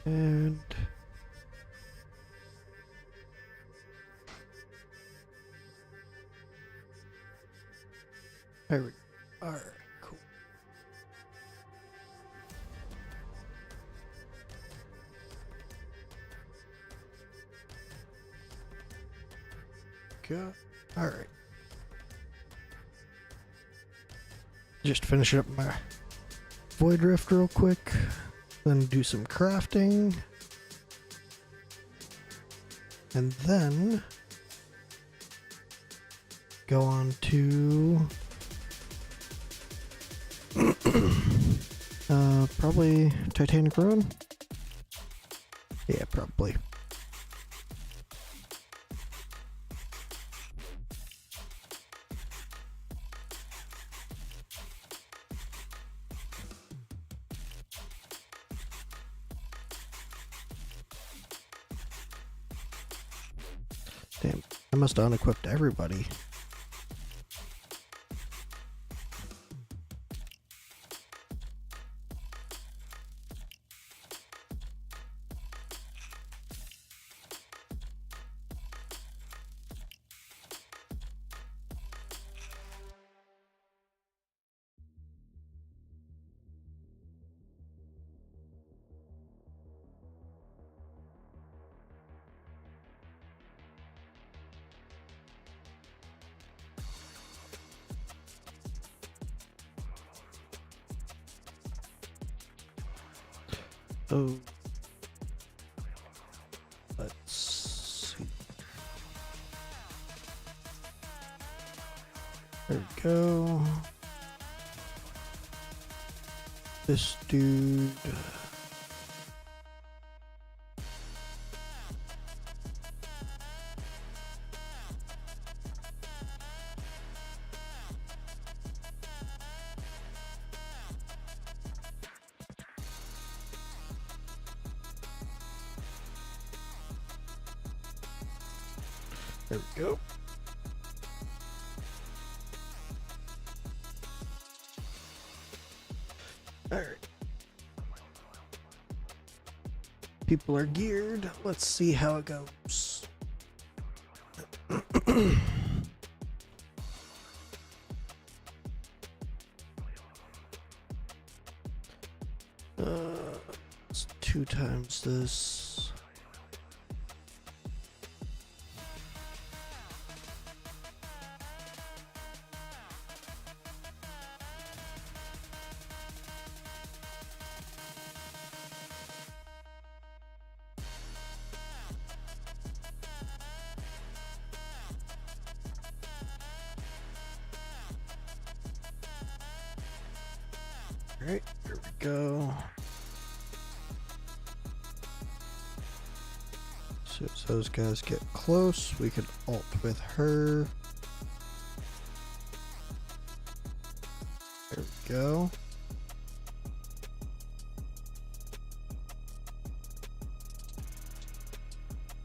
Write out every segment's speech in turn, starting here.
And there we go. Alright, cool. Go. Alright. Just finishing up my Void Rift real quick. Then do some crafting. And then go on to probably Titanic Ruin. Yeah, probably. Damn, I must have unequipped everybody. Oh, let's see. There we go. This dude. There we go. Alright. People are geared. Let's see how it goes. It's 2 times this. Alright, here we go. So as those guys get close, we can ult with her. There we go.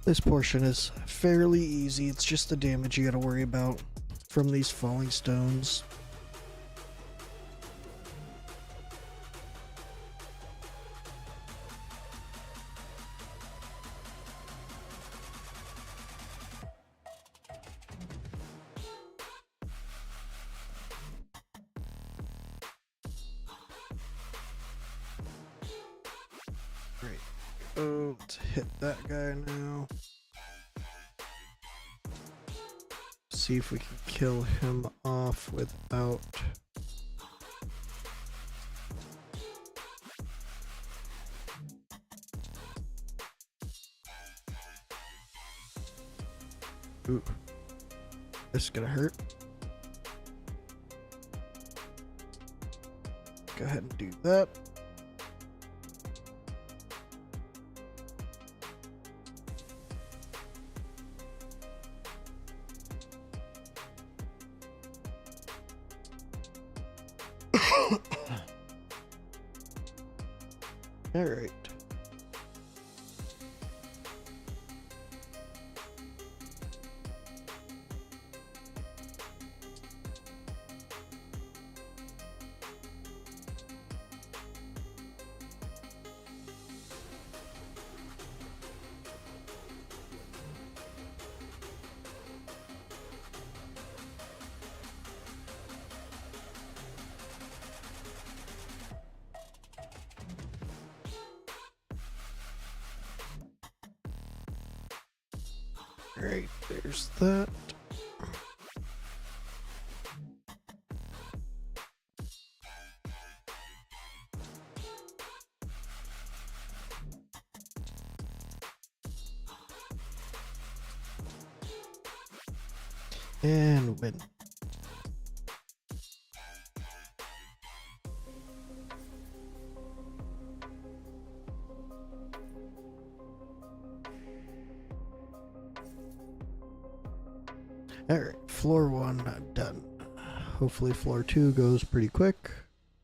This portion is fairly easy. It's just the damage you gotta worry about from these falling stones. Great. Oh, let's hit that guy now. See if we can kill him off without... Ooh. This is gonna hurt. Go ahead and do that. All right. Alright, there's that. And win. Alright, floor 1 done. Hopefully floor 2 goes pretty quick.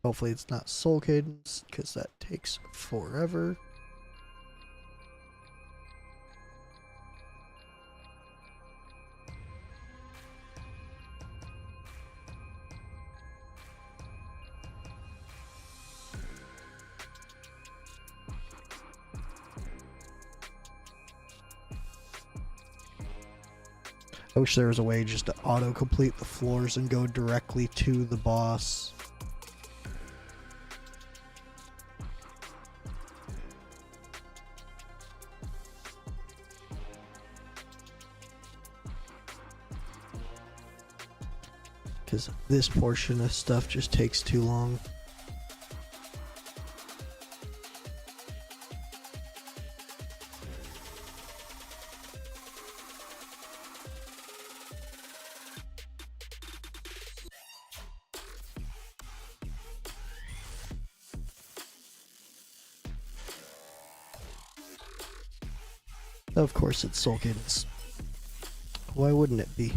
Hopefully it's not Soul Cadence, because that takes forever. I wish there was a way just to auto-complete the floors and go directly to the boss. Because this portion of stuff just takes too long. Of course it's Soul Cadence. Why wouldn't it be?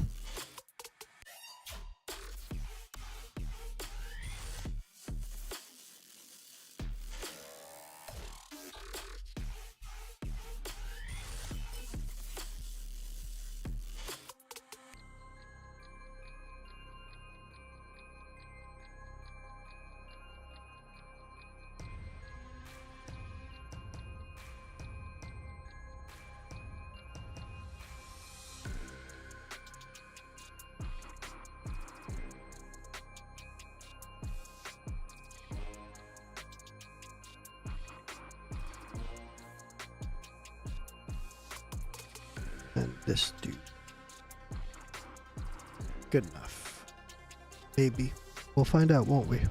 And this dude. Good enough. Maybe. We'll find out, won't we?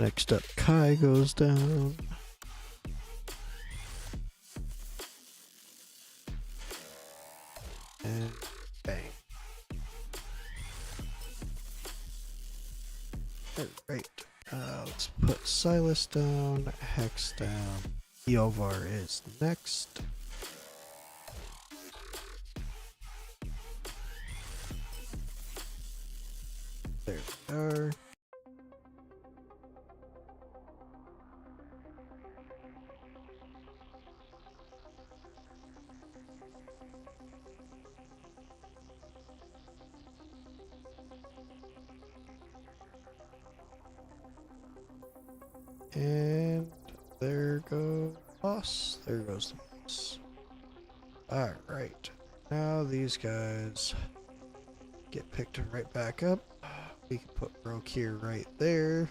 Next up, Kai goes down. And bang. Alright. Let's put Silas down, Hex down. Eovar is next. There we are. And there goes boss. There goes the boss. Alright. Now these guys get picked right back up. We can put Brokir right there.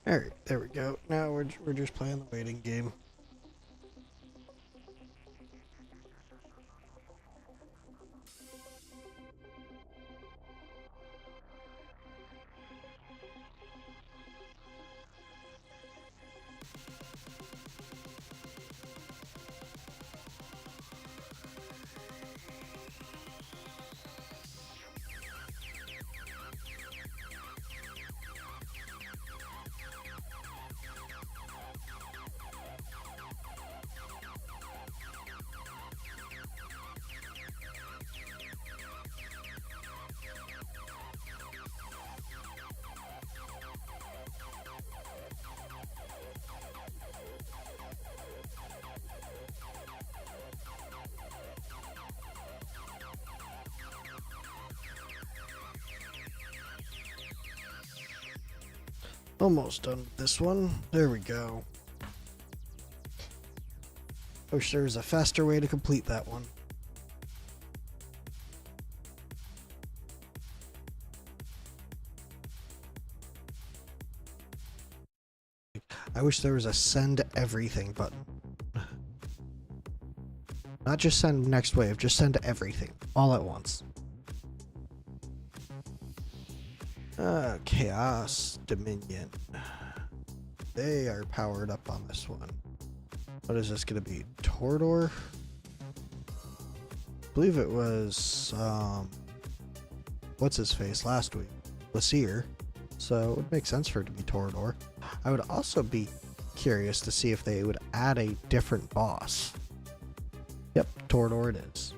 Alright, there we go. Now we're just playing the waiting game. Almost done with this one. There we go. I wish there was a faster way to complete that one. I wish there was a send everything button. Not just send next wave, just send everything all at once. Chaos Dominion. They are powered up on this one. What is this going to be? Torador? I believe it was, what's his face last week? Laseer. So it would make sense for it to be Torador. I would also be curious to see if they would add a different boss. Yep, Torador it is.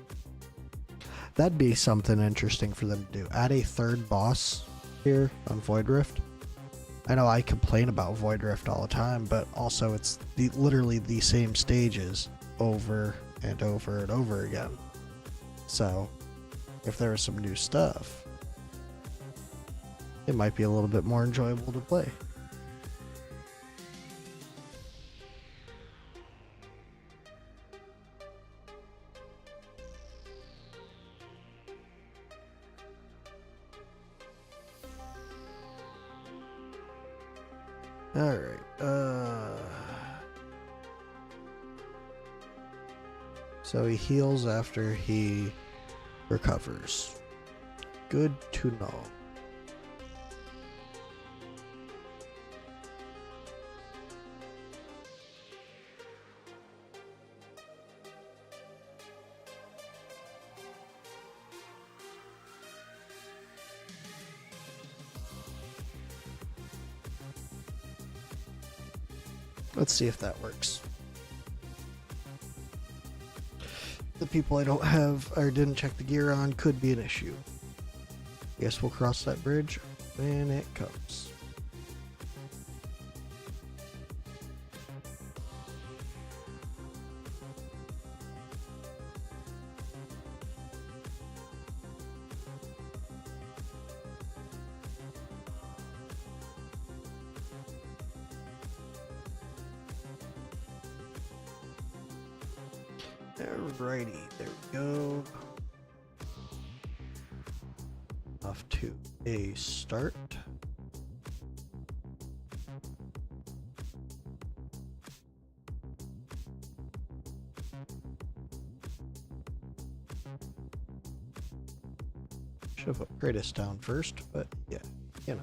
That'd be something interesting for them to do. Add a third boss here on Void Rift. I know I complain about Void Rift all the time, but also it's literally the same stages over and over and over again. So if there was some new stuff, it might be a little bit more enjoyable to play. Alright, so he heals after he recovers. Good to know. Let's see if that works. The people I don't have or didn't check the gear on could be an issue. Guess we'll cross that bridge when it comes. Alrighty, there we go. Off to a start. Should have put Kratos down first, but yeah, you know.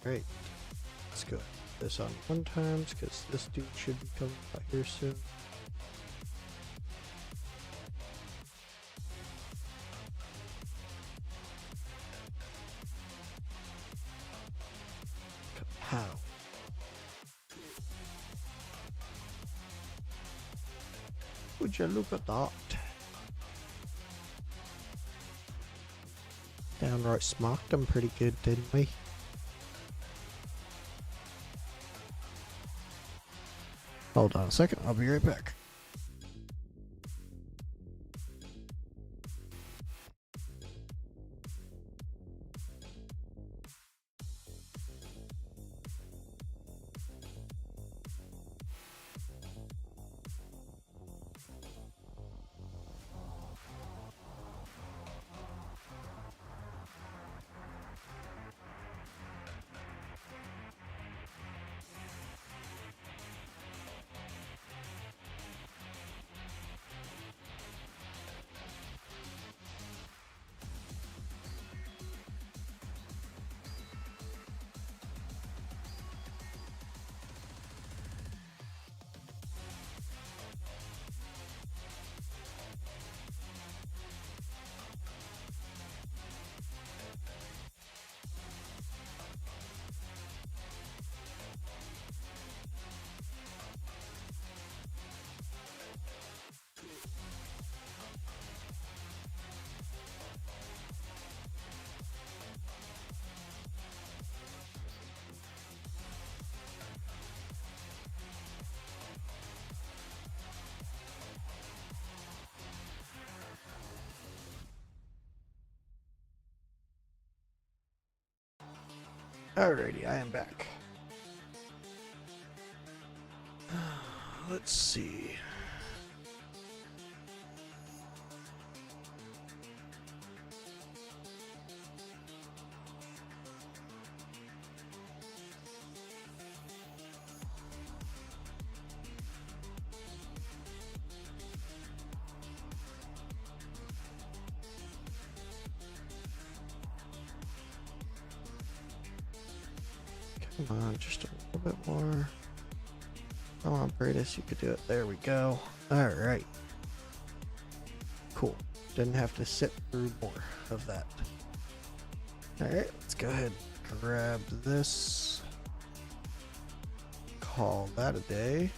Great. Let's go this on 1 times because this dude should be coming by here soon. How? Would you look at that? Downright smacked them pretty good, didn't we? Hold on a second, I'll be right back. Alrighty, I am back. Let's see. Come on, just a little bit more. Come on, Bratus, you could do it. There we go. Alright. Cool. Didn't have to sit through more of that. Alright, let's go ahead and grab this. Call that a day.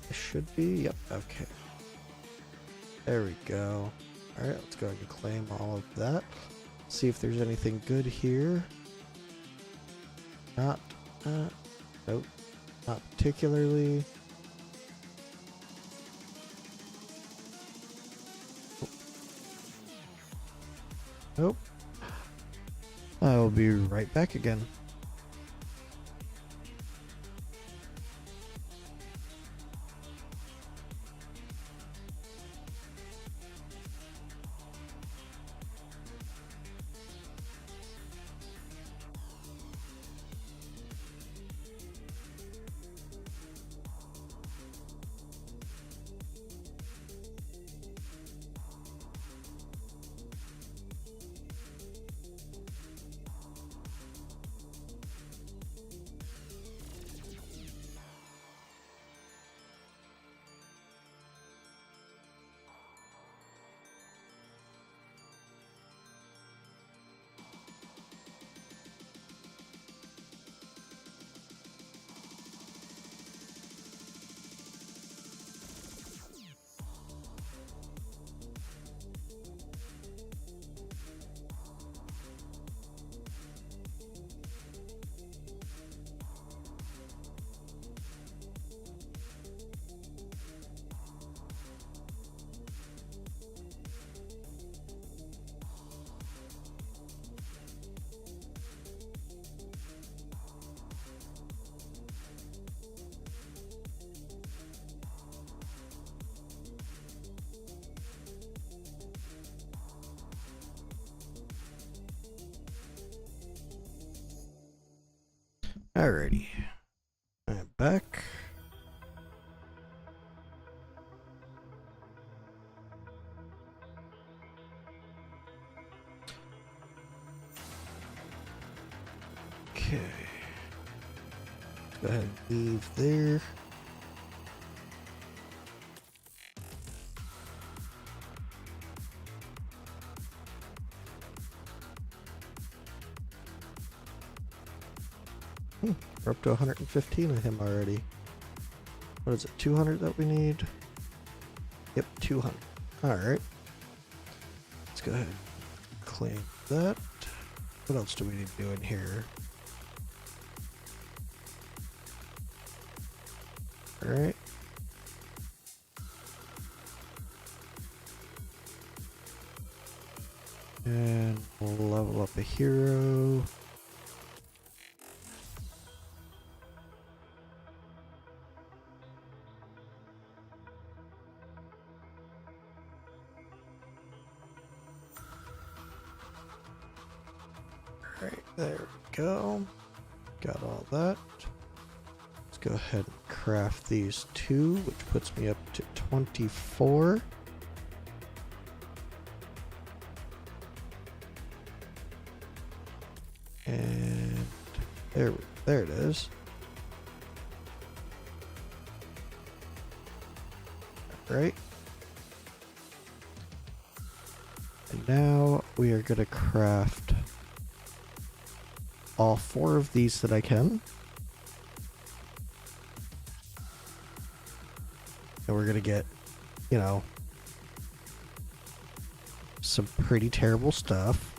It should be. Yep, okay. There we go. Alright, let's go ahead and claim all of that. See if there's anything good here. Not, nope, not particularly. Nope. I will be right back again. Alrighty, I'm back. Okay, go ahead and leave there. We're up to 115 of him already. What is it, 200 that we need? Yep, 200. Alright. Let's go ahead and claim that. What else do we need to do in here? Alright. And we'll level up a hero. Alright, there we go. Got all that. Let's go ahead and craft these two, which puts me up to 24. And there it is. Right. And now we are going to craft all 4 of these that I can. And we're going to get, you know, some pretty terrible stuff.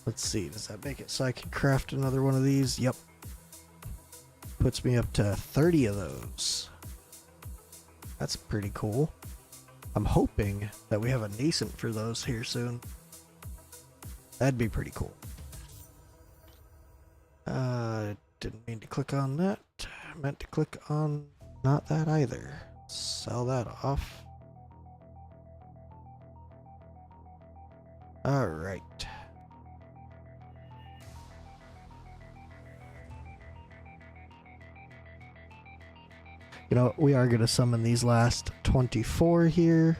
Let's see, does that make it so I can craft another one of these? Yep. Puts me up to 30 of those. That's pretty cool. I'm hoping that we have a nascent for those here soon. That'd be pretty cool. Didn't mean to click on that. I meant to click on not that either. Sell that off. Alright. You know, we are going to summon these last 24 here.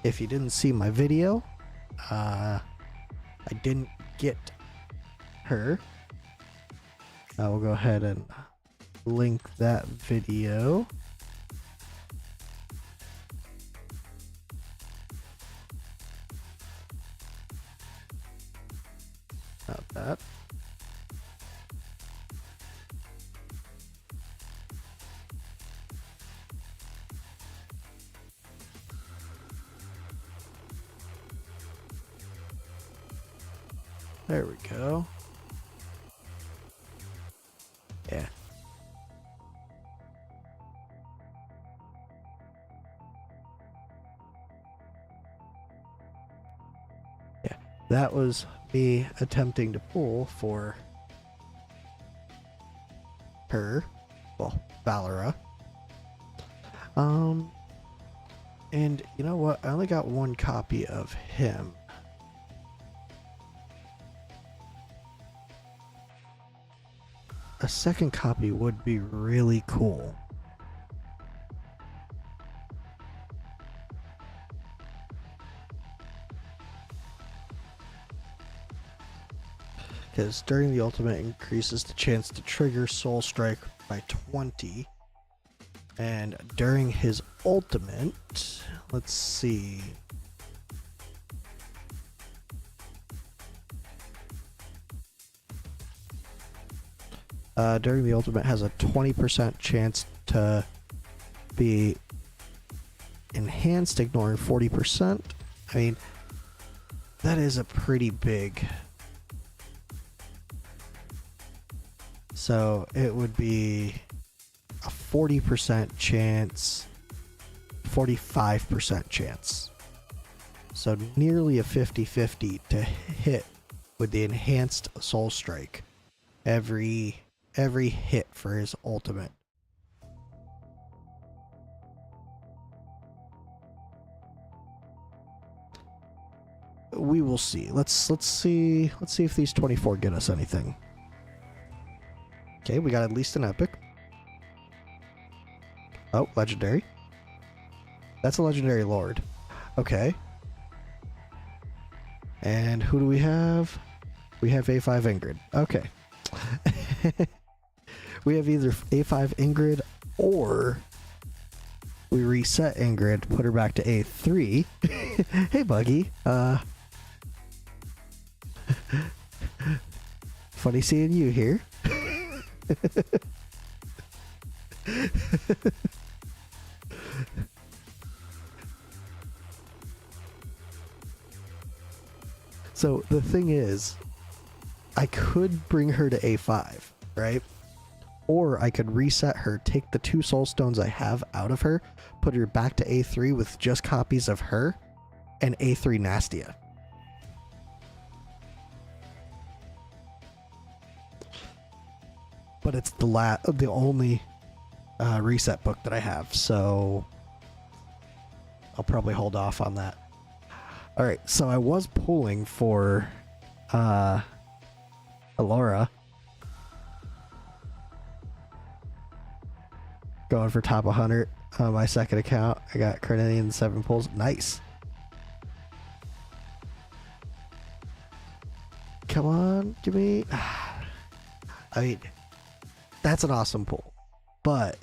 If you didn't see my video, I didn't get her. I will go ahead and link that video. Not that. There we go. Yeah. Yeah, that was me attempting to pull for her. Well, Valera. And you know what? I only got 1 copy of him. A second copy would be really cool. Because during the ultimate increases the chance to trigger Soul Strike by 20. And during his ultimate, let's see. During the ultimate has a 20% chance to be enhanced, ignoring 40%. I mean, that is a pretty big. So it would be a 40% chance, 45% chance. So nearly a 50-50 to hit with the enhanced Soul Strike every hit for his ultimate. We will see. Let's see if these 24 get us anything. Okay, we got at least an epic. Oh, legendary. That's a legendary lord. Okay. And who do we have? We have A5 Ingrid. Okay. We have either A5 Ingrid or we reset Ingrid, put her back to A3. Hey, Buggy. Funny seeing you here. So the thing is, I could bring her to A5, right? Or I could reset her, take the 2 soul stones I have out of her, put her back to A3 with just copies of her, and A3 Nastia. But it's the only reset book that I have, so I'll probably hold off on that. All right, so I was pulling for Alora. Going for top 100 on my second account. I got Carnelian 7 pulls. Nice. Come on, give me... I mean, that's an awesome pull. But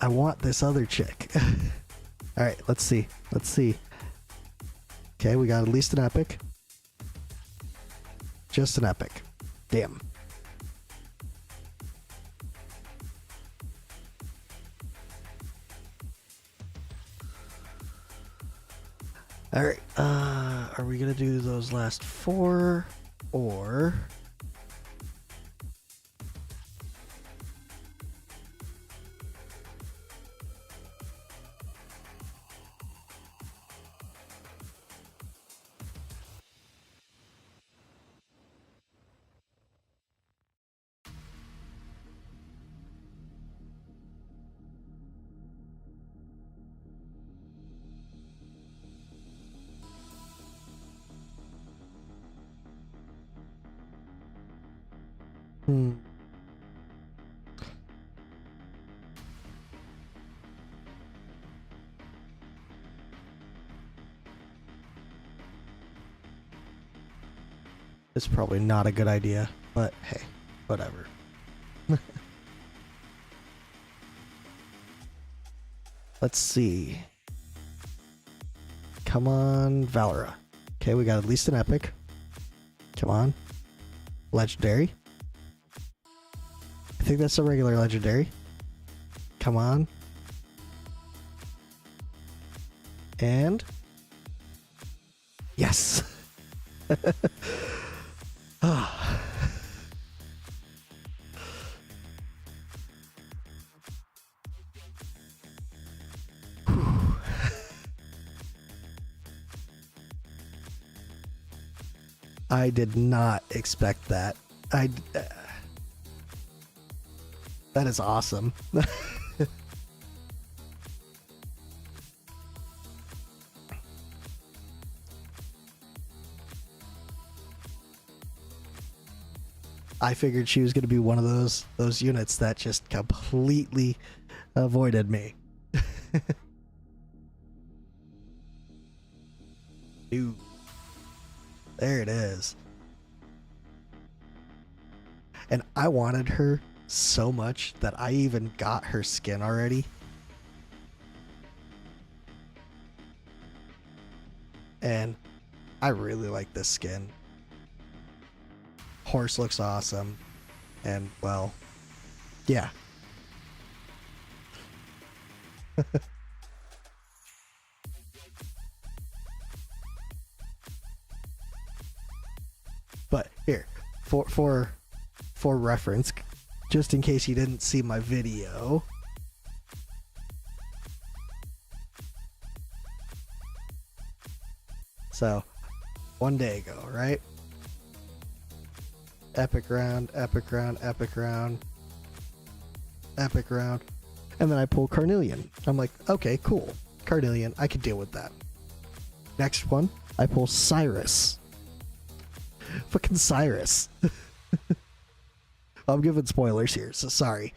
I want this other chick. Alright, let's see. Let's see. Okay, we got at least an epic. Just an epic. Damn. Alright, are we gonna do those last 4 or... It's probably not a good idea, but hey, whatever. Let's see. Come on, Valera. Okay, we got at least an epic. Come on. Legendary. I think that's a regular legendary. Come on. And... yes! I did not expect that. That is awesome. I figured she was going to be one of those units that just completely avoided me. Dude. There it is. And I wanted her so much that I even got her skin already. And I really like this skin. Horse looks awesome. And, well, yeah. But here, for reference, just in case you didn't see my video, so one day ago, right? Epic round, epic round, epic round, epic round, and then I pull Carnelian. I'm like, okay, cool, Carnelian, I can deal with that. Next one, I pull Cyrus. Fucking Cyrus. I'm giving spoilers here, so sorry.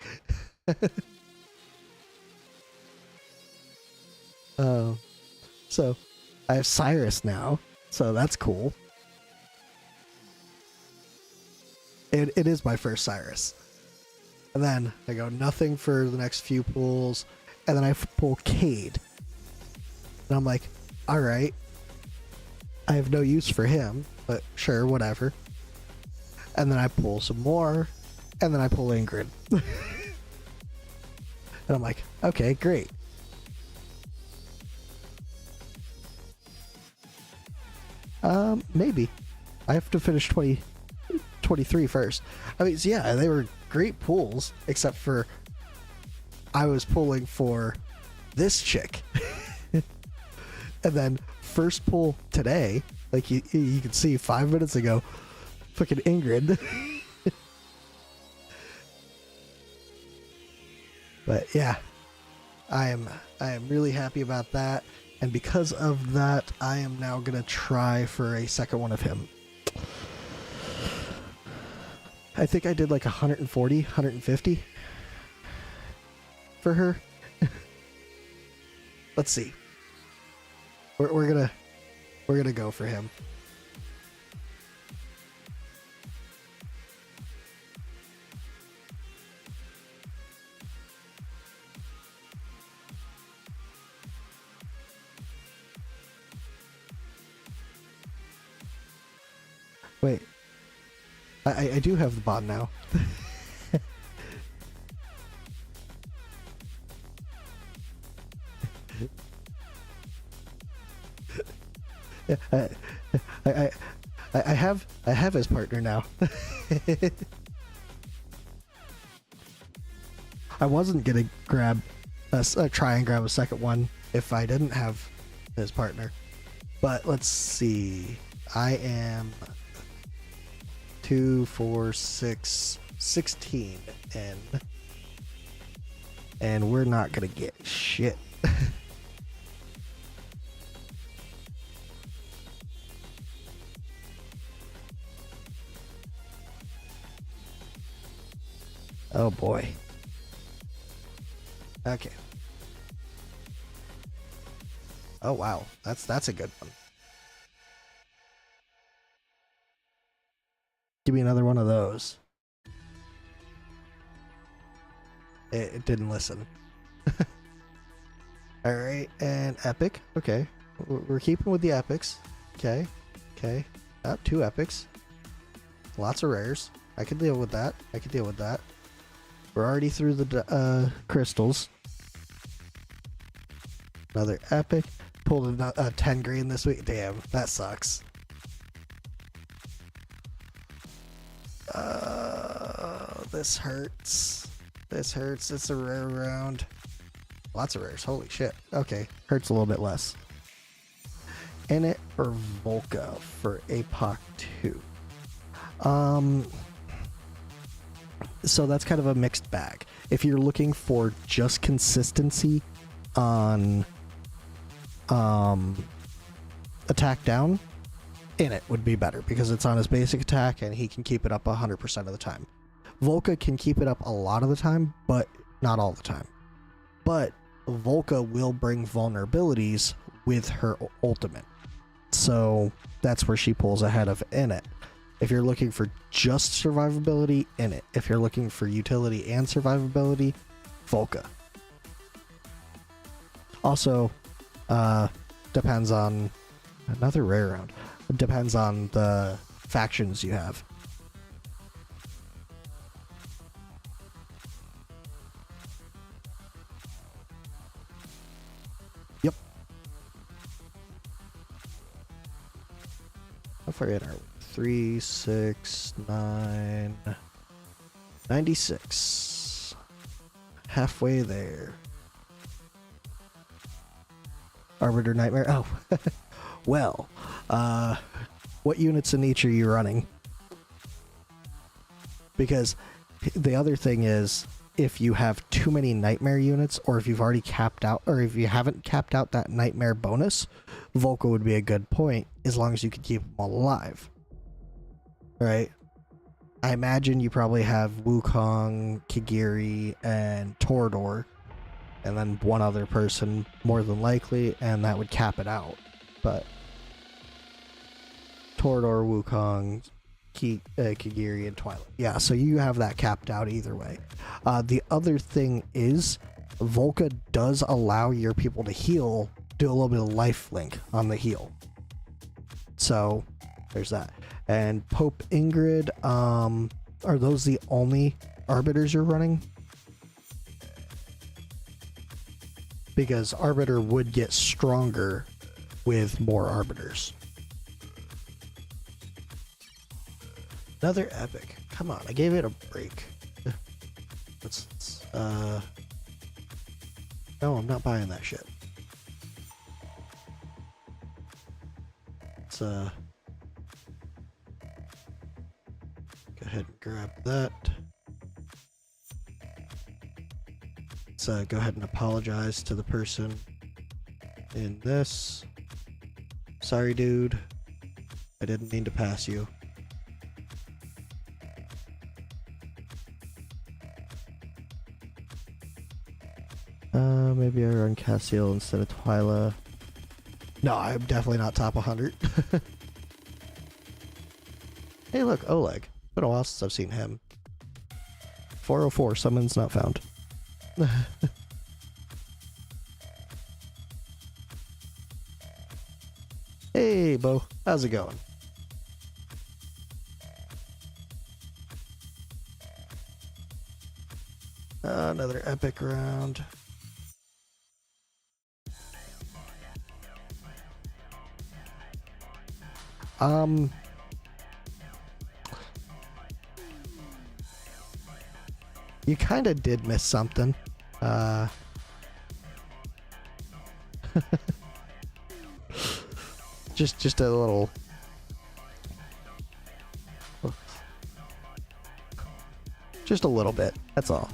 So I have Cyrus now, so that's cool. It is my first Cyrus. And then I go nothing for the next few pulls, and then I pull Cade. And I'm like, alright. I have no use for him, but sure, whatever. And then I pull some more, and then I pull Ingrid. And I'm like, okay, great. Maybe. I have to finish 23 first. I mean, so yeah, they were great pulls, except for I was pulling for this chick. And then first pull today, like you can see 5 minutes ago, fucking Ingrid. But yeah, I am really happy about that. And because of that, I am now going to try for a second one of him. I think I did like 140, 150 for her. Let's see. We're gonna go for him. Wait. I do have the bot now. Yeah, I have his partner now. I wasn't gonna try and grab a second one if I didn't have his partner, but let's see. I am 2, 4, 6, 16 in, and we're not gonna get shit. Oh boy. Okay. Oh wow, that's a good one. Give me another one of those. It didn't listen. All right, and epic. Okay, we're keeping with the epics. Okay, okay. 2 epics. Lots of rares. I can deal with that. We're already through the crystals. Another epic. Pulled a 10 green this week. Damn, that sucks. This hurts. It's a rare round. Lots of rares. Holy shit. Okay, hurts a little bit less. Init or Volca for APOC 2. So that's kind of a mixed bag. If you're looking for just consistency on attack down, Init would be better because it's on his basic attack and he can keep it up 100% of the time. Volca can keep it up a lot of the time, but not all the time. But Volca will bring vulnerabilities with her ultimate. So that's where she pulls ahead of Init. If you're looking for just survivability, Init. If you're looking for utility and survivability, Volca. Also, depends on another rare round. It depends on the factions you have. Yep. How far in are we? 3, 6, 9, 96. Halfway there. Arbiter Nightmare. Oh, well. What units in each are you running? Because the other thing is, if you have too many Nightmare units, or if you've already capped out, or if you haven't capped out that Nightmare bonus, Volca would be a good point, as long as you could keep them all alive. Right? I imagine you probably have Wukong, Kigiri, and Torador, and then one other person, more than likely, and that would cap it out. But Torador, Wukong, Kigiri, and Twilight. Yeah, so you have that capped out either way. The other thing is, Volca does allow your people to heal, do a little bit of life link on the heal. So there's that. And Pope Ingrid, are those the only arbiters you're running? Because arbiter would get stronger with more arbiters. Another epic. Come on, I gave it a break. No, I'm not buying that shit. Let's go ahead and grab that. Let's go ahead and apologize to the person in this. Sorry, dude. I didn't mean to pass you. Maybe I run Cassiel instead of Twyla. No, I'm definitely not top 100. Hey, look, Oleg. Been a while since I've seen him. 404, summons not found. Hey, Bo. How's it going? Another epic round. You kind of did miss something. Just a little. Just a little bit. That's all.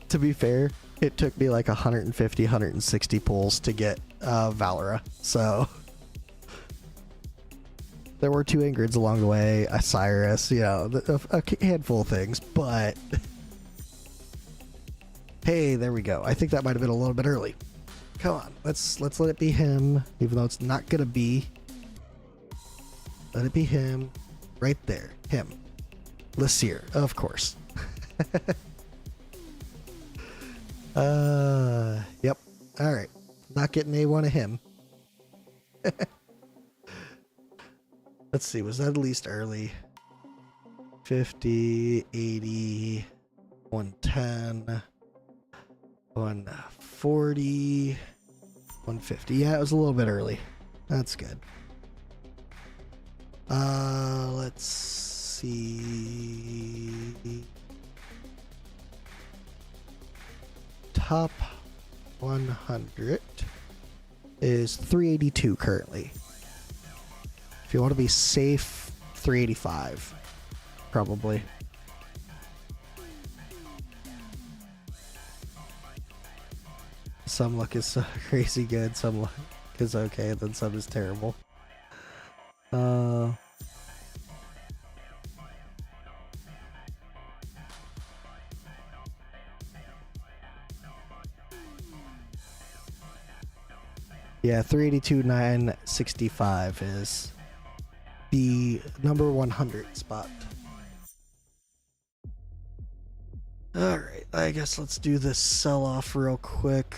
To be fair, it took me like 150, 160 pulls to get Valera, so there were 2 Ingrids along the way, a Cyrus, you know, a handful of things, but hey, there we go. I think that might have been a little bit early. Come on, let's let it be him, even though it's not gonna be. Let it be him, right there, him. Lysier, of course. Yep. All right. Not getting A1 of him. Let's see. Was that at least early? 50, 80, 110, 140, 150. Yeah, it was a little bit early. That's good. Let's see. Top 100 is 382 currently. If you want to be safe, 385 probably. Some luck is so crazy good, some luck is okay, then some is terrible. Yeah, 382,965 is the number 100 spot. Alright, I guess let's do this sell-off real quick.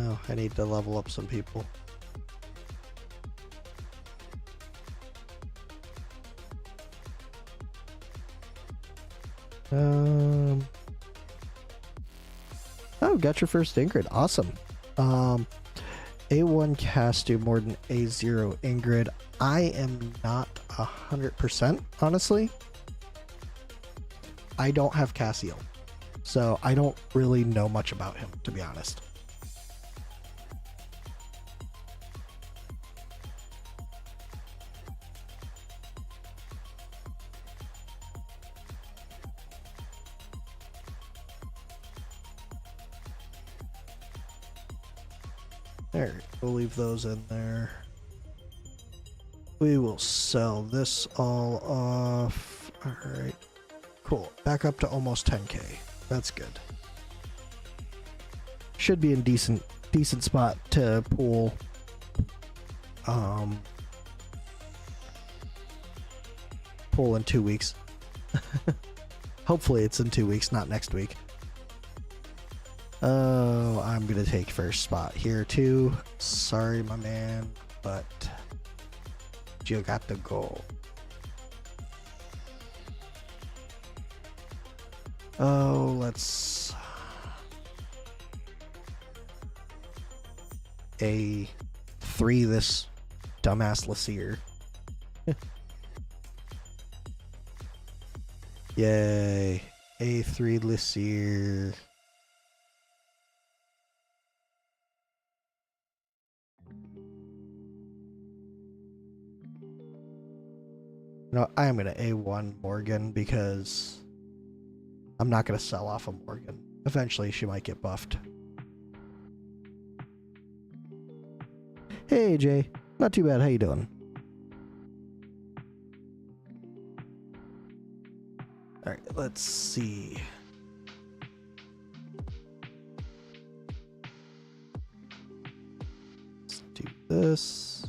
Oh, I need to level up some people. Oh, got your first Ingrid. Awesome. A1 cast do more than A0 Ingrid. I am not 100%, honestly. I don't have Cassiel, so I don't really know much about him, to be honest. Alright, we'll leave those in there. We will sell this all off. Alright. Cool. Back up to almost 10k. That's good. Should be in decent spot to pool. Pool in 2 weeks. Hopefully it's in 2 weeks, not next week. Oh, I'm gonna take first spot here too. Sorry, my man, but you got to go. Oh, let's A3 this dumbass Lassier. Yay. A3 Lassier. No, I am going to A1 Morgan because I'm not going to sell off a Morgan. Eventually she might get buffed. Hey Jay, not too bad. How you doing? All right, let's see. Let's do this.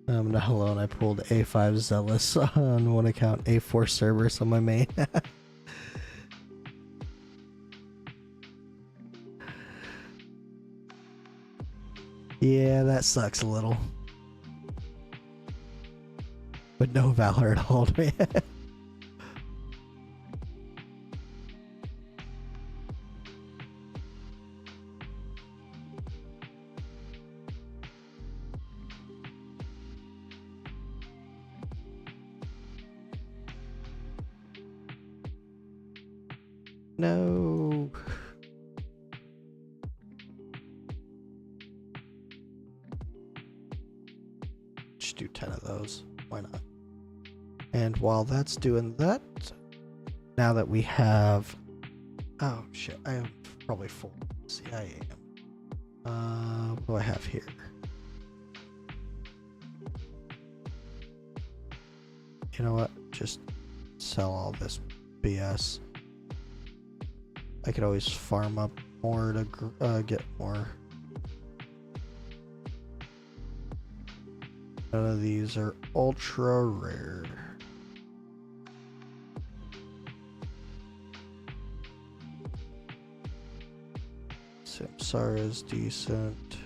I'm not alone. I pulled A5 Zealous on one account, A4 Cerberus on my main. Yeah, that sucks a little. But no Valor at all, man. No. Just do 10 of those. Why not? And while that's doing that, now that we have... Oh, shit. I am probably full. See, I am. What do I have here? You know what? Just sell all this BS. I could always farm up more to get more. None of these are ultra rare. Samsara is decent.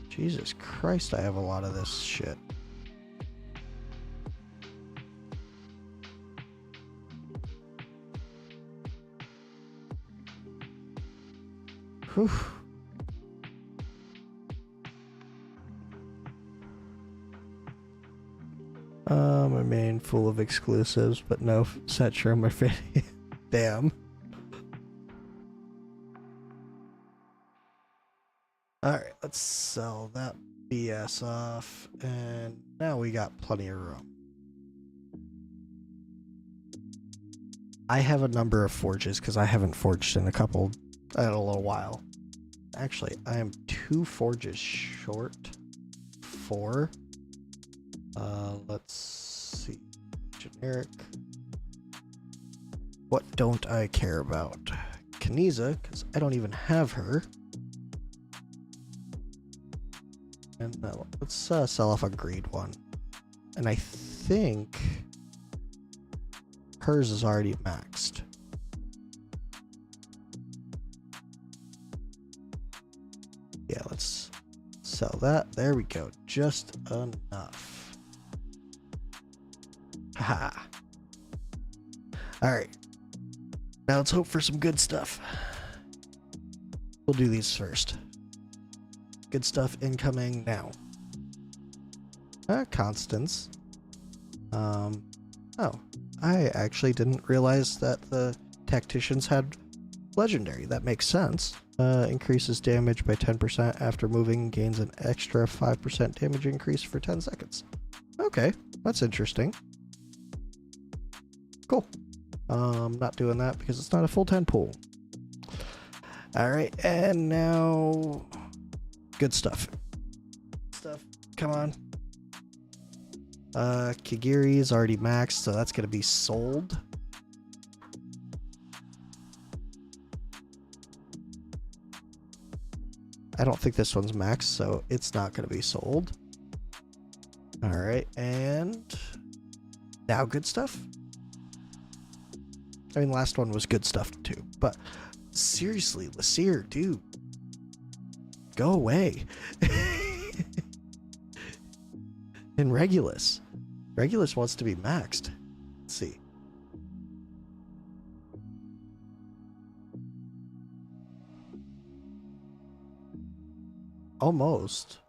Jesus Christ, I have a lot of this shit. Whew. My main full of exclusives, but no Setrum or Fitty. Damn. Alright, let's sell that BS off, and now we got plenty of room. I have a number of forges because I haven't forged in a little while. Actually, I am 2 forges short. 4. Let's see. Generic. What don't I care about? Kaniza, because I don't even have her. And let's sell off a greed one. And I think hers is already maxed. Yeah, let's sell that. There we go. Just enough. Haha. Alright. Now let's hope for some good stuff. We'll do these first. Good stuff incoming now. Constance. Oh, I actually didn't realize that the tacticians had legendary. That makes sense. Increases damage by 10% after moving, gains an extra 5% damage increase for 10 seconds. Okay, that's interesting. Cool. Not doing that because it's not a full 10 pool. All right, and now good stuff. Come on. Kagiri is already maxed, so that's gonna be sold. I don't think this one's maxed, so it's not gonna be sold. All right, and now good stuff. I mean, last one was good stuff too, but seriously, Lasir, dude, go away. And Regulus wants to be maxed. Let's see. Almost.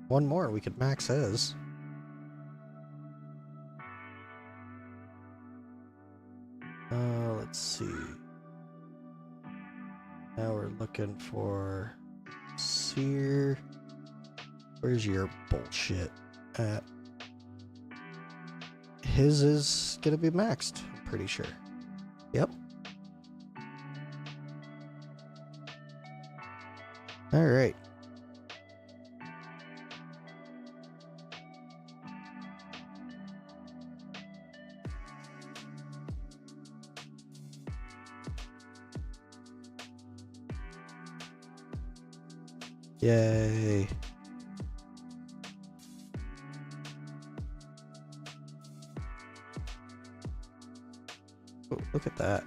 One more we could max his. Let's see. Now we're looking for Seer. Where's your bullshit at? His is gonna be maxed, I'm pretty sure. Yep. All right. Yay. Oh, look at that.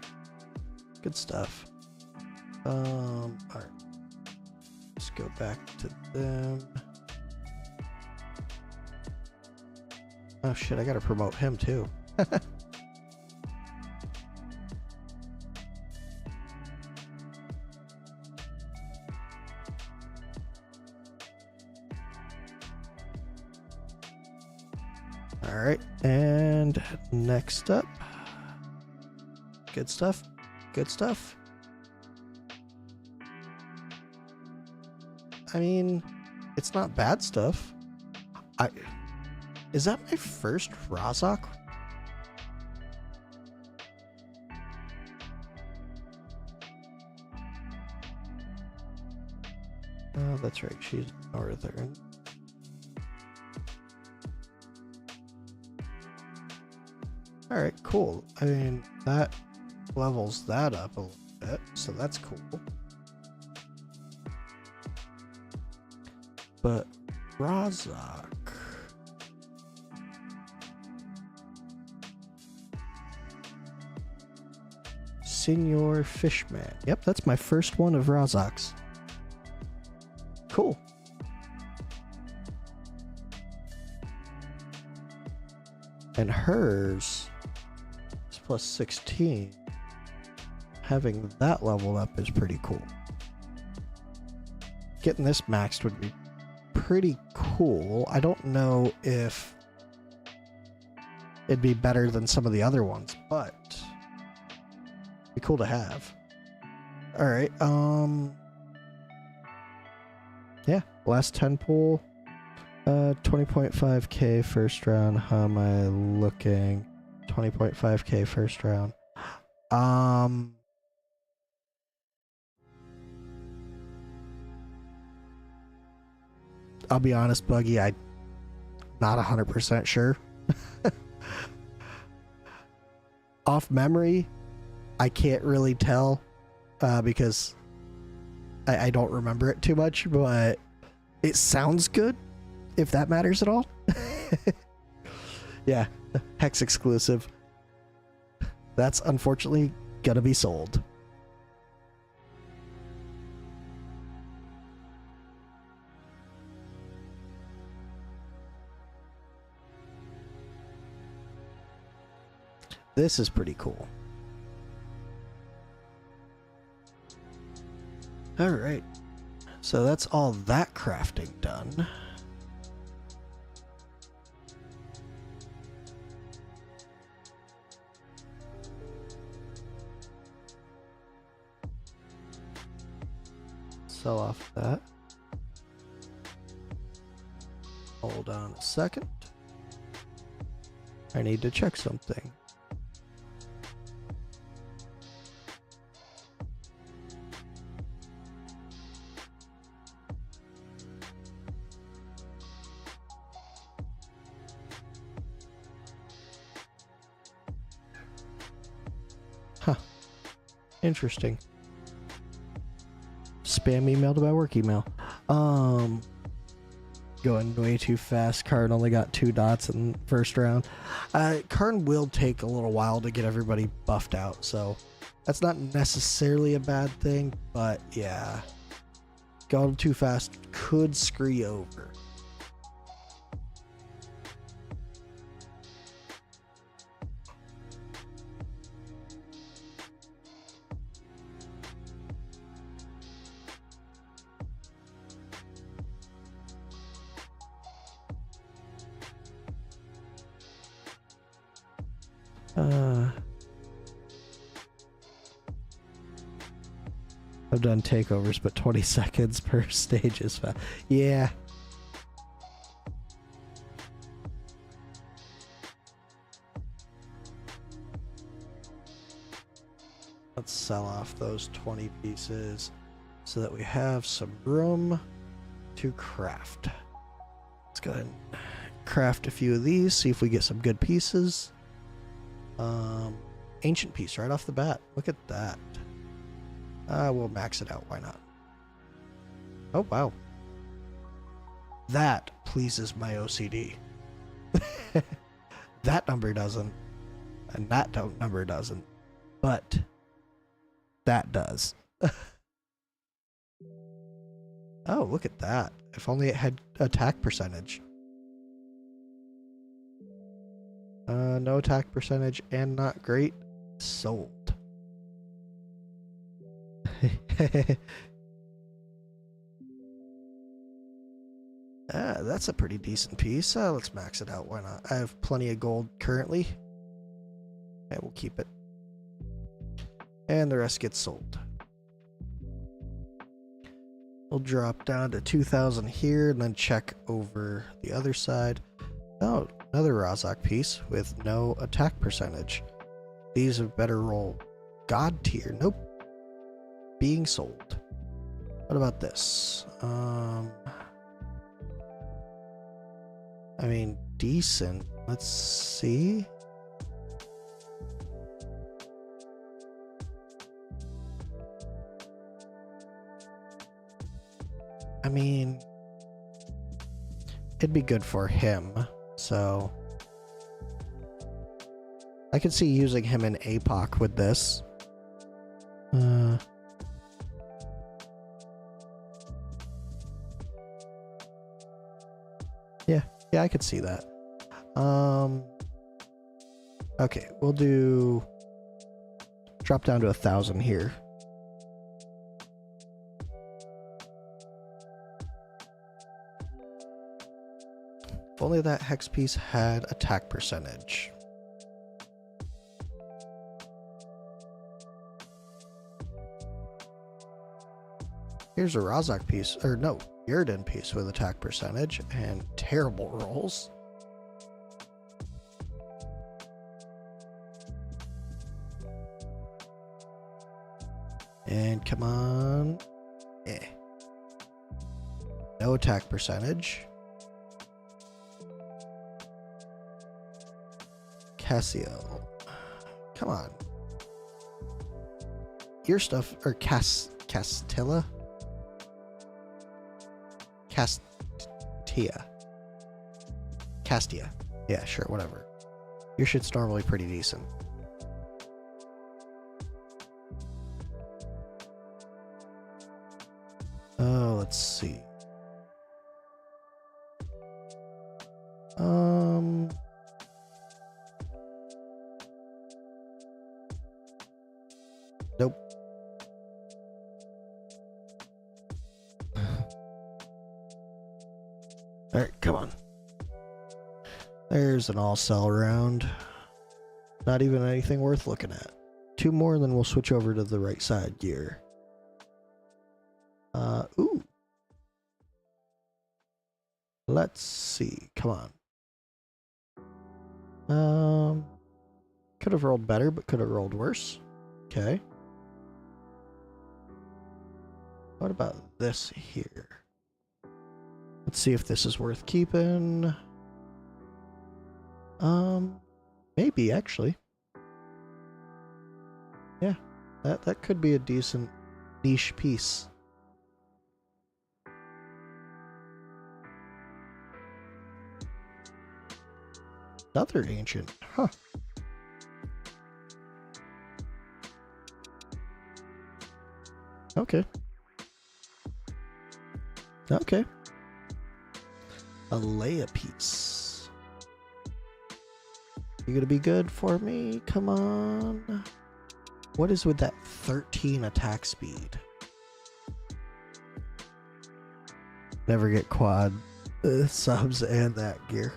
Good stuff. All right. Let's go back to them. Oh shit, I gotta promote him too. Alright, and next up. Good stuff. Good stuff. I mean, it's not bad stuff. Is that my first Razak? Oh, that's right. She's northern. All right, cool. I mean, that levels that up a little bit, so that's cool. But Razak. Senor Fishman. Yep, that's my first one of Razak's. Cool. And hers is plus 16. Having that leveled up is pretty cool. Getting this maxed would be pretty cool. I don't know if it'd be better than some of the other ones, but it'd be cool to have. All right. Yeah, last 10 pool. 20.5k first round. How am I looking? 20.5k first round. I'll be honest, Buggy, I'm not 100% sure. Off memory, I can't really tell because I don't remember it too much, but it sounds good, if that matters at all. Yeah, Hex exclusive. That's unfortunately gonna be sold. This is pretty cool. All right. So that's all that crafting done. sell off that. Hold on a second. I need to check something. Huh. Interesting. Spam email to my work email. Going way too fast. Karn only got 2 dots in the first round. Karn will take a little while to get everybody buffed out, so that's not necessarily a bad thing, but yeah. Going too fast could screw you over. I've done takeovers, but 20 seconds per stage is fast. Yeah. Let's sell off those 20 pieces so that we have some room to craft. Let's go ahead and craft a few of these, see if we get some good pieces. Ancient piece right off the bat. Look at that. We'll max it out. Why not? Oh, wow. That pleases my OCD. That number doesn't. And that number doesn't. But that does. Oh, look at that. If only it had attack percentage. No attack percentage and not great. Sold. That's a pretty decent piece. Let's max it out. Why not? I have plenty of gold currently. And we'll keep it. And the rest gets sold. We'll drop down to 2,000 here and then check over the other side. Oh, another Razak piece with no attack percentage. These have better roll God tier. Nope. Being sold. What about this? I mean, decent. Let's see. I mean, it'd be good for him, so I could see using him in APOC with this. Yeah, I could see that. Okay, we'll do drop down to 1,000 here. If only that hex piece had attack percentage. Here's a Razak piece, or no, Yrden piece with attack percentage and terrible rolls. And come on. No attack percentage. Cassio. Come on. Your stuff, or Castilla? Castia. Yeah, sure, whatever. Your shit's normally pretty decent. Oh, let's see. Nope. Alright, come on. There's an all-sell round. Not even anything worth looking at. 2 more, and then we'll switch over to the right side gear. Ooh. let's see. Come on. Could have rolled better, but could have rolled worse. Okay. What about this here? Let's see if this is worth keeping. Maybe actually. Yeah, that could be a decent niche piece. Another ancient, huh? Okay. Okay. A Leia piece. You gonna be good for me? Come on. What is with that 13 attack speed? Never get quad subs and that gear.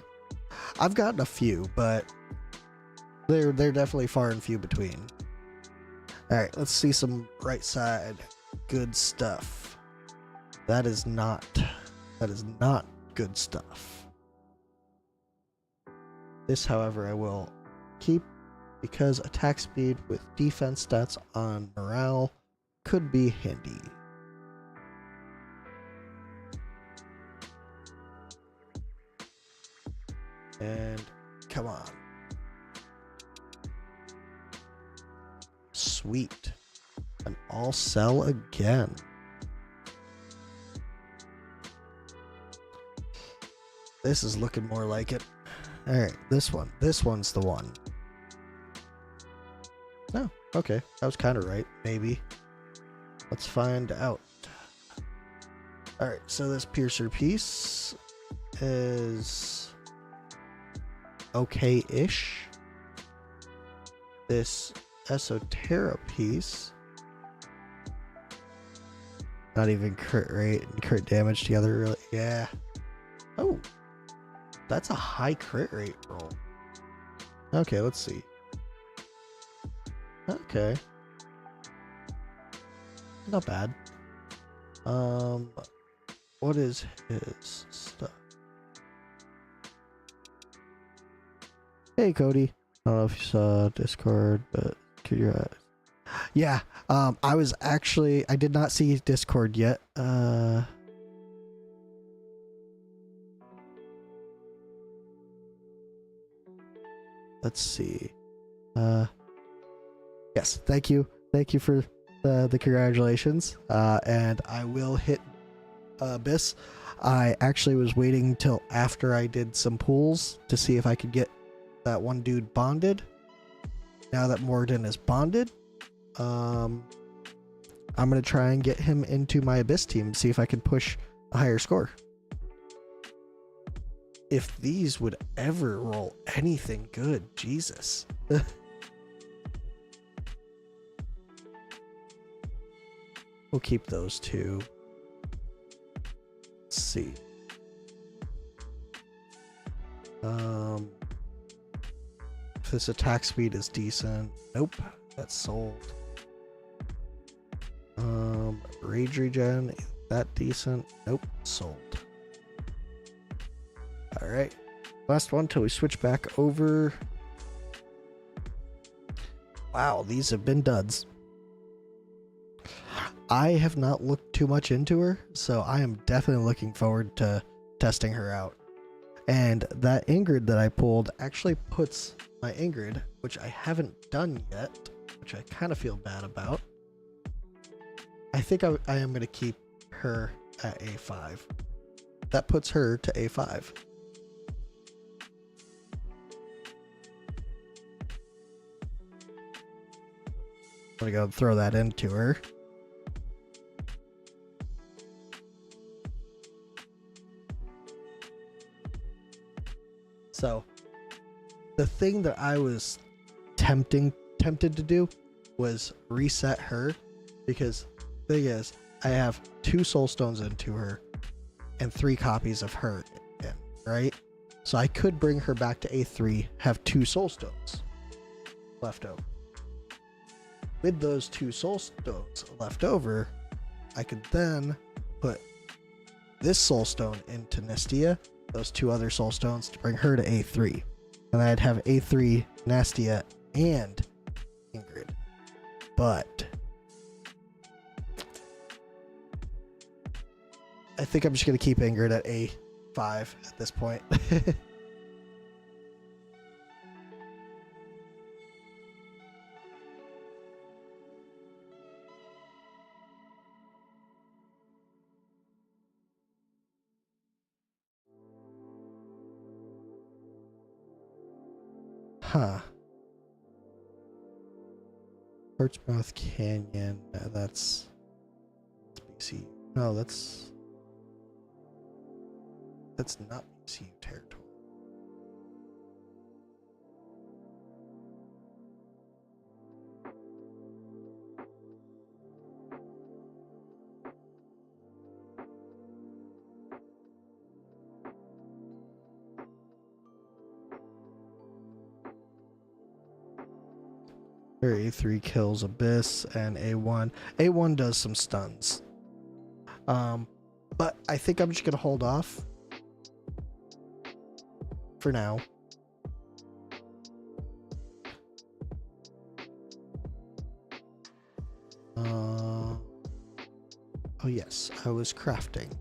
I've gotten a few, but they're definitely far and few between. All right, let's see some right side good stuff. That is not good stuff. This, however, I will keep because attack speed with defense stats on morale could be handy. And come on. Sweet. An all sell again. This is looking more like it. Alright, this one's the one. Oh, okay. I was kind of right, maybe. Let's find out. Alright, so this Piercer piece is okay-ish. This Esoterra piece, not even crit rate and crit damage together, really. Yeah. Oh, that's a high crit rate roll. Okay, let's see. Okay, not bad. What is his stuff? Hey, Cody. I don't know if you saw Discord, but could you? Yeah. I did not see Discord yet. Let's see. Yes. Thank you. Thank you for the congratulations. And I will hit Abyss. I actually was waiting till after I did some pulls to see if I could get that one dude bonded. Now that Morden is bonded, I'm gonna try and get him into my Abyss team, see if I can push a higher score. If these would ever roll anything good, Jesus. We'll keep those two. Let's see. If this attack speed is decent. Nope, that's sold. Rage regen, that decent? Nope, sold. Alright. Last one till we switch back over. Wow, these have been duds. I have not looked too much into her, so I am definitely looking forward to testing her out. And that Ingrid that I pulled actually puts my Ingrid, which I haven't done yet, which I kind of feel bad about. I think I am going to keep her at A5. That puts her to A5. I'm going to go throw that into her. So, the thing that I was tempted to do was reset her, because the thing is, I have 2 soul stones into her and 3 copies of her in, right? So I could bring her back to A3, have 2 soul stones left over. With those 2 soul stones left over, I could then put this soul stone into Nestia those 2 other soul stones to bring her to A3. And I'd have A3, Nastia, and Ingrid. But I think I'm just going to keep Ingrid at A5 at this point. Huh. Portsmouth Canyon. That's BC. No, that's not BCU territory. There, A3 kills Abyss and A1. A1 does some stuns. But I think I'm just gonna hold off for now. Oh yes, I was crafting.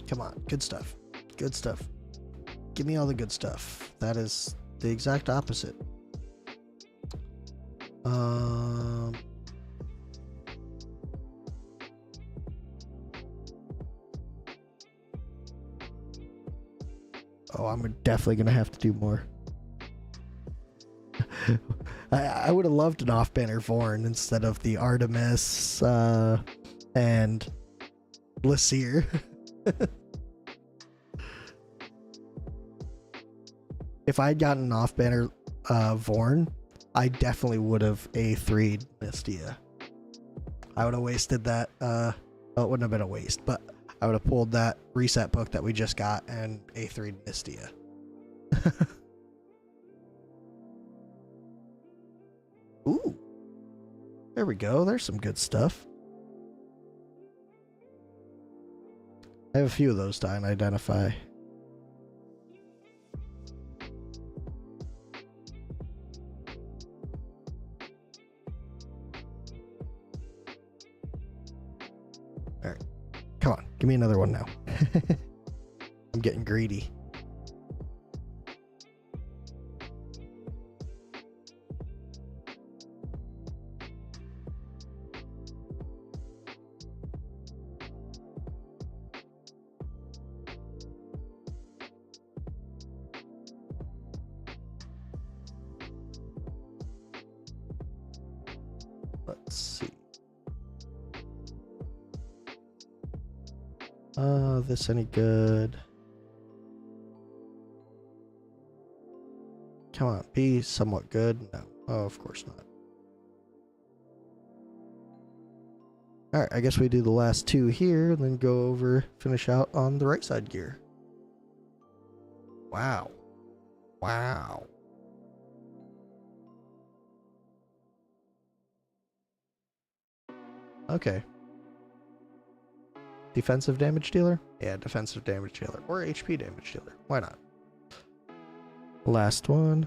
Come on, good stuff. Good stuff. Give me all the good stuff. That is the exact opposite. Oh, I'm definitely gonna have to do more. I would have loved an off-banner Vorn instead of the Artemis and Lyseer. If I'd gotten an off-banner Vorn, I definitely would have A3'd Mystia. I would have wasted that. Well, it wouldn't have been a waste, but I would have pulled that reset book that we just got and A3'd Mystia. Ooh. There we go. There's some good stuff. I have a few of those to identify. Alright. Come on. Give me another one now. I'm getting greedy. Let's see. This any good? Come on, be somewhat good. No. Oh, of course not. Alright, I guess we do the last 2 here, and then go over, finish out on the right side gear. Wow. Wow. Okay. Defensive damage dealer? Yeah, defensive damage dealer. Or HP damage dealer. Why not? Last one.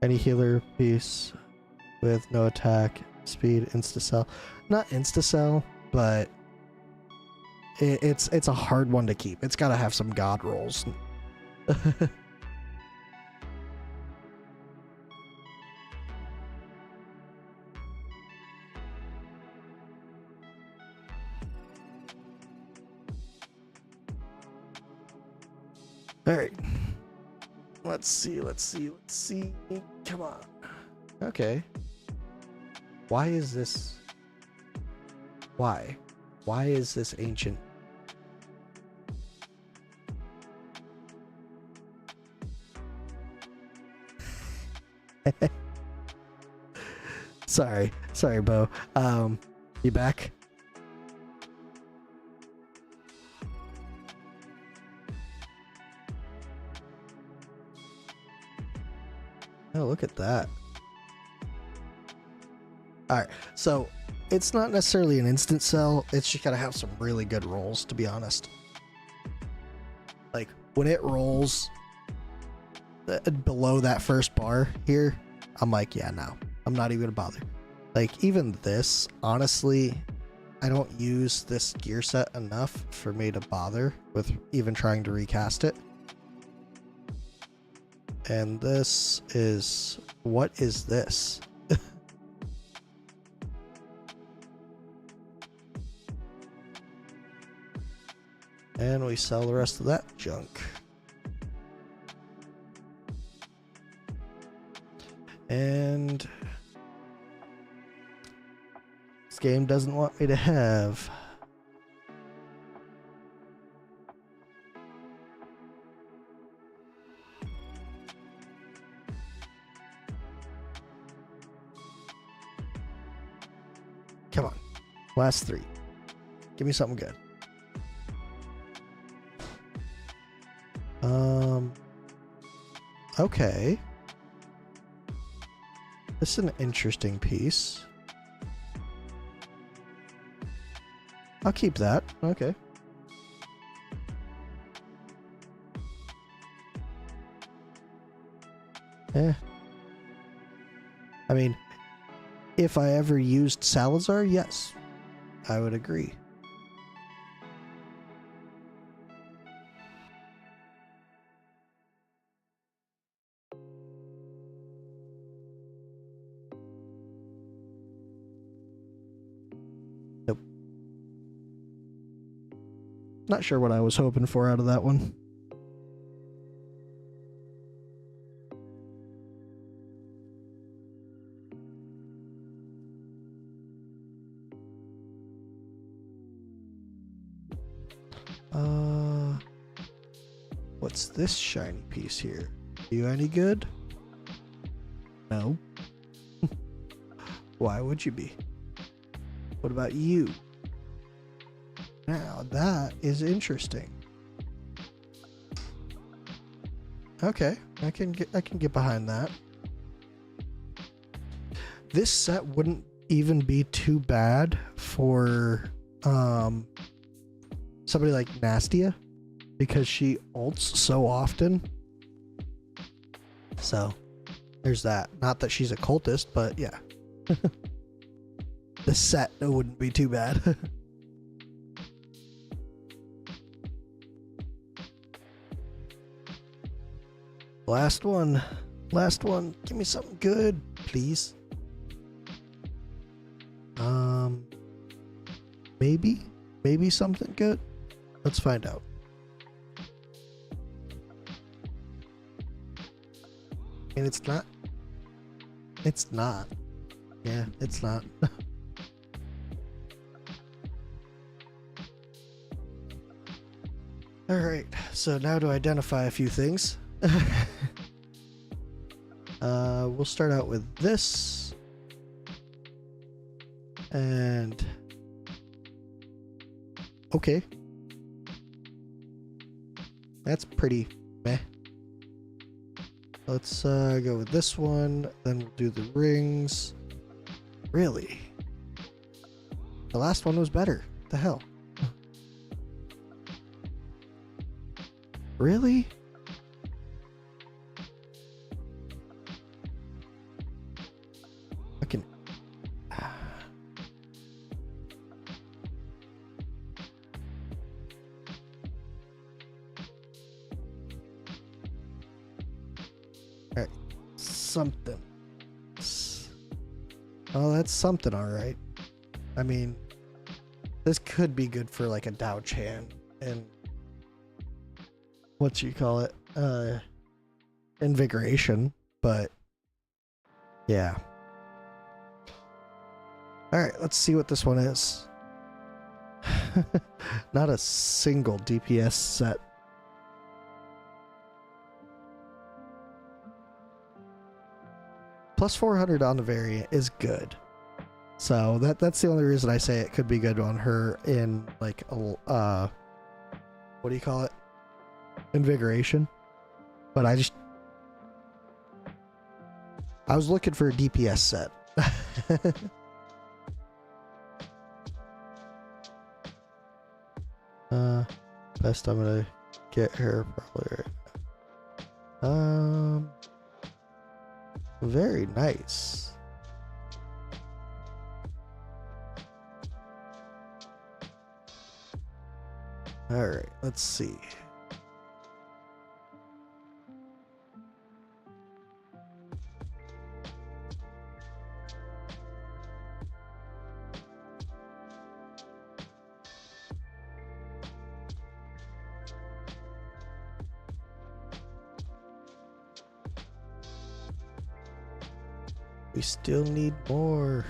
Any healer piece with no attack, speed, insta-cell. Not insta-cell, but it's a hard one to keep. It's gotta have some god rolls. Alright. Let's see. Come on. Okay. Why is this? Why? Why is this ancient? Sorry, Bo. You back? Oh, look at that. Alright, so it's not necessarily an instant sell. It's just gotta have some really good rolls, to be honest. Like, when it rolls below that first bar here, I'm like, yeah, no, I'm not even gonna bother. Like, even this, honestly, I don't use this gear set enough for me to bother with even trying to recast it. And this is, what is this? And we sell the rest of that junk. And this game doesn't want me to have. Come on. Last three. Give me something good. Okay. This is an interesting piece. I'll keep that. Okay. Eh. I mean, if I ever used Salazar, yes, I would agree. Nope. Not sure what I was hoping for out of that one. What's this shiny piece here? You any good? No. Why would you be? What about you? Now that is interesting. Okay, I can get behind that. This set wouldn't even be too bad for somebody like Nastia, because she ults so often. So there's that. Not that she's a cultist, but yeah. The set wouldn't be too bad. Last one. Last one. Give me something good, please. Maybe something good. Let's find out. And it's not. It's not. Yeah, it's not. Alright, so now to identify a few things. We'll start out with this. And... okay. That's pretty meh. Let's go with this one, then we'll do the rings. Really? The last one was better. What the hell? Really? Fucking... Alright. Something. Oh, that's something, alright. I mean, this could be good for like a Dao Chan and what you call it? Invigoration, but yeah. Alright, let's see what this one is. Not a single DPS set. Plus 400 on the variant is good. So that's the only reason I say it could be good on her in like a what do you call it? Invigoration. But I was looking for a DPS set. Best I'm gonna get her probably right now. Very nice. All right, let's see. We still need more.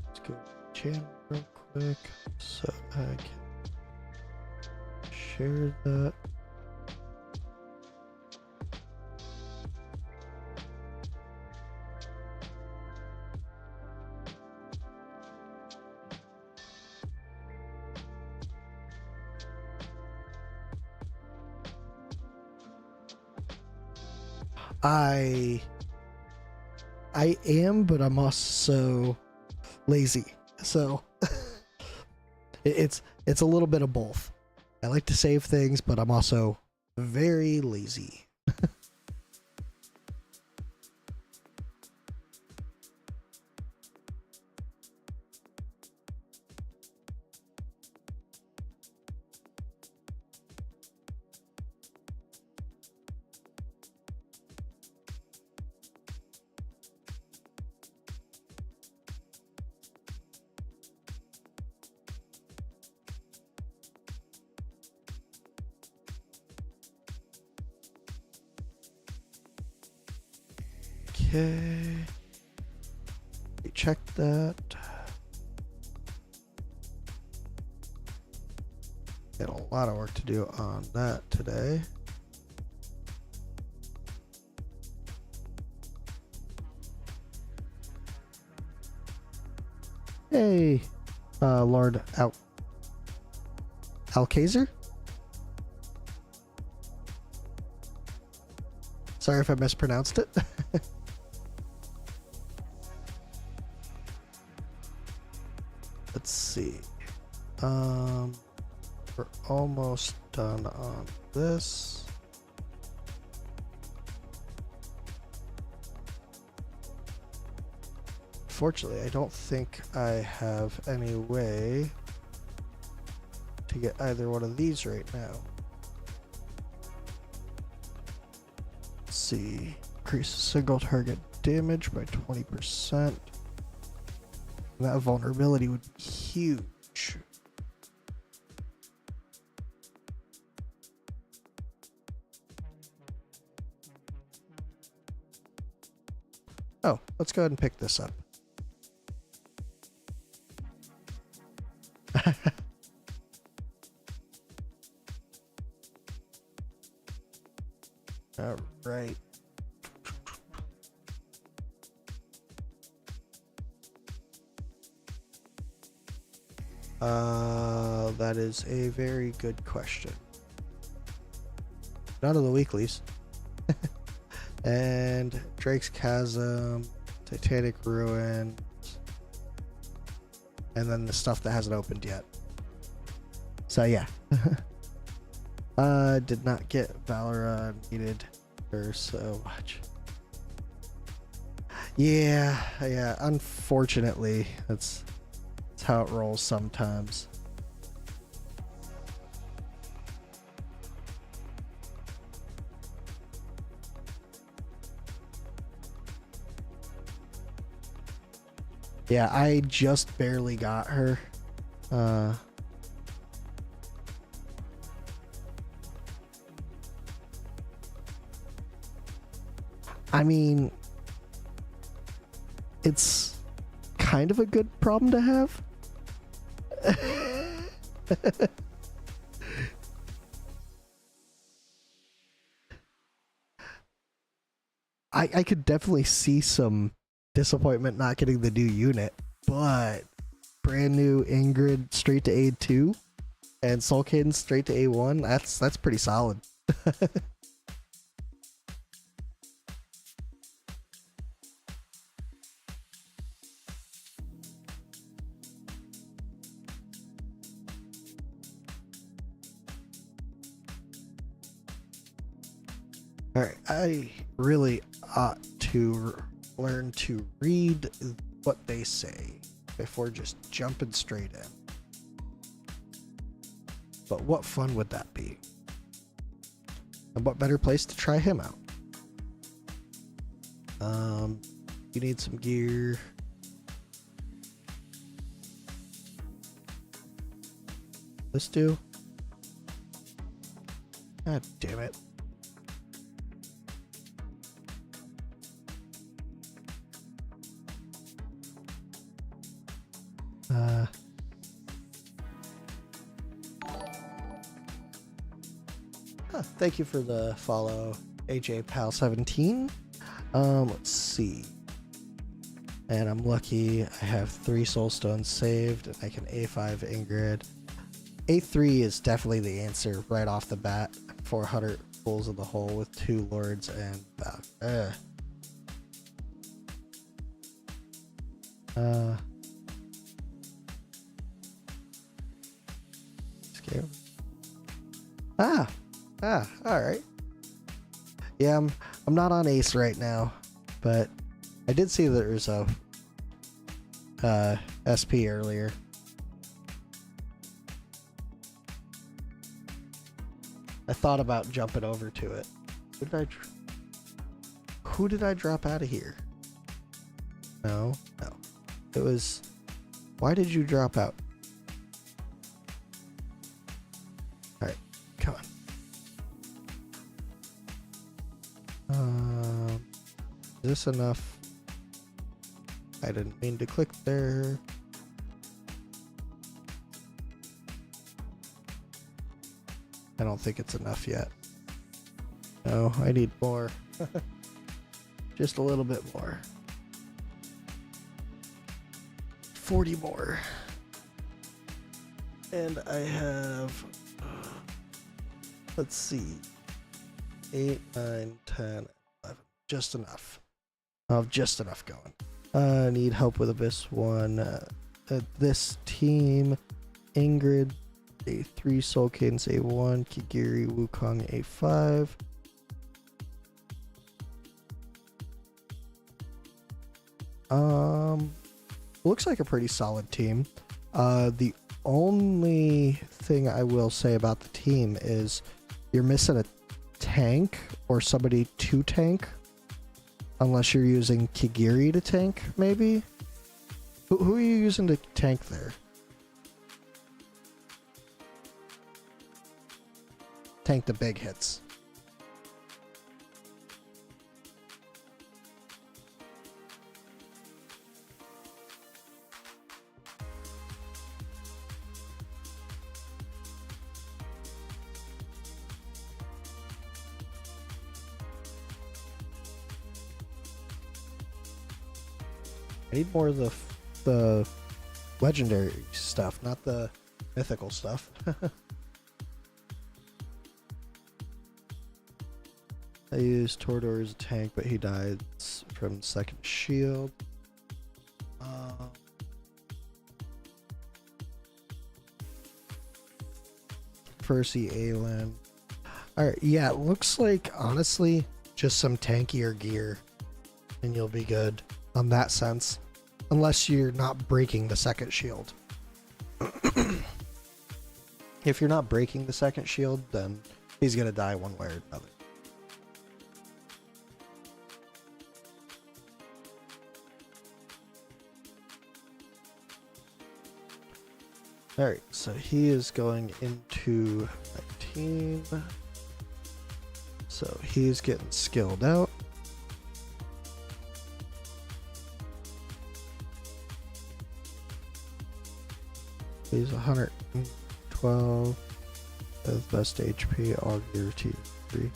Let's go channel real quick so I can share that. I am, but I'm also lazy. So it's a little bit of both. I like to save things, but I'm also very lazy. Okay. We checked that. Got a lot of work to do on that today. Hey, Lord Alcazar? Sorry if I mispronounced it. Let's see. We're almost done on this. Fortunately, I don't think I have any way to get either one of these right now. Let's see. Increase single target damage by 20%. That vulnerability would be huge. Oh, let's go ahead and pick this up. All right. That is a very good question. None of the weeklies. And Drake's Chasm, Titanic Ruin, and then the stuff that hasn't opened yet. So yeah. Did not get Valora, needed her so much. Yeah, unfortunately, that's how it rolls sometimes. Yeah, I just barely got her. I mean, it's kind of a good problem to have. I could definitely see some disappointment not getting the new unit, but brand new Ingrid straight to A2 and Soul Cadence straight to A1, that's pretty solid. Alright, I really ought to learn to read what they say before just jumping straight in. But what fun would that be? And what better place to try him out? You need some gear. Let's do. God damn it. Thank you for the follow, AJ Pal 17. Let's see. And I'm lucky I have 3 soul stones saved and I can A5 Ingrid. A3 is definitely the answer right off the bat. 400 Fools of the Hole with 2 lords and scale. All right. Yeah, I'm not on Ace right now, but I did see there was a SP earlier. I thought about jumping over to it. Who did I drop out of here? No. It was. Why did you drop out? Alright, come on. Is this enough? I didn't mean to click there. I don't think it's enough yet. No, I need more. Just a little bit more. 40 more. And I have, let's see, 8, 9, 10, 11. Just enough. I have just enough going. I need help with Abyss 1. This team, Ingrid, A3, Soul Cadence A1, Kigiri, Wukong A5. Looks like a pretty solid team. The only thing I will say about the team is you're missing a tank or somebody to tank. Unless you're using Kigiri to tank, maybe? Who are you using to tank there? Tank the big hits. I need more of the legendary stuff, not the mythical stuff. I used Torador as a tank, but he died from second shield. Percy Aelin. Alright, yeah, it looks like, honestly, just some tankier gear, and you'll be good on that sense. Unless you're not breaking the second shield. If you're not breaking the second shield, then he's gonna die one way or another. Alright, so he is going into my team. So he's getting skilled out. He's 112 with best HP, all gear T3.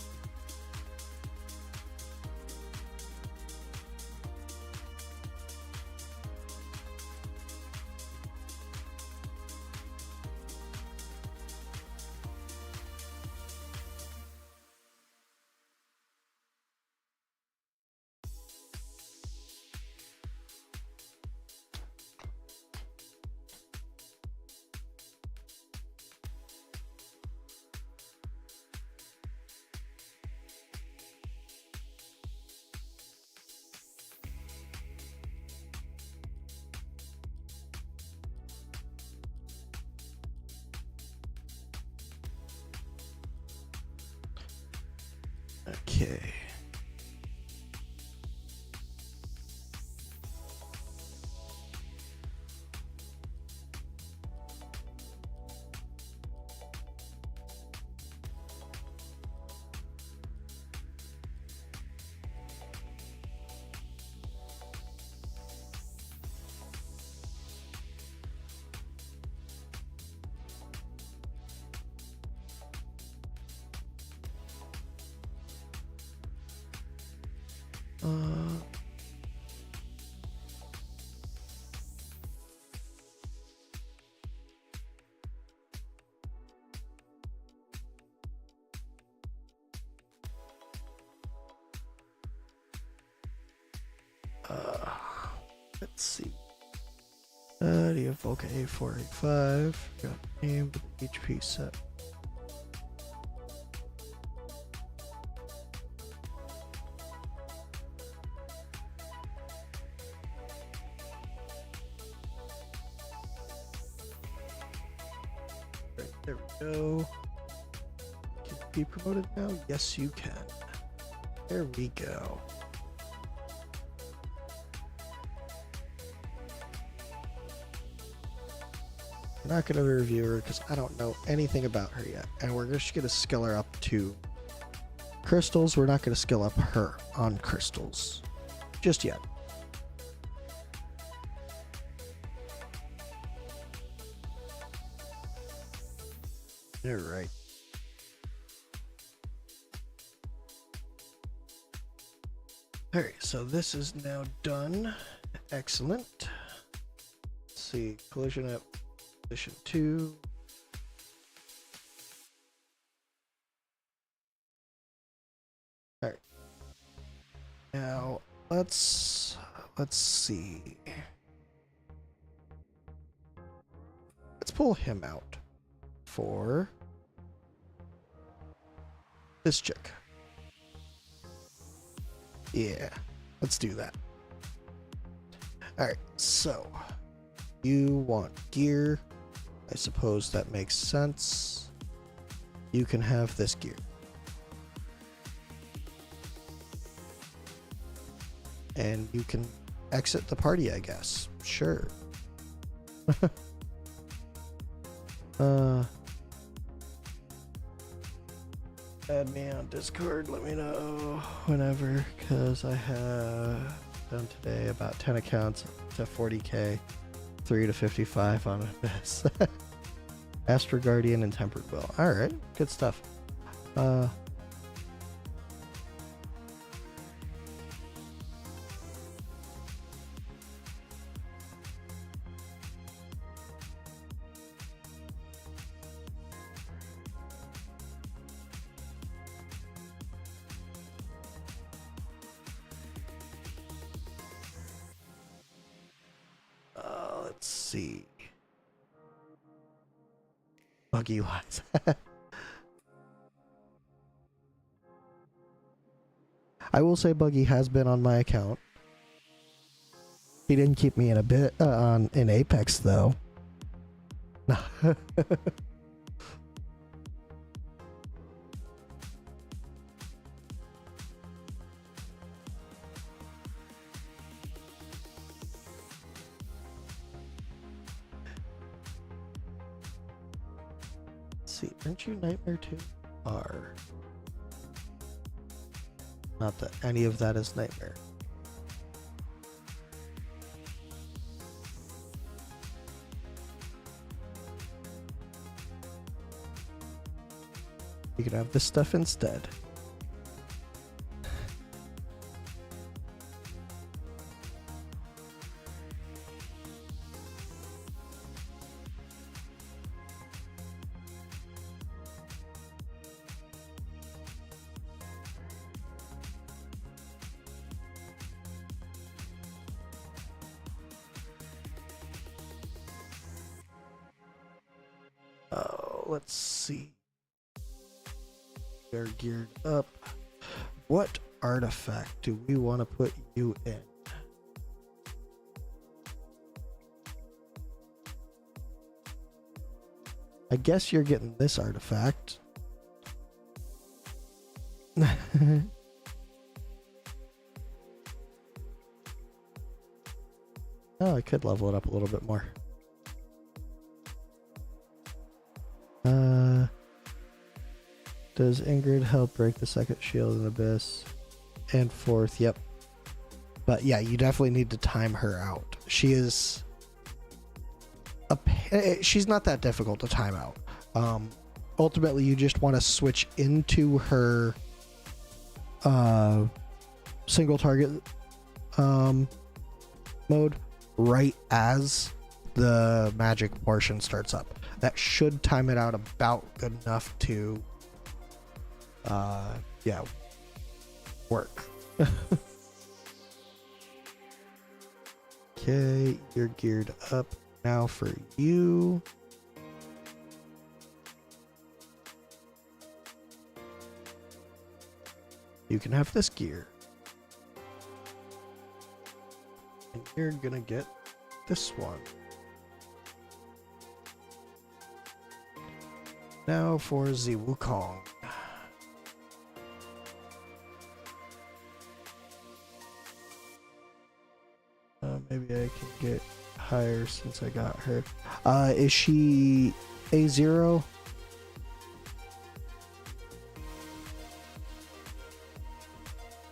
Okay. Let's see. Do you have Volca A485? Got name with HP set. Right, there we go. Can you be promoted now? Yes, you can. There we go. We're not going to review her because I don't know anything about her yet. And we're just going to skill her up to crystals. We're not going to skill up her on crystals just yet. All right. All right, so this is now done. Excellent. Let's see, collision at position 2. All right. Now let's see. Let's pull him out for this chick. Yeah, let's do that. All right, so you want gear. I suppose that makes sense. You can have this gear. And you can exit the party, I guess. Sure. Add me on Discord, let me know whenever, because I have done today about 10 accounts to 40k, 3 to 55 on Abyss. Astro Guardian and Tempered Will. Alright, good stuff. Let's see. Buggy lines. I will say Buggy has been on my account. He didn't keep me in a bit in Apex though. See, aren't you Nightmare 2? Are. Not that any of that is Nightmare. You can have this stuff instead. Let's see. They're geared up. What artifact do we want to put you in? I guess you're getting this artifact. Oh, I could level it up a little bit more. Does Ingrid help break the second shield in Abyss? And fourth, yep. But yeah, you definitely need to time her out. She is she's not that difficult to time out. Ultimately, you just want to switch into her single target mode right as the magic portion starts up. That should time it out about good enough to yeah, work. Okay, you're geared up now for you. You can have this gear. And you're gonna get this one. Now for the Wukong. Maybe I can get higher since I got her. Is she A0?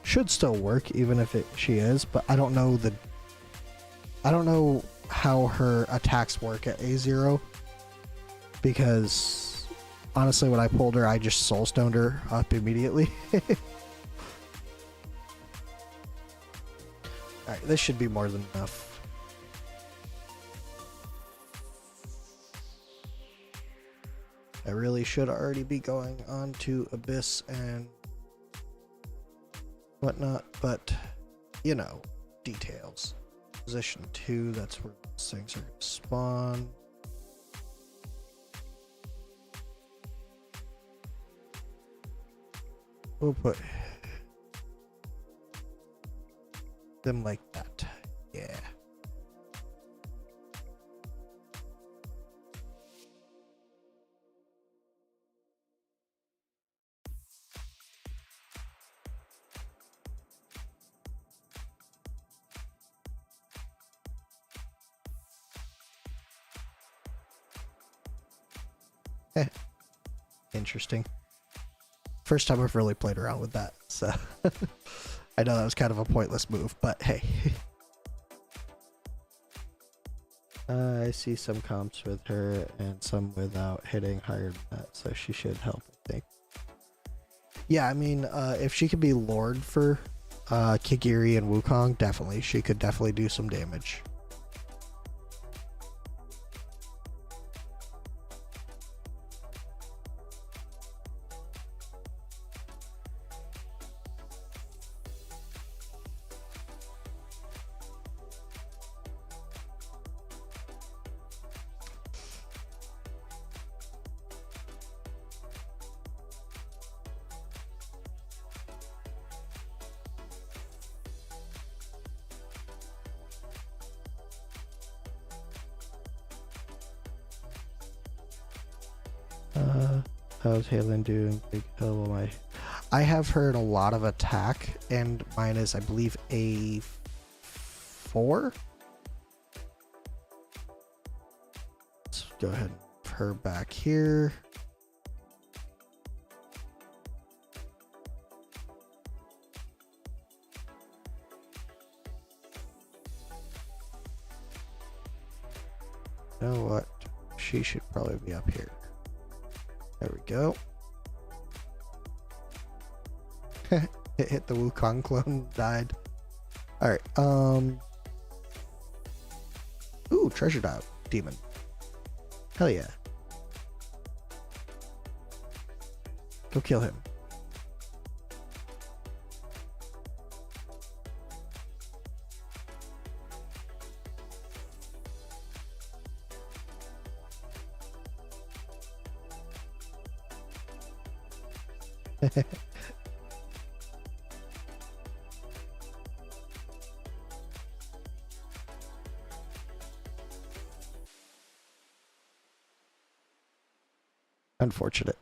Should still work even if she is, but I don't know how her attacks work at A0, because honestly when I pulled her I just soulstoned her up immediately. Alright, this should be more than enough. I really should already be going on to Abyss and whatnot, but you know, details. Position 2, that's where those things are going to spawn. We'll put them like that. Yeah. Interesting. First time I've really played around with that, so I know that was kind of a pointless move, but hey. I see some comps with her and some without hitting higher than that, so she should help, I think. Yeah, I mean, if she could be Lord for Kigiri and Wukong, definitely. She could definitely do some damage. How's Halen doing? Big hell am I have heard a lot of attack, and mine is, I believe, A4. Let's go ahead and move her back here. You know what? She should probably be up here. There we go. It hit the Wukong clone, died. Alright, ooh, treasure demon. Hell yeah. Go kill him. Unfortunate.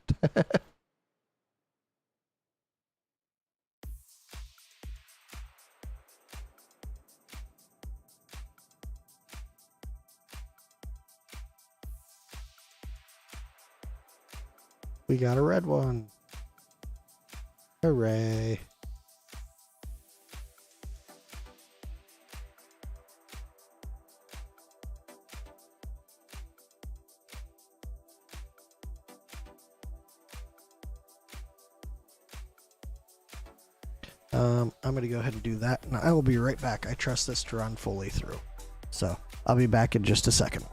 We got a red one. Hooray. I'm going to go ahead and do that, and I will be right back. I trust this to run fully through. So, I'll be back in just a second.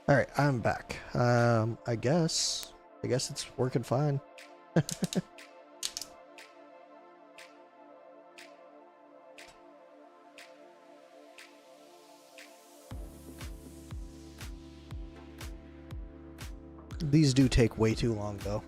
All right, I'm back. I guess it's working fine. These do take way too long, though.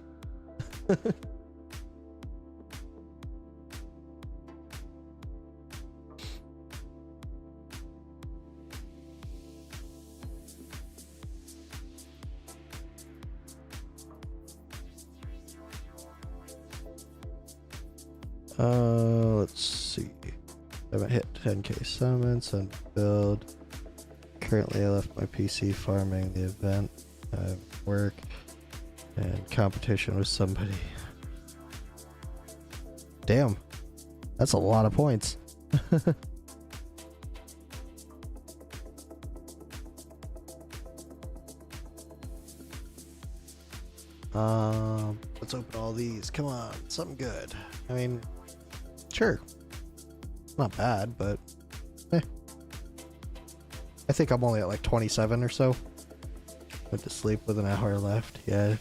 Let's see. I haven't hit 10k summons and build. Currently, I left my PC farming the event. I have work and competition with somebody. Damn, that's a lot of points. Let's open all these. Come on, something good. I mean, sure, not bad, but I think I'm only at like 27 or so. Went to sleep with an hour left. Yeah.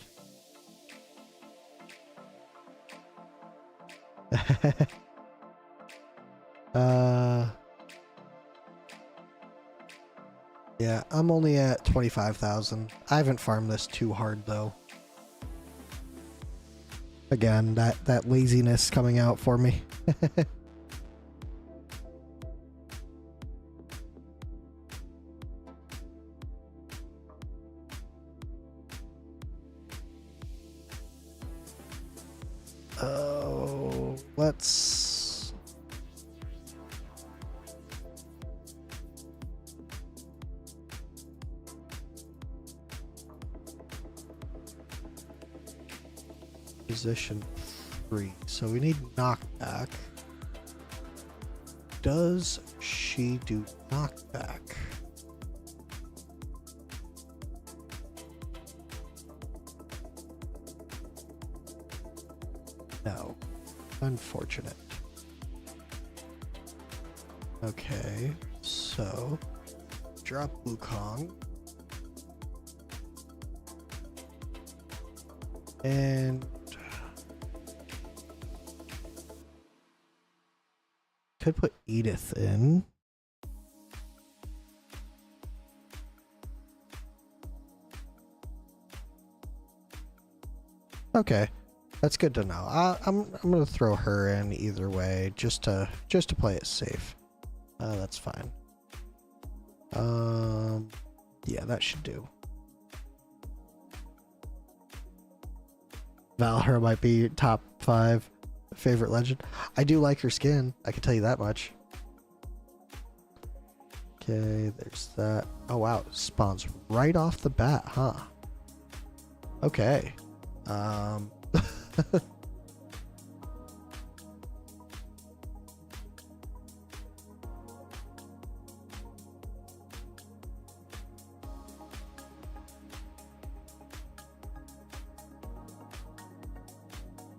Yeah, I'm only at 25,000. I haven't farmed this too hard though. Again, that laziness coming out for me. Oh, let's... Position 3. So we need knockback. Does she do knockback? No. Unfortunate. Okay, so drop Wukong. And could put Edith in. Okay, that's good to know. I'm gonna throw her in either way, just to play it safe. That's fine. Yeah, that should do. Valhalla might be top 5 favorite legend. I do like her skin. I can tell you that much. Okay, there's that. Oh wow, spawns right off the bat, huh? Okay.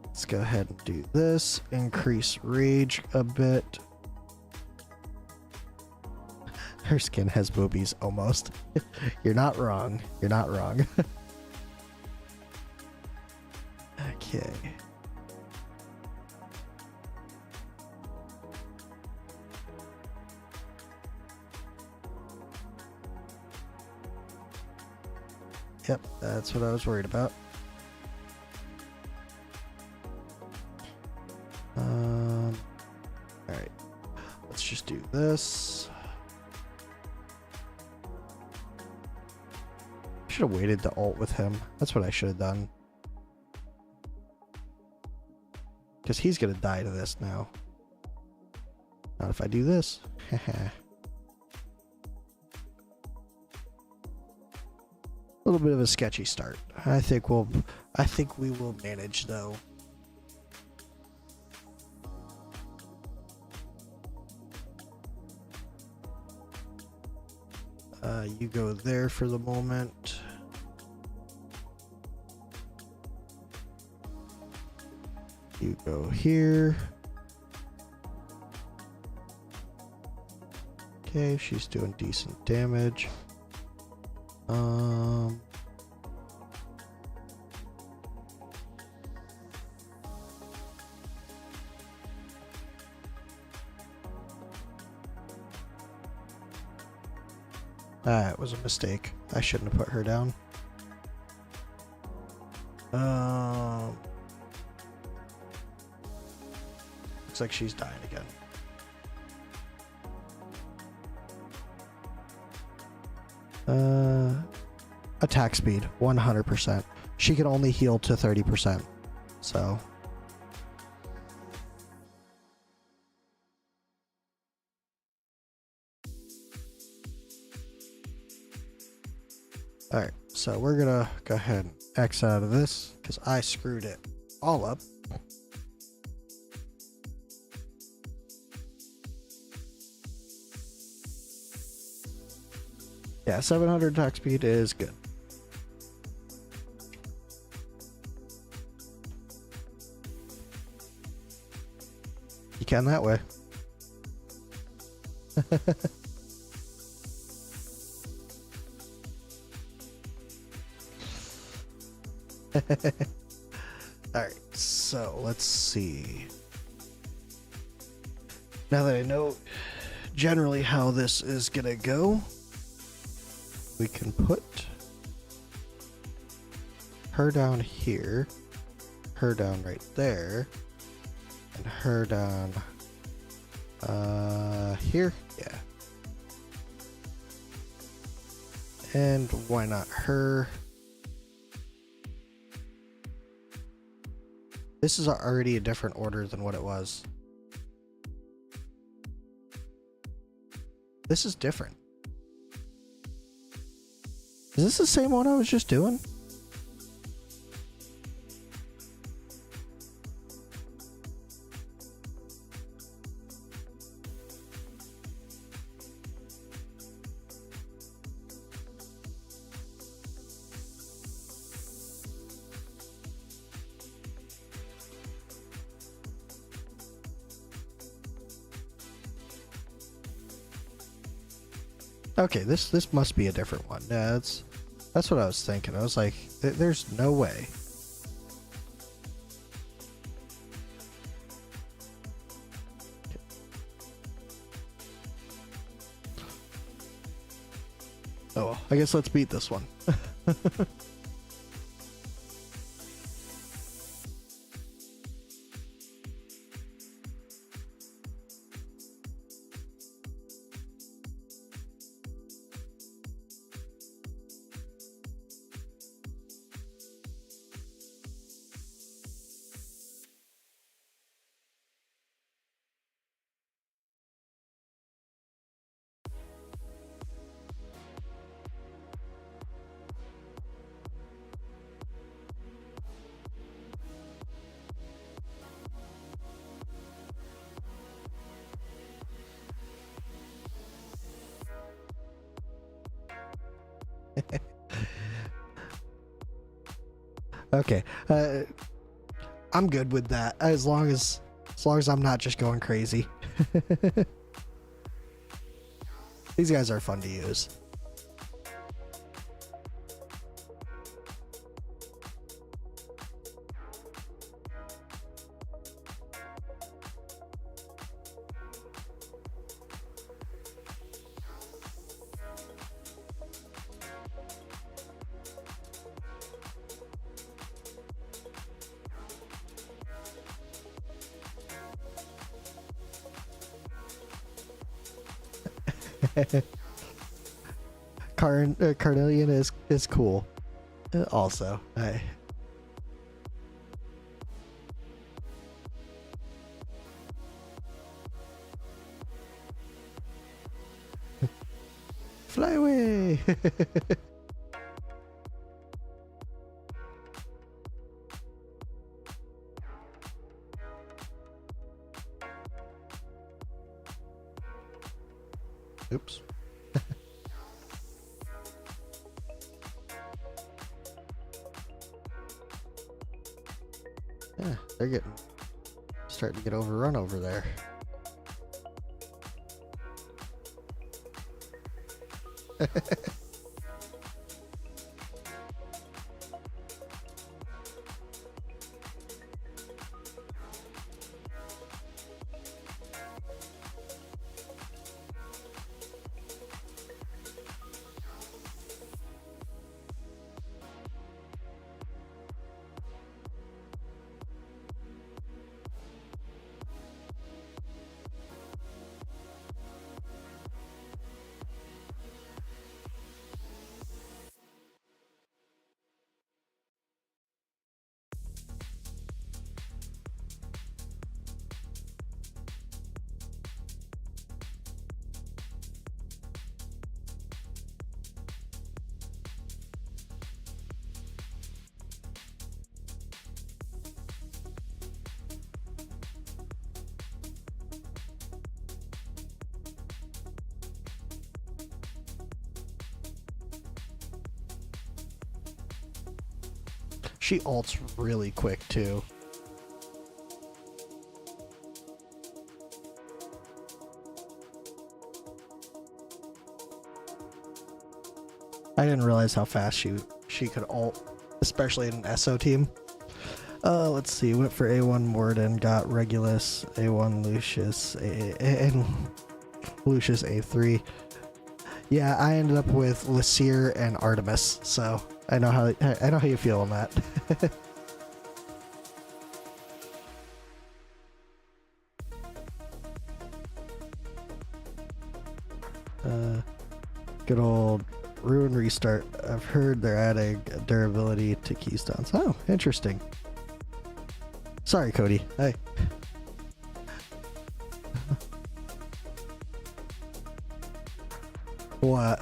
Let's go ahead and do this. Increase rage a bit. Her skin has boobies, almost. You're not wrong. You're not wrong. Okay. Yep, that's what I was worried about. Alright. Let's just do this. Should have waited to ult with him. That's what I should have done. Because he's going to die to this now. Not if I do this. A little bit of a sketchy start. I think we will manage though. You go there for the moment. You go here. Okay, she's doing decent damage. That was a mistake. I shouldn't have put her down. Looks like she's dying again. Attack speed, 100%. She can only heal to 30%. So. Alright, so we're gonna go ahead and X out of this because I screwed it all up. Yeah, 700 attack speed is good. You can that way. Alright, so let's see. Now that I know generally how this is gonna go, we can put her down here, her down right there, and her down here. Yeah. And why not her? This is already a different order than what it was. This is different. Is this the same one I was just doing? Okay, this must be a different one. Yeah, that's what I was thinking. I was like, there's no way. Oh, well, I guess let's beat this one. Okay, I'm good with that as long as I'm not just going crazy. These guys are fun to use. Carnelian is cool. Also, fly away. Oops. Yeah, they're starting to get overrun over there. She ults really quick too. I didn't realize how fast she could ult, especially in an SO team. Let's see. Went for A1 Morden, got Regulus, A1 Lucius, and Lucius A3. Yeah, I ended up with Lysier and Artemis, so I know how you feel on that. Good old Ruin Restart. I've heard they're adding durability to Keystones. Oh, interesting. Sorry, Cody. Hey. What?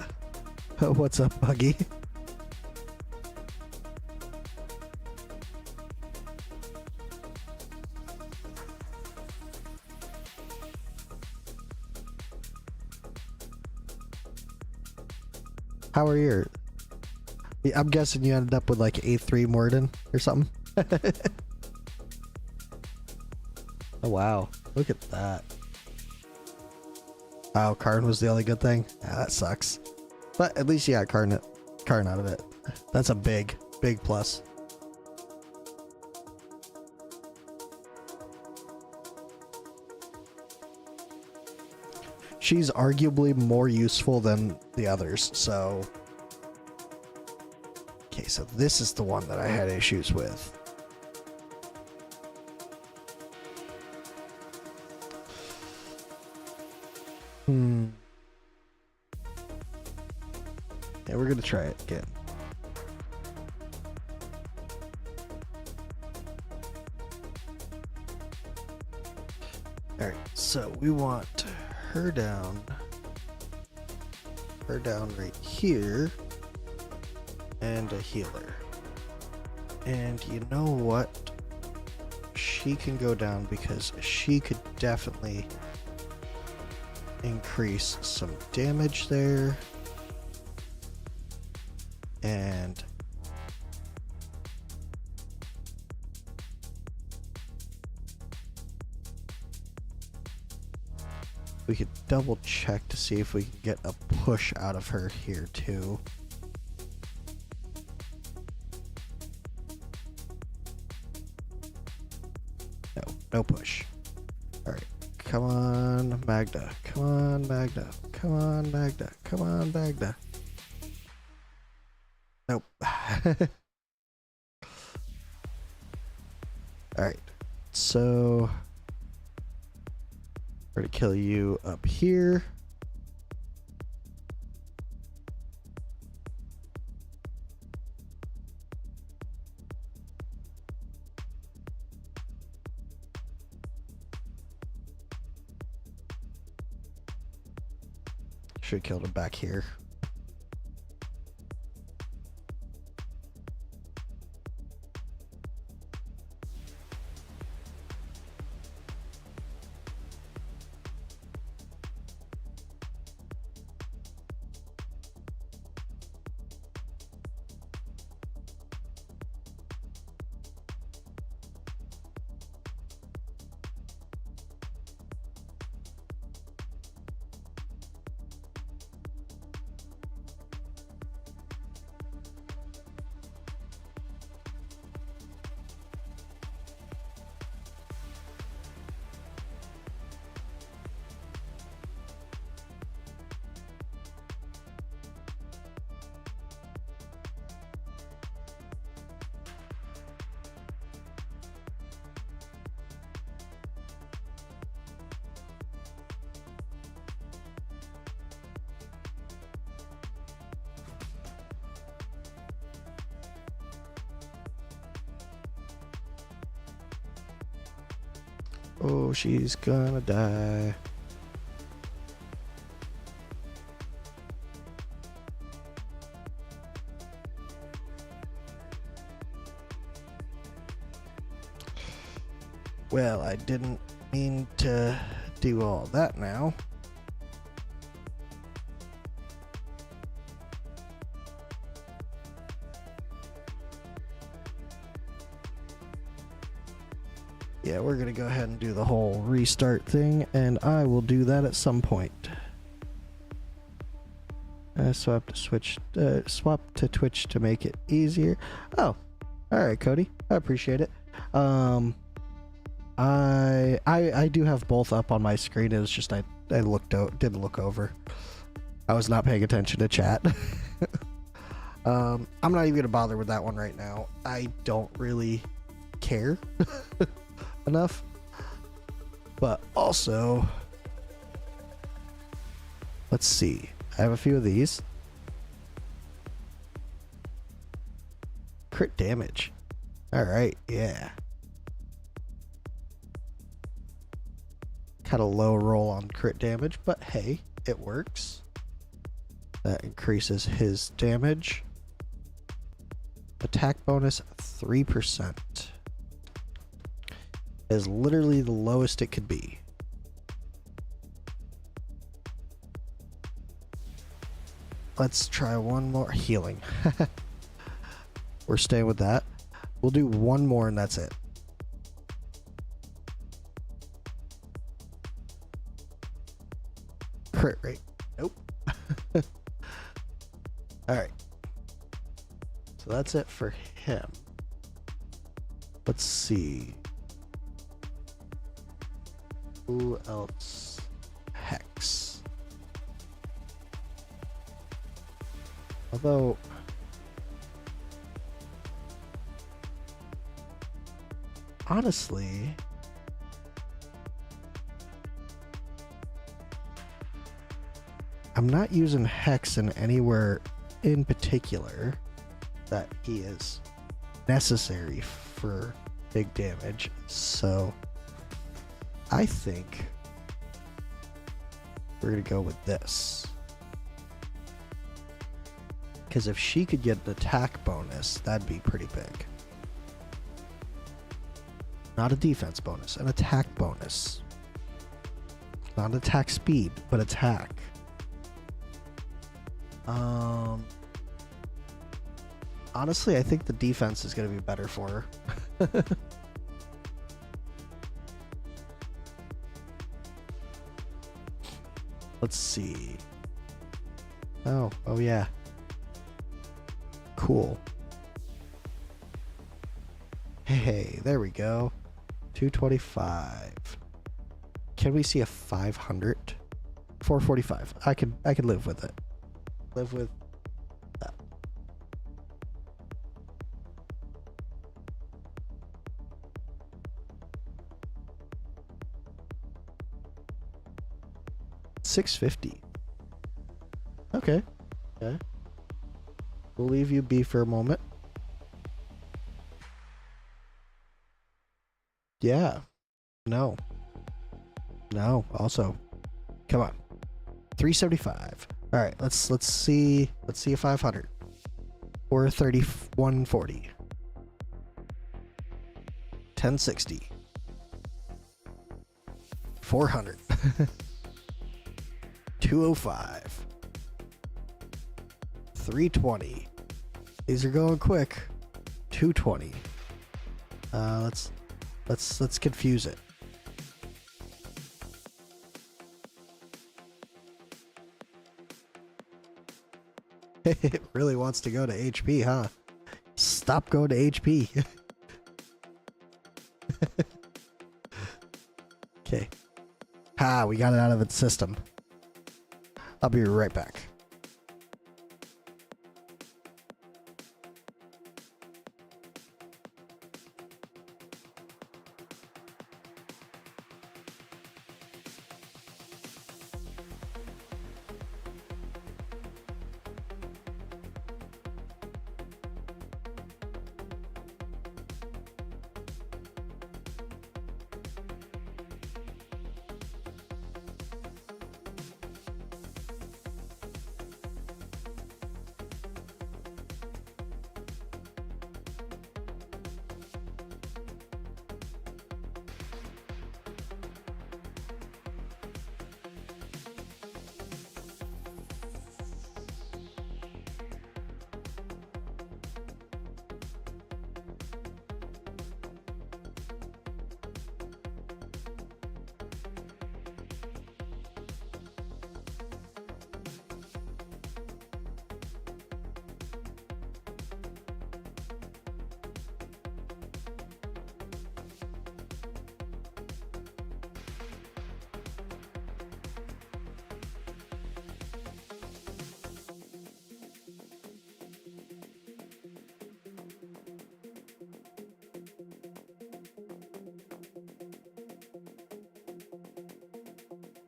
What's up, Buggy? How are your... I'm guessing you ended up with like A3 Morden or something? Oh wow, look at that. Oh, Karn was the only good thing? Yeah, that sucks. But at least you got Karn out of it. That's a big plus. She's arguably more useful than the others, so... Okay, so this is the one that I had issues with. Yeah, we're gonna try it again. Alright, so we want her down right here, and a healer. And you know what? She can go down because she could definitely increase some damage there. And we could double check to see if we can get a push out of her here too. No push. Alright, come on Magda, come on Magda, come on Magda, come on Magda. Nope. Alright, so we're gonna kill you up here. Should have killed him back here. Oh, she's gonna die. Well, I didn't mean to do all that now. Yeah, we're gonna go ahead and do the whole restart thing, and I will do that at some point. Swap to Twitch to make it easier. Oh, all right, Cody, I appreciate it. I do have both up on my screen. It was just I didn't look over. I was not paying attention to chat. I'm not even gonna bother with that one right now. I don't really care enough. But also, let's see. I have a few of these. Crit damage. All right, yeah. Kind of low roll on crit damage, but hey, it works. That increases his damage. Attack bonus 3%. Is literally the lowest it could be. Let's try one more. Healing. We're staying with that. We'll do one more and that's it. Crit rate. Nope. Alright. So that's it for him. Let's see. Who else? Hex. Although... honestly... I'm not using Hex in anywhere in particular that he is necessary for big damage, so I think we're gonna go with this. Because if she could get an attack bonus, that'd be pretty big. Not a defense bonus, an attack bonus. Not attack speed, but attack. Honestly, I think the defense is going to be better for her. Let's see. Oh yeah. Cool. Hey, there we go. 225. Can we see a 500? 445. I could live with it. Live with that. $650. Okay. Okay. We'll leave you be for a moment. Yeah. No. No. Also. Come on. 375. All right. Let's see. Let's see a 500. Or 3140. 1060. 400. 205. 320. These are going quick. 220. Let's confuse it. It really wants to go to HP, huh? Stop going to HP. Okay. Ha, we got it out of its system. I'll be right back.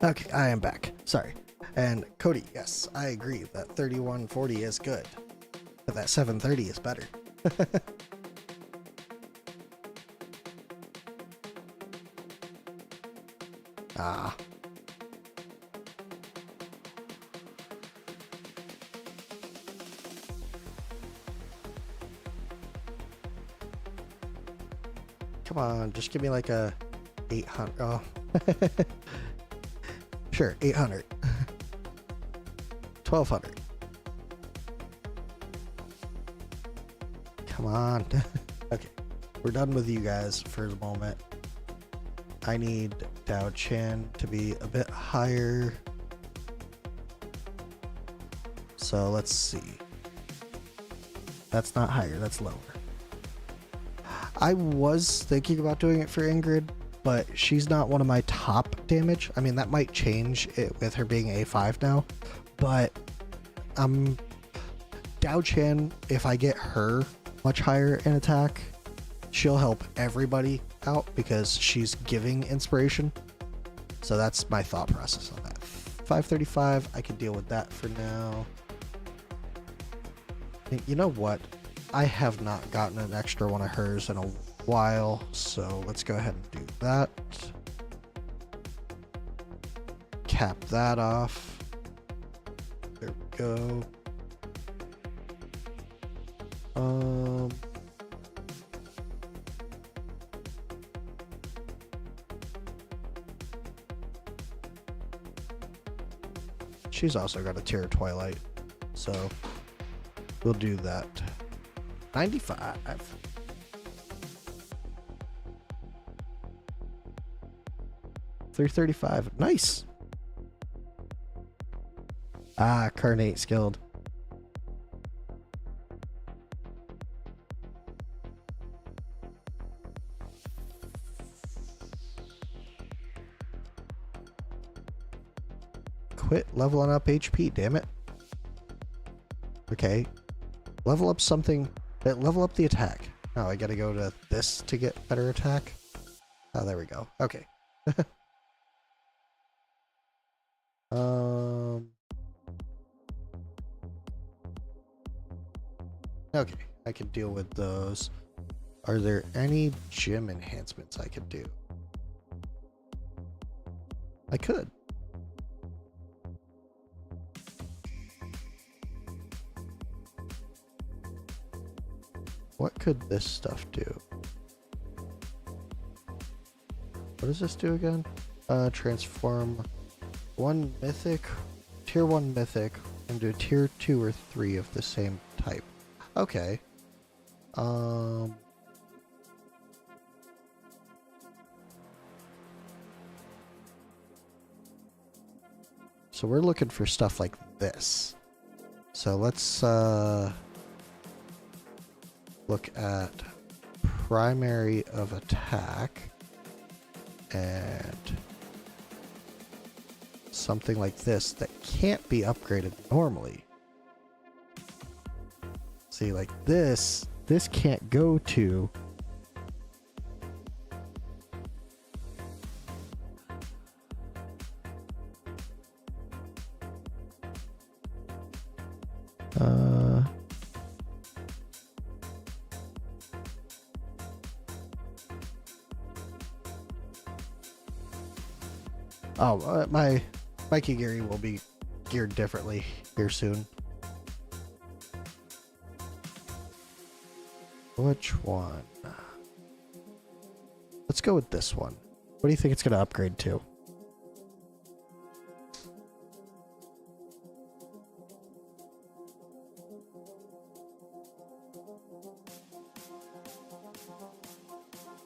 Okay, I am back. Sorry. And Cody, yes, I agree that 3140 is good. But that 730 is better. Ah. Come on, just give me like a 800. Oh. Sure, 800. 1200. Come on. Okay, we're done with you guys for the moment. I need Dao Chan to be a bit higher. So let's see. That's not higher, that's lower. I was thinking about doing it for Ingrid, but she's not one of my top damage. I mean, that might change it with her being A5 now, but Dao Chan, if I get her much higher in attack, she'll help everybody out because she's giving inspiration. So that's my thought process on that. 535, I can deal with that for now. You know what? I have not gotten an extra one of hers in a while, so let's go ahead and do that. Cap that off. There we go. She's also got a Tier Twilight, so we'll do that. 95. 335. Nice. Ah, Carnate skilled. Quit leveling up HP, damn it. Okay. Level up something. Level up the attack. Oh, I gotta go to this to get better attack. Oh, there we go. Okay. Okay, I can deal with those. Are there any gym enhancements I could do? I could. What could this stuff do? What does this do again? Transform one mythic, tier 1 mythic into tier 2 or 3 of the same type. Okay. So we're looking for stuff like this. So let's look at primary of attack and something like this that can't be upgraded normally. See, like this can't go to my Kigiri will be geared differently here soon. Which one? Let's go with this one. What do you think it's going to upgrade to?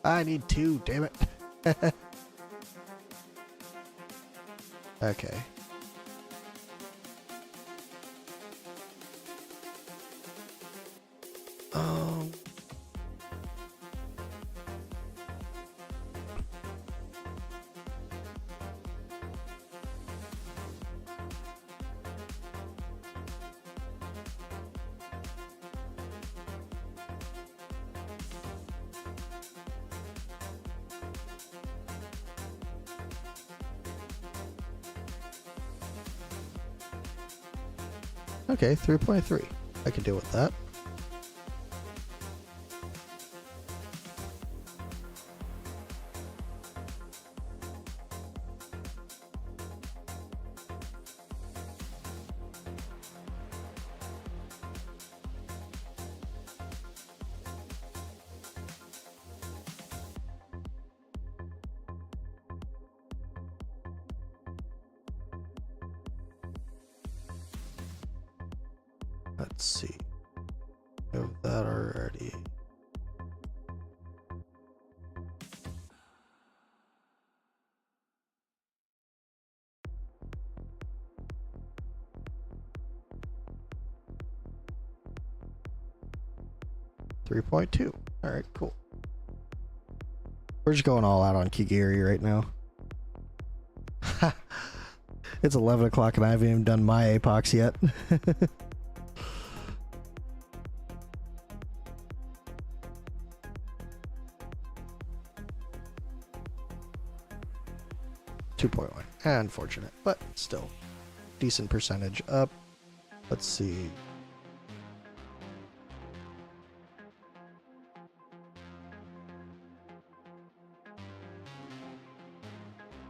I need 2, damn it. Okay. Okay, 3.3. I can deal with that. Let's see. Have that already. $3.2. All right, cool. We're just going all out on Kigiri right now. It's 11 o'clock and I haven't even done my Apox yet. $2.1. Unfortunate, but still decent percentage up. Let's see.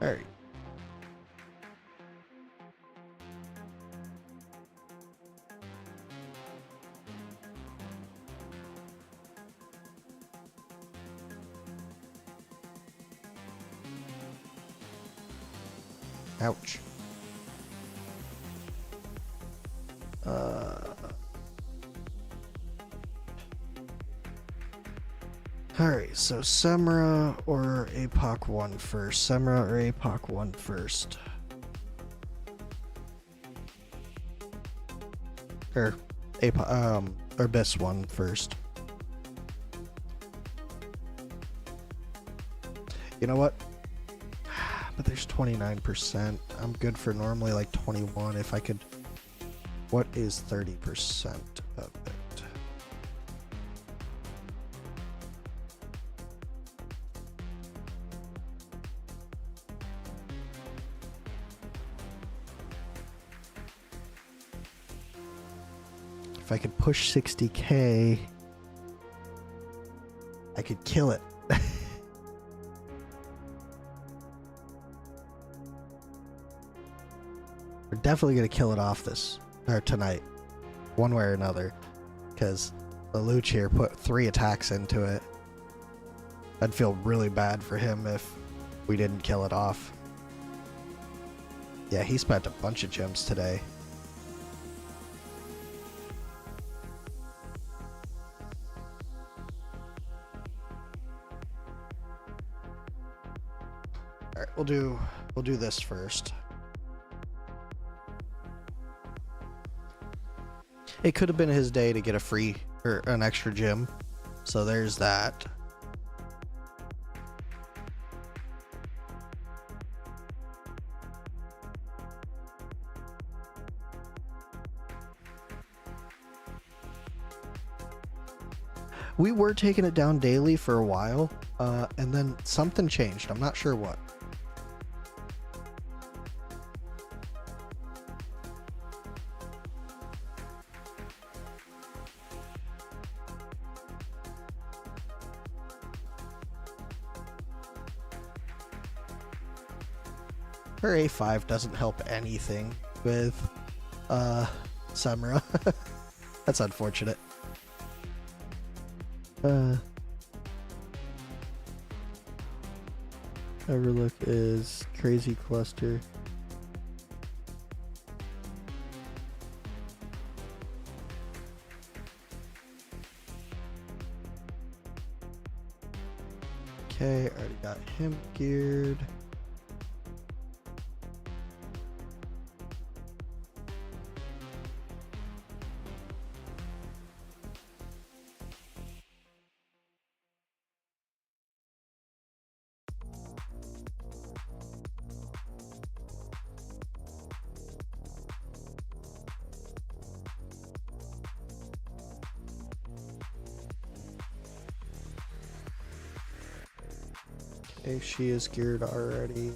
All right. Ouch. Alright, so Semra or APOC 1 first. Semra or APOC 1 first. Or APOC, or Biss 1 first. You know what? But there's 29%. I'm good for normally like 21 if I could. What is 30% of it? If I could push 60k, I could kill it. We're definitely gonna kill it off this or tonight, one way or another, because Lelouch here put 3 attacks into it. I'd feel really bad for him if we didn't kill it off. Yeah, he spent a bunch of gems today. All right, we'll do this first. It could have been his day to get a free or an extra gem, so there's that. We were taking it down daily for a while, and then something changed. I'm not sure what. Her A5 doesn't help anything with Semra. That's unfortunate. Overlook is crazy cluster. Okay, already got him geared. Okay, she is geared already.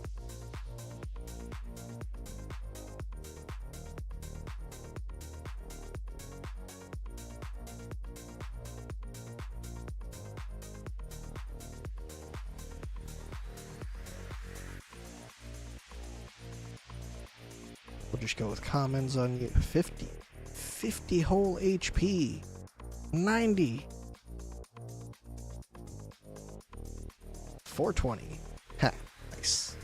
We'll just go with commons on you. 50 whole HP. 90. 420. Ha, nice.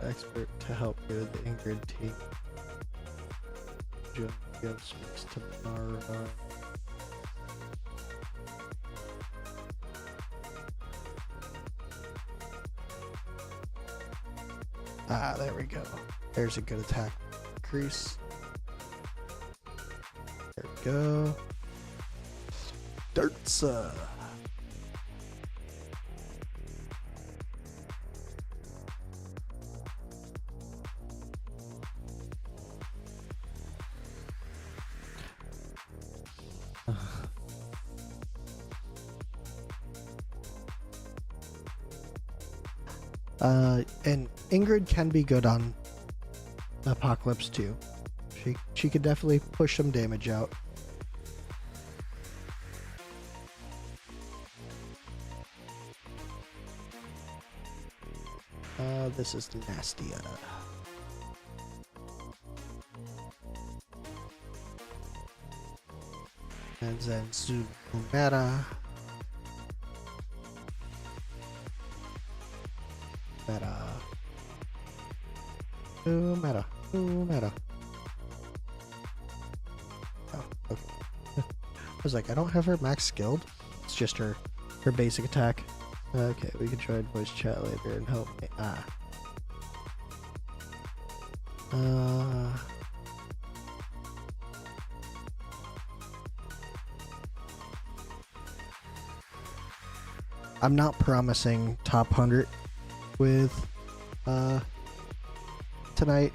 expert to help you with the Ingrid team. Joe speaks tomorrow. Ah, there we go. There's a good attack increase. There we go. Dirtsa. And Ingrid can be good on Apocalypse too. She could definitely push some damage out. This is Nastia. And then Zumera. Meta. Oh, okay. I was like, I don't have her max skilled. It's just her basic attack. Okay, we can try and voice chat later and help me. I'm not promising top 100 with tonight,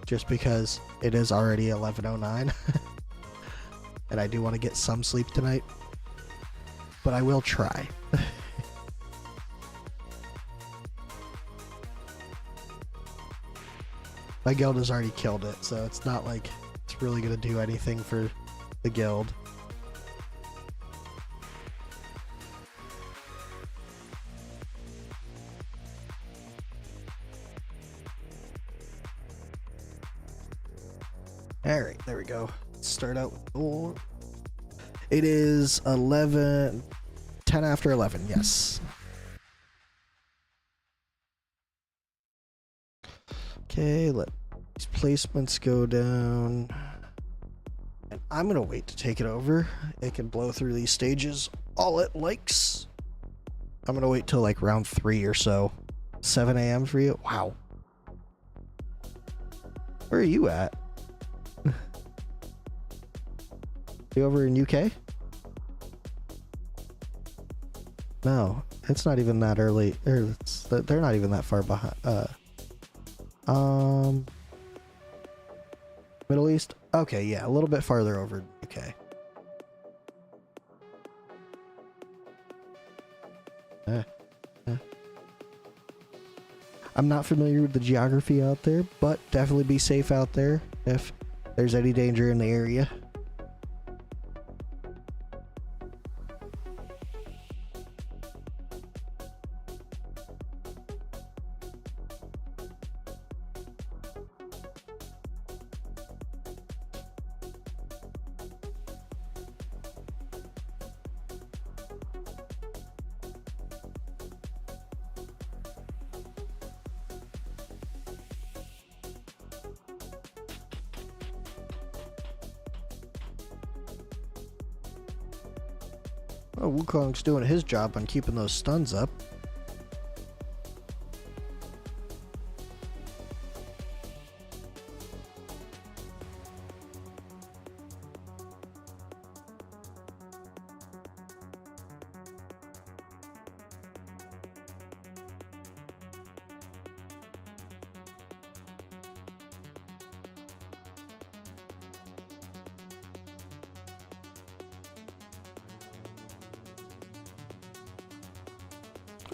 just because it is already 11:09 and I do want to get some sleep tonight, but I will try. My guild has already killed it, so it's not like it's really going to do anything for the guild. Alright, there we go. Let's start out with gold. It is 10 after 11, yes. Okay, let these placements go down. And I'm going to wait to take it over. It can blow through these stages all it likes. I'm going to wait till like round 3 or so. 7 a.m. for you? Wow. Where are you at? You over in UK? No, it's not even that early. They're not even that far behind. Middle East? Okay, yeah, a little bit farther over in UK. I'm not familiar with the geography out there, but definitely be safe out there if there's any danger in the area. Oh, Wukong's doing his job on keeping those stuns up.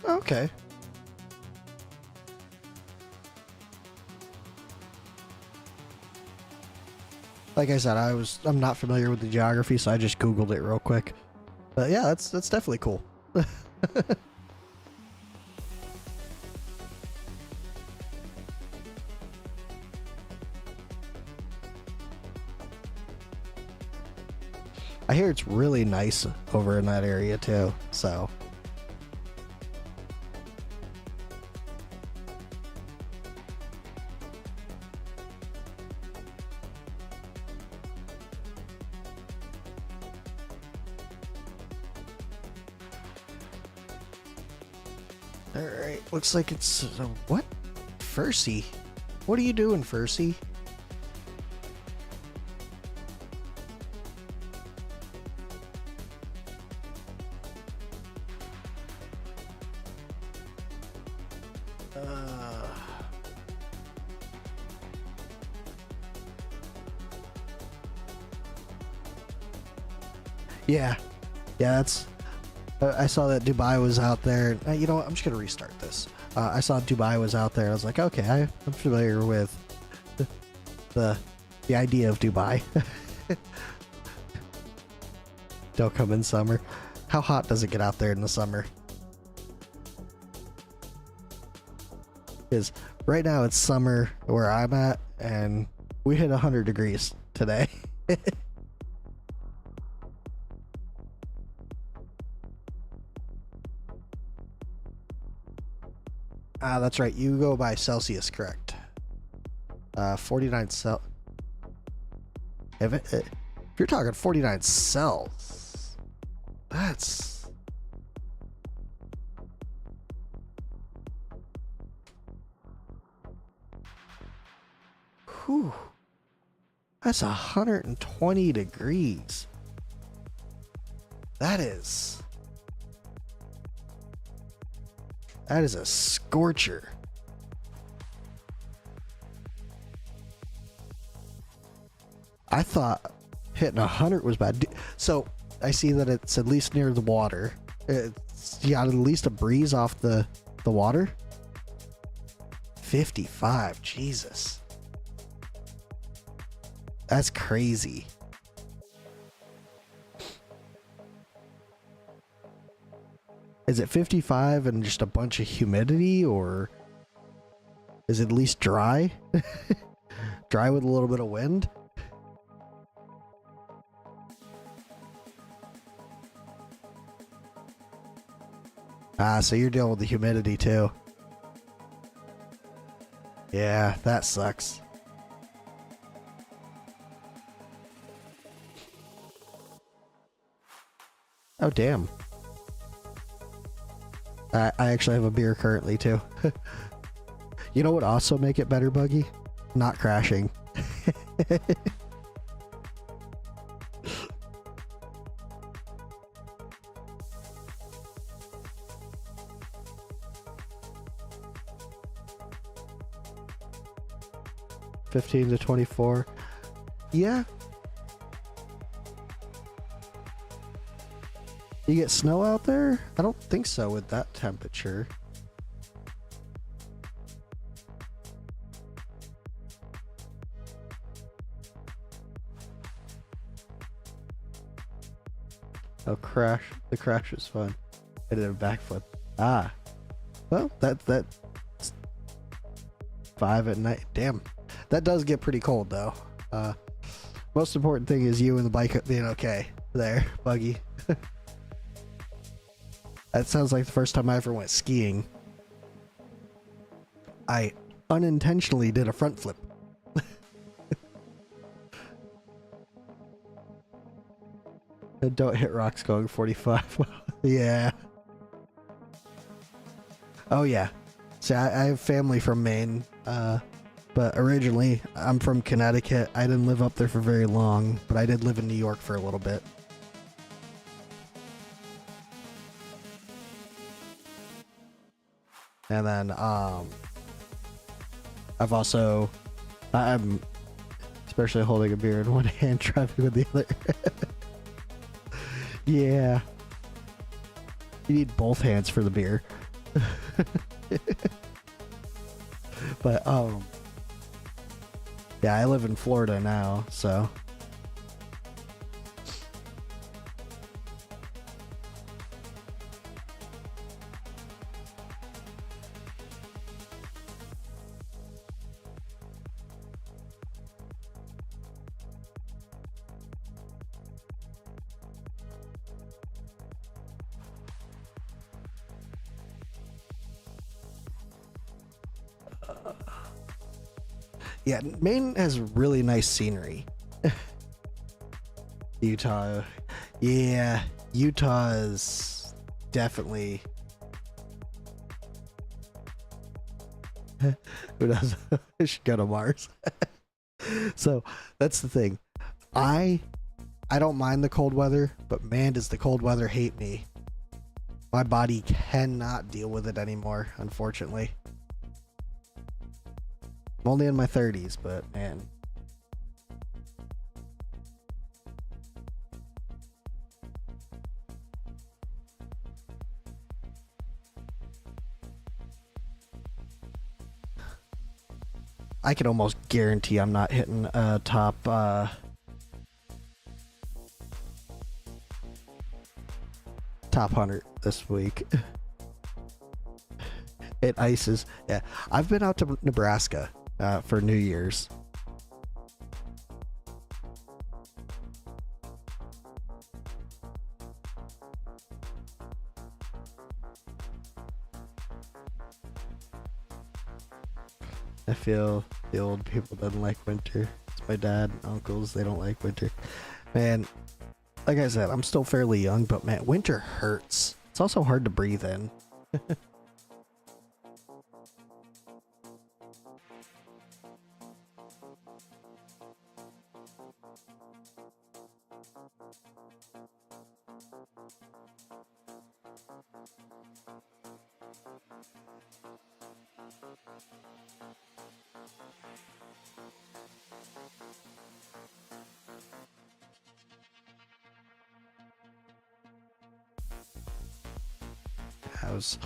Okay. Like I said, I'm not familiar with the geography, so I just Googled it real quick. But yeah, that's definitely cool. I hear it's really nice over in that area too, so. Alright, looks like it's... what? Fursey? What are you doing, Fursey? Yeah. Yeah, that's... I saw that Dubai was out there. You know what? I'm just going to restart this. I saw Dubai was out there. I was like, okay, I'm familiar with the idea of Dubai. Don't come in summer. How hot does it get out there in the summer? Because right now it's summer where I'm at, and we hit 100 degrees today. Ah, that's right. You go by Celsius, correct? 49 Cel. If you're talking 49 Celsius, that's... whew. That's 120 degrees. That is a scorcher. I thought hitting 100 was bad. So I see that it's at least near the water. You got at least a breeze off the water. 55, Jesus. That's crazy. Is it 55 and just a bunch of humidity, or is it at least dry? Dry with a little bit of wind? Ah, so you're dealing with the humidity too. Yeah, that sucks. Oh, damn. I actually have a beer currently too. You know what also make it better, Buggy? Not crashing. 15 to 24. Yeah. You get snow out there? I don't think so with that temperature. Oh, crash. The crash was fun. I did a backflip. Ah. Well, that's 5 at night. Damn. That does get pretty cold, though. Most important thing is you and the bike being okay. There, Buggy. That sounds like the first time I ever went skiing. I unintentionally did a front flip. Don't hit rocks going 45. Yeah. Oh, yeah. See, I have family from Maine, but originally I'm from Connecticut. I didn't live up there for very long, but I did live in New York for a little bit. And then, I'm especially holding a beer in one hand, driving with the other. Yeah. You need both hands for the beer. But, yeah, I live in Florida now, so. Yeah, Maine has really nice scenery. Utah. Yeah, Utah is definitely Who knows? I should go to Mars. So that's the thing. I don't mind the cold weather, but man, does the cold weather hate me. My body cannot deal with it anymore, unfortunately. I'm only in my 30s, but man. I can almost guarantee I'm not hitting top top 100 this week. It ices. Yeah, I've been out to Nebraska for New Year's. I feel the old people doesn't like winter. It's my dad and uncles, they don't like winter. Man, like I said, I'm still fairly young, but man, winter hurts. It's also hard to breathe in. I was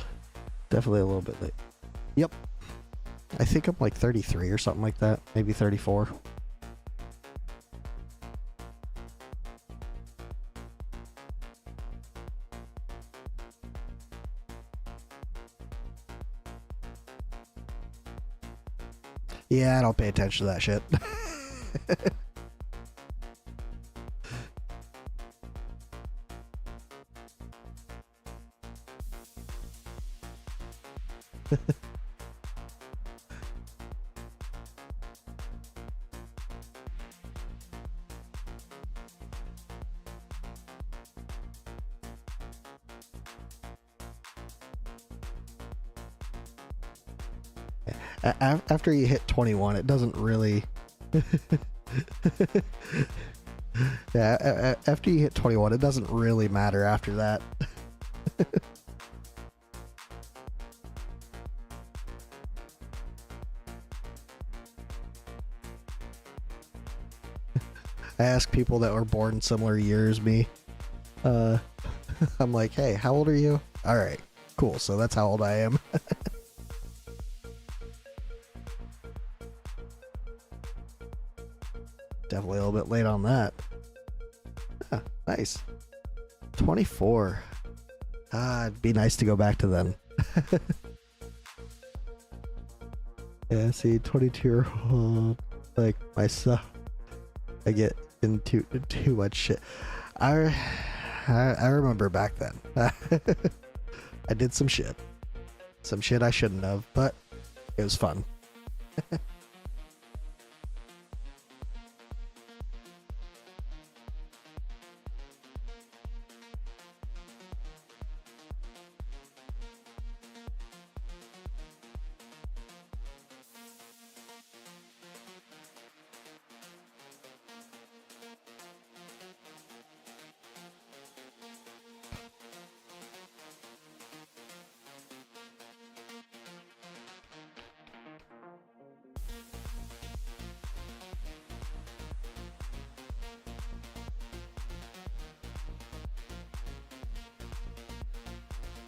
definitely a little bit late. Yep. I think I'm like 33 or something like that. Maybe 34. Yeah, I don't pay attention to that shit. After you hit 21, it doesn't really. Yeah, after you hit 21, it doesn't really matter after that. I ask people that were born similar years me. I'm like, hey, how old are you? All right, cool. So that's how old I am. Definitely a little bit late on that. Ah, nice. 24. It'd be nice to go back to then. Yeah, see, 22-year-old, like myself, I get into too much shit. I remember back then. I did some shit. Some shit I shouldn't have, but it was fun.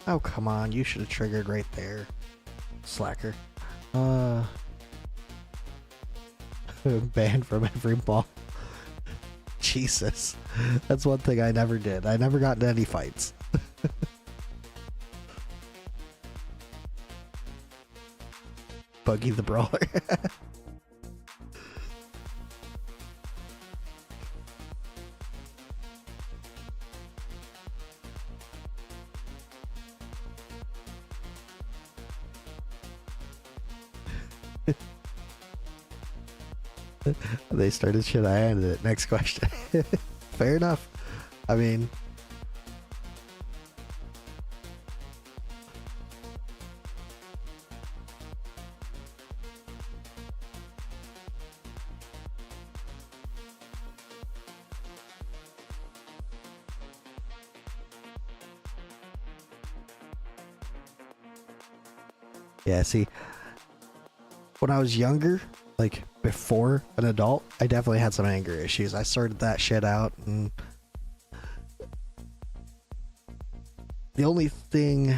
Oh, come on. You should have triggered right there. Slacker. Banned from every ball. Jesus. That's one thing I never did. I never got into any fights. Buggy the Brawler. They started shit, I ended it. Next question. Fair enough. I mean, Yeah, see, when I was younger, like before an adult, I definitely had some anger issues. I sorted that shit out, and the only thing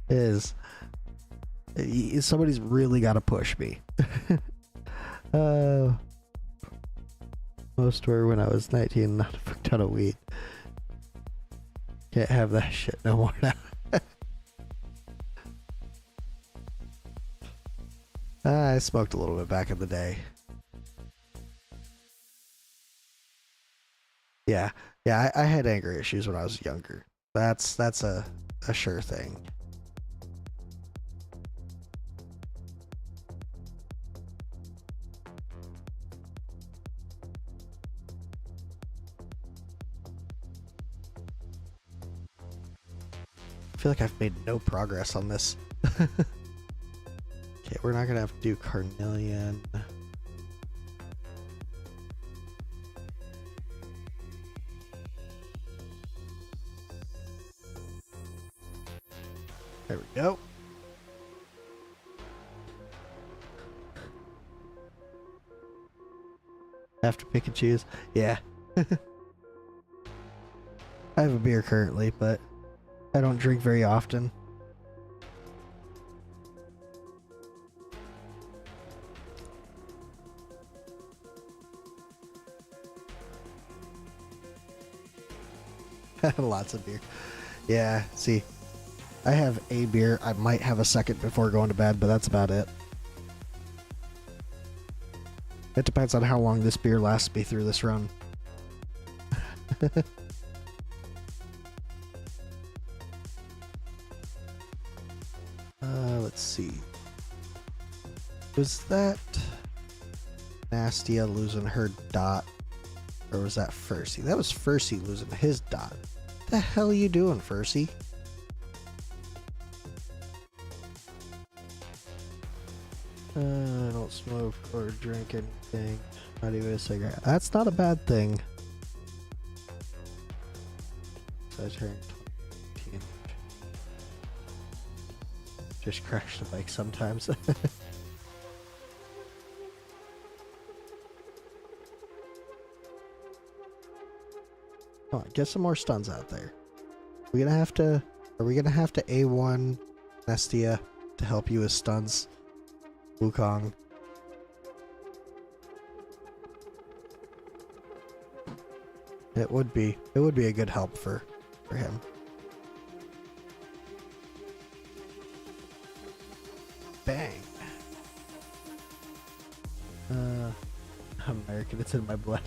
is somebody's really got to push me. Most were when I was 19, not a fuck ton of weed. Can't have that shit no more now. I smoked a little bit back in the day. Yeah, I had anger issues when I was younger. That's a sure thing. I feel like I've made no progress on this. Okay, we're not gonna have to do carnelian. There we go. Have to pick and choose. Yeah. I have a beer currently, but I don't drink very often. Lots of beer. Yeah, see, I have a beer. I might have a second before going to bed, but that's about it. It depends on how long this beer lasts me through this run. Let's see. Was that Nastia losing her dot? Or was that Fursey? That was Fursey losing his dot. What the hell are you doing, Fursey? I don't smoke or drink anything. Not even a cigarette. That's not a bad thing. So I turned 2018. Just crash the bike sometimes. Come on, get some more stuns out there. Are we gonna have to A1 Nestia to help you with stuns? Wukong. It would be a good help for him. Bang. I'm American, it's in my blood.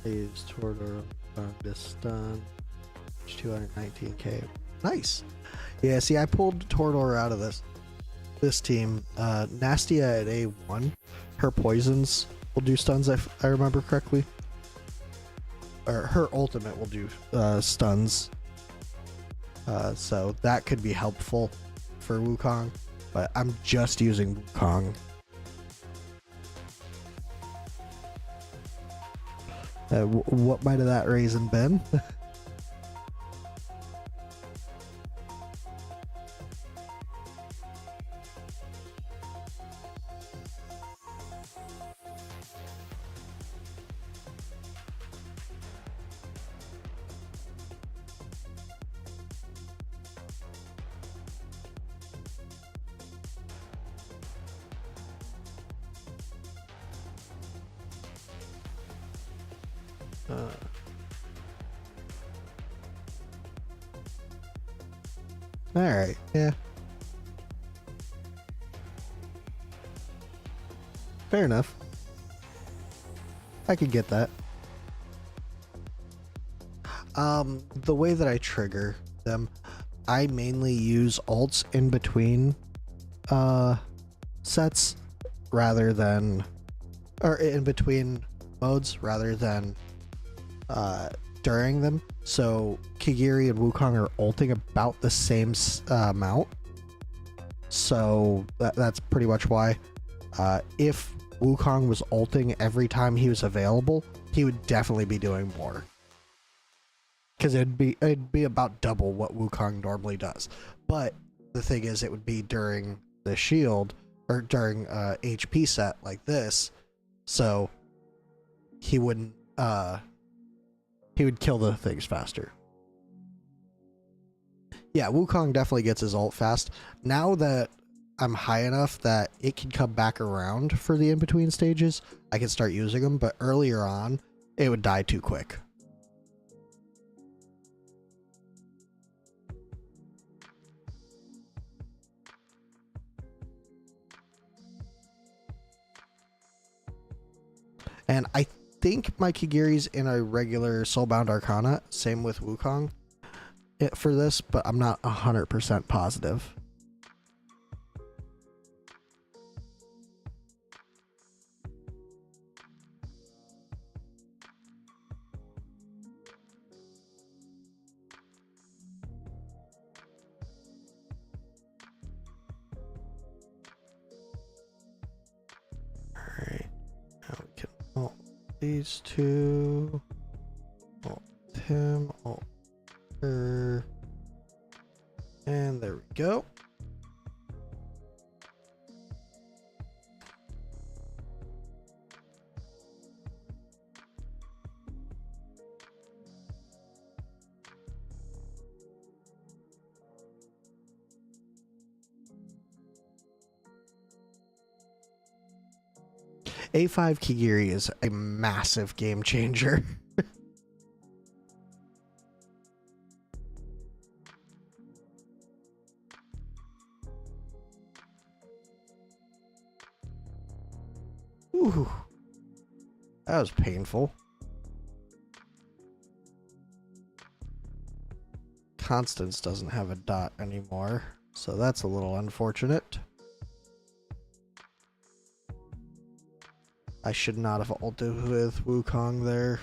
I used Toradora on this stun. 219k. Nice. Yeah, see, I pulled Toradora out of this team. Nastia at A1, her poisons will do stuns if I remember correctly. Or her ultimate will do stuns. So that could be helpful for Wukong. But I'm just using Wukong. What might have that raisin been? Alright, yeah. Fair enough. I could get that. The way that I trigger them, I mainly use ults in between sets rather than, or in between modes rather than during them. So Kigiri and Wukong are ulting about the same amount. So that's pretty much why. If Wukong was ulting every time he was available, he would definitely be doing more. Because it'd be about double what Wukong normally does. But the thing is, it would be during the shield or during HP set like this, so he wouldn't he would kill the things faster. Yeah, Wukong definitely gets his ult fast. Now that I'm high enough that it can come back around for the in-between stages, I can start using them, but earlier on, it would die too quick. And I think my Kigiri's in a regular Soulbound Arcana, same with Wukong for this, but I'm not 100% positive. Alright, now we can ult these two, ult him, ult her, and there we go. A5 Kigiri is a massive game changer. Ooh, that was painful. Constance doesn't have a dot anymore, so that's a little unfortunate. I should not have ulted with Wukong there.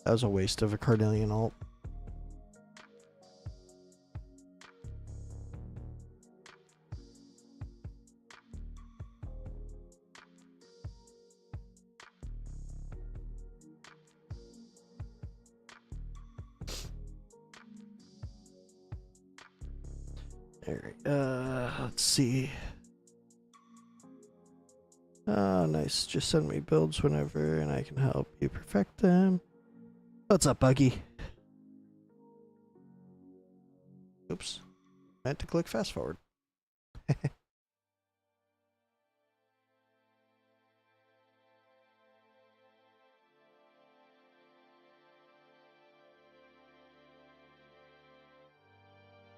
That was a waste of a Carnelian ult. Alright, let's see. Oh, nice. Just send me builds whenever and I can help you perfect them. What's up, Buggy? Oops. Meant to click fast forward.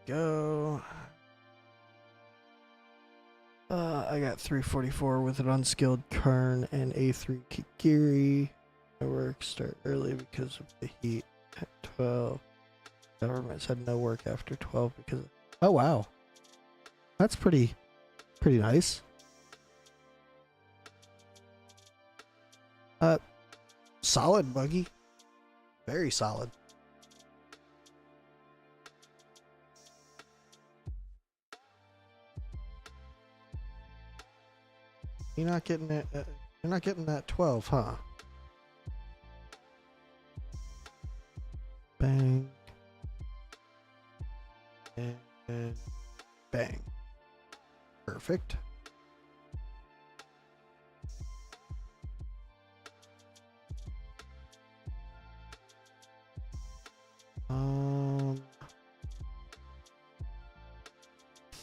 Go. I got 344 with an unskilled Karn and A3 Kigiri. My work start early because of the heat at 12. Government said no work after 12 because of... Oh wow. That's pretty nice. Solid, Buggy. Very solid. You're not getting it. You're not getting that 12, huh? Bang. And bang. Perfect.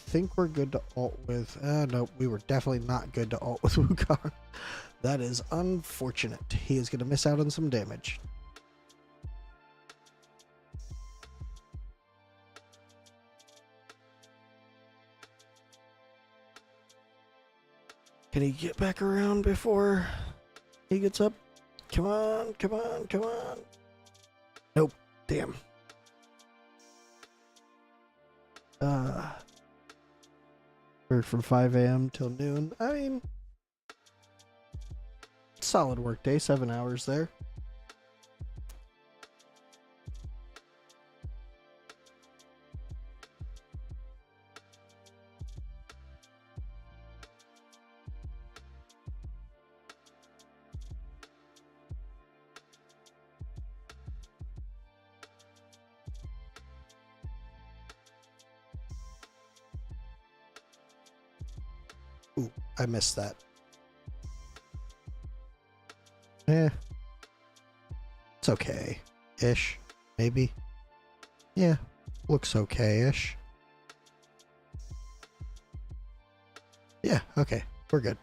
Think we're good to ult with... no, we were definitely not good to ult with Wukong. That is unfortunate. He is going to miss out on some damage. Can he get back around before he gets up? Come on, come on, come on. Nope. Damn. Work from 5 a.m. till noon. I mean, solid work day, 7 hours there. Ooh, I missed that. It's okay-ish, maybe. Yeah, looks okay-ish. Yeah, okay, we're good.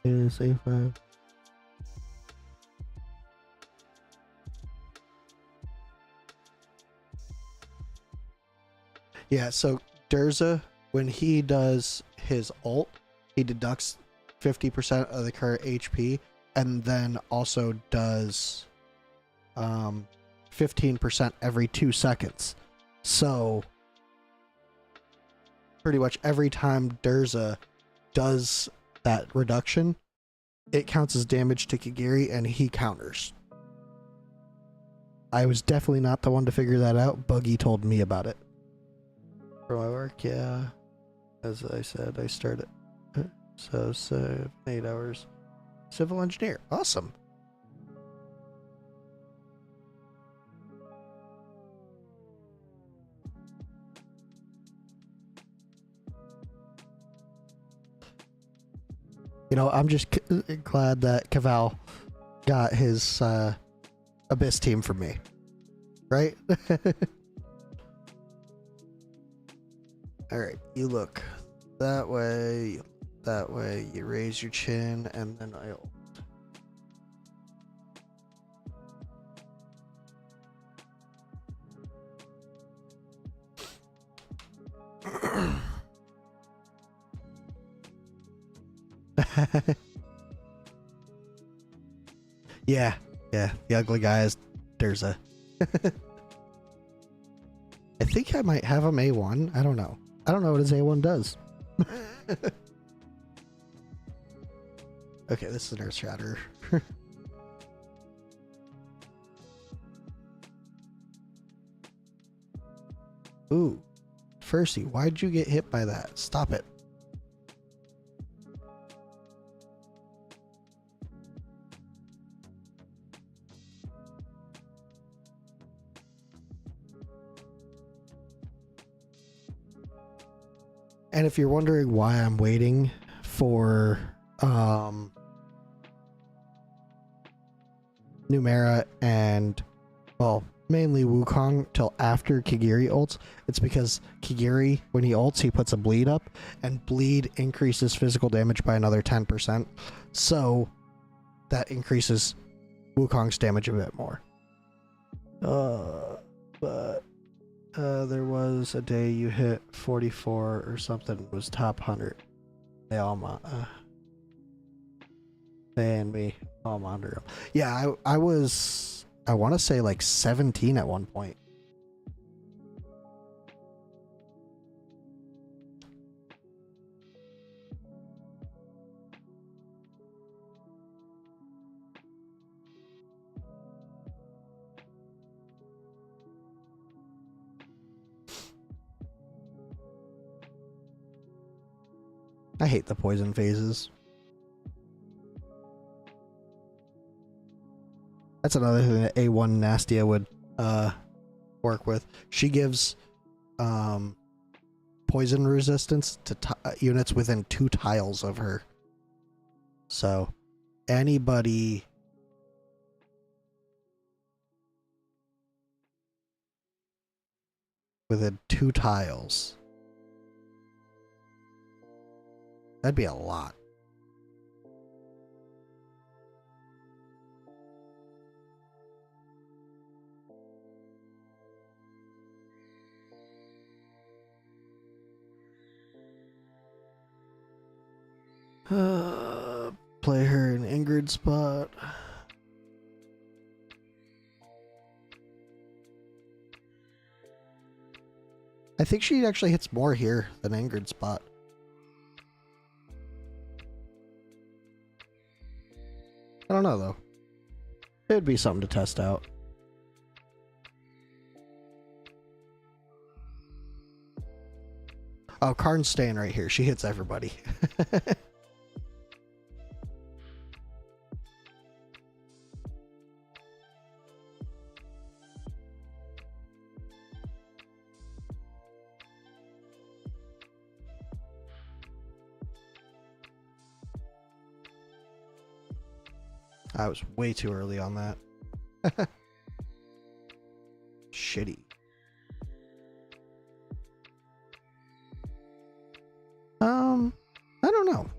Is A5. Yeah, so Durza, when he does his ult, he deducts 50% of the current HP and then also does 15% every 2 seconds. So pretty much every time Durza does that reduction, it counts as damage to Kigiri and he counters. I was definitely not the one to figure that out. Buggy told me about it. For my work, yeah. As I said, I started. So 7, 8 hours. Civil engineer. Awesome. You know, I'm just glad that Caval got his Abyss team from me. Right? Alright, you look that way, you raise your chin, and then I'll... yeah, the ugly guy is Durza. I think I might have him A1. I don't know. I don't know what his A1 does. Okay, this is an Earth Shatter. Ooh. Percy, why'd you get hit by that? Stop it. And if you're wondering why I'm waiting for Numera and, well, mainly Wukong till after Kigiri ults, it's because Kigiri, when he ults, he puts a bleed up, and bleed increases physical damage by another 10%. So that increases Wukong's damage a bit more. But there was a day you hit 44 or something, was top 100. They all they and me all monitor him. Yeah, I was, I want to say like 17 at one point. I hate the poison phases. That's another thing that A1 Nastia would work with. She gives poison resistance to units within 2 tiles of her. So anybody within 2 tiles, that'd be a lot. play her in Ingrid spot. I think she actually hits more here than Ingrid spot. I don't know though. It'd be something to test out. Oh, Karn's staying right here. She hits everybody. I was way too early on that. Shitty. I don't know.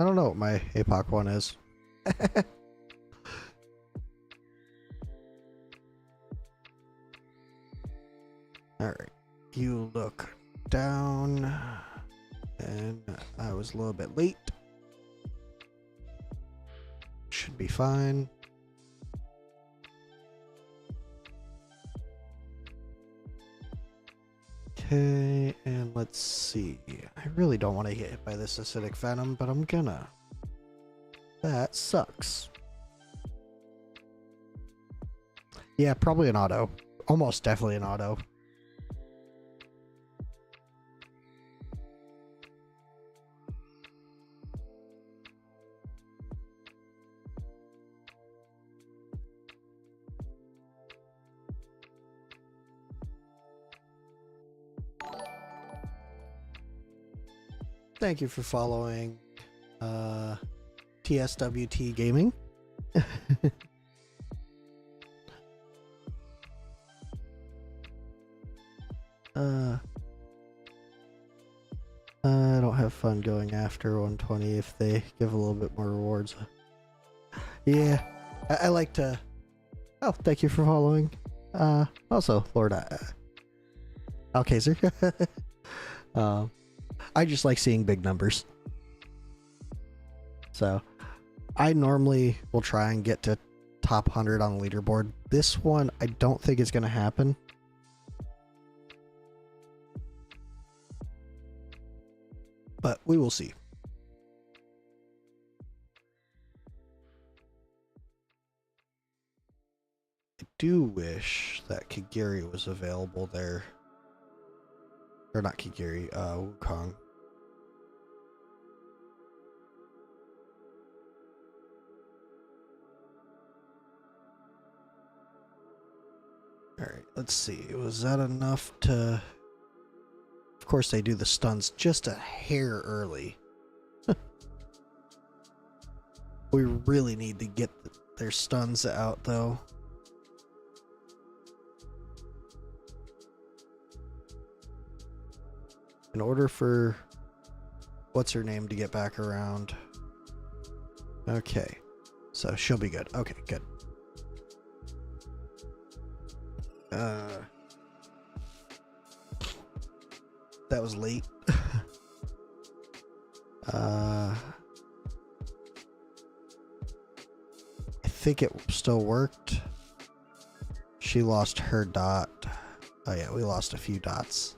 I don't know what my APOC one is. Alright. You look down. And I was a little bit late. Should be fine. Okay, and let's see. I really don't want to get hit by this acidic venom, but I'm gonna. That sucks. Yeah, probably an auto. Almost definitely an auto. Thank you for following TSWT Gaming. I don't have fun going after 120 if they give a little bit more rewards. Yeah, I like to... Oh, thank you for following. Also, Lord Alkazer. I just like seeing big numbers. So, I normally will try and get to top 100 on the leaderboard. This one, I don't think is going to happen. But we will see. I do wish that Kagiri was available there. Or not Kagiri, Wukong. Alright, let's see. Was that enough to... Of course they do the stuns just a hair early. We really need to get their stuns out though. In order for what's her name to get back around. Okay. So she'll be good. Okay, good. That was late. I think it still worked. She lost her dot. Oh yeah, we lost a few dots.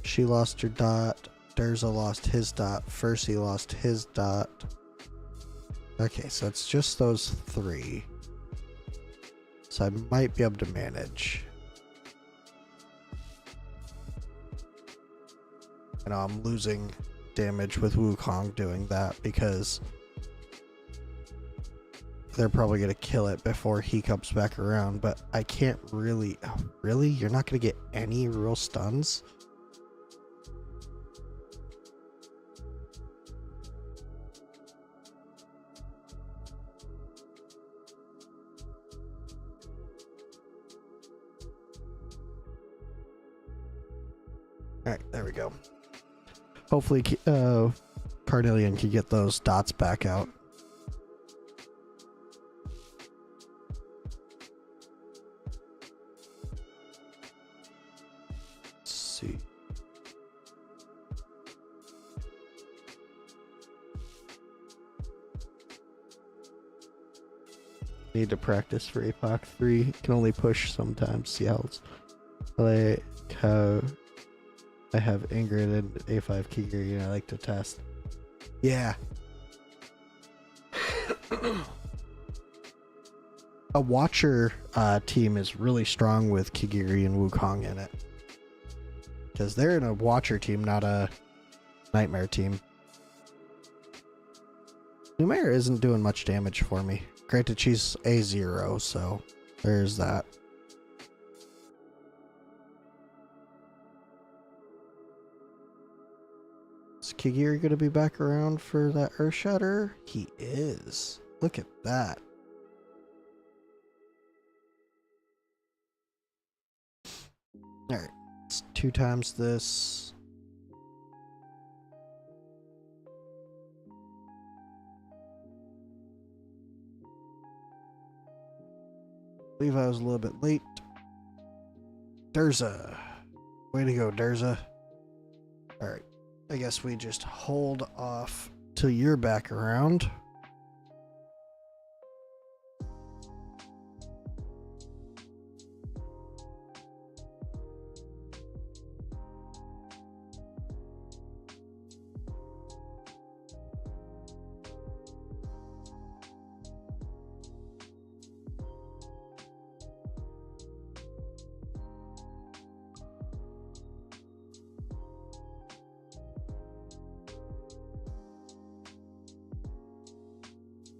She lost her dot. Durza lost his dot. Fercy lost his dot. Okay, so it's just those three. So I might be able to manage. I know I'm losing damage with Wukong doing that because they're probably going to kill it before he comes back around, but I can't really... Oh, really? You're not going to get any real stuns? Alright, there we go. Hopefully, Carnelian can get those dots back out. Let's see. Need to practice for APOC 3. Can only push sometimes. See how it's like how I have Ingrid and A5 Kigiri and I like to test. Yeah. A Watcher team is really strong with Kigiri and Wukong in it. Because they're in a Watcher team, not a Nightmare team. Numair isn't doing much damage for me. Granted, she's A0, so there's that. Is Kigiri going to be back around for that Earthshatter? He is. Look at that. Alright, it's 2 times this. I believe I was a little bit late. Durza. Way to go, Durza. Alright, I guess we just hold off till you're back around.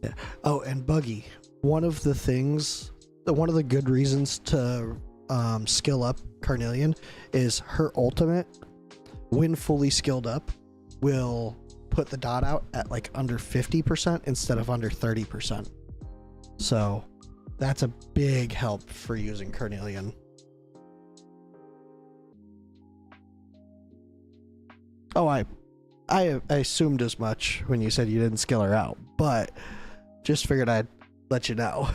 Yeah. Oh, and Buggy. One of the good reasons to skill up Carnelian is her ultimate, when fully skilled up, will put the dot out at like under 50% instead of under 30%. So that's a big help for using Carnelian. Oh, I assumed as much when you said you didn't skill her out, but just figured I'd let you know.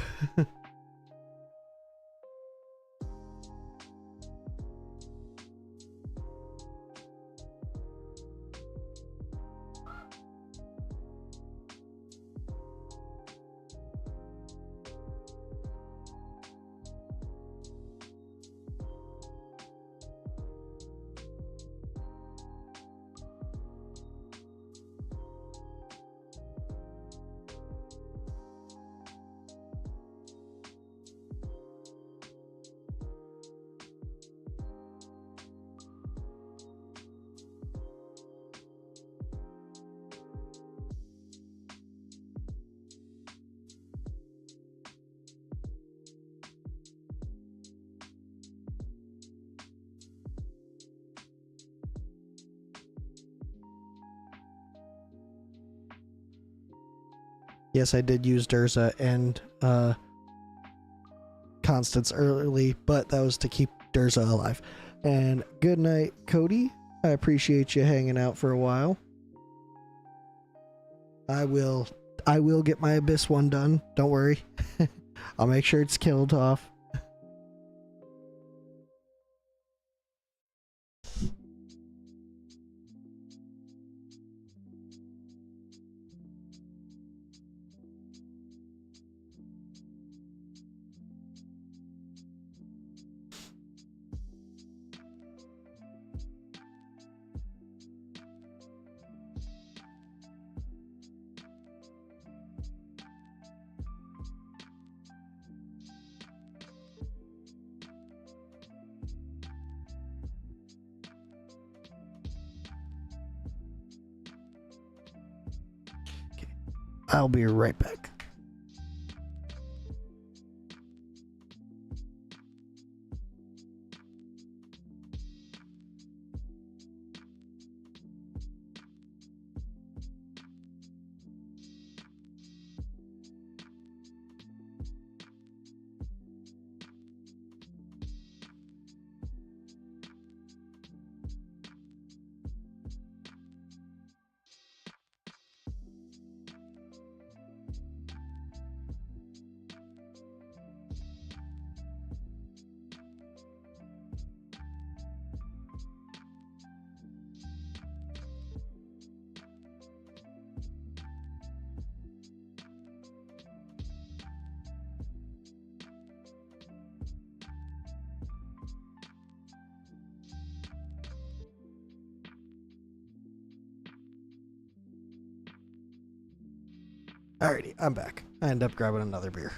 Yes, I did use Durza and Constance early, but that was to keep Durza alive. And good night, Cody. I appreciate you hanging out for a while. I will get my Abyss one done. Don't worry. I'll make sure it's killed off. I'll be right back. Alrighty, I'm back. I end up grabbing another beer.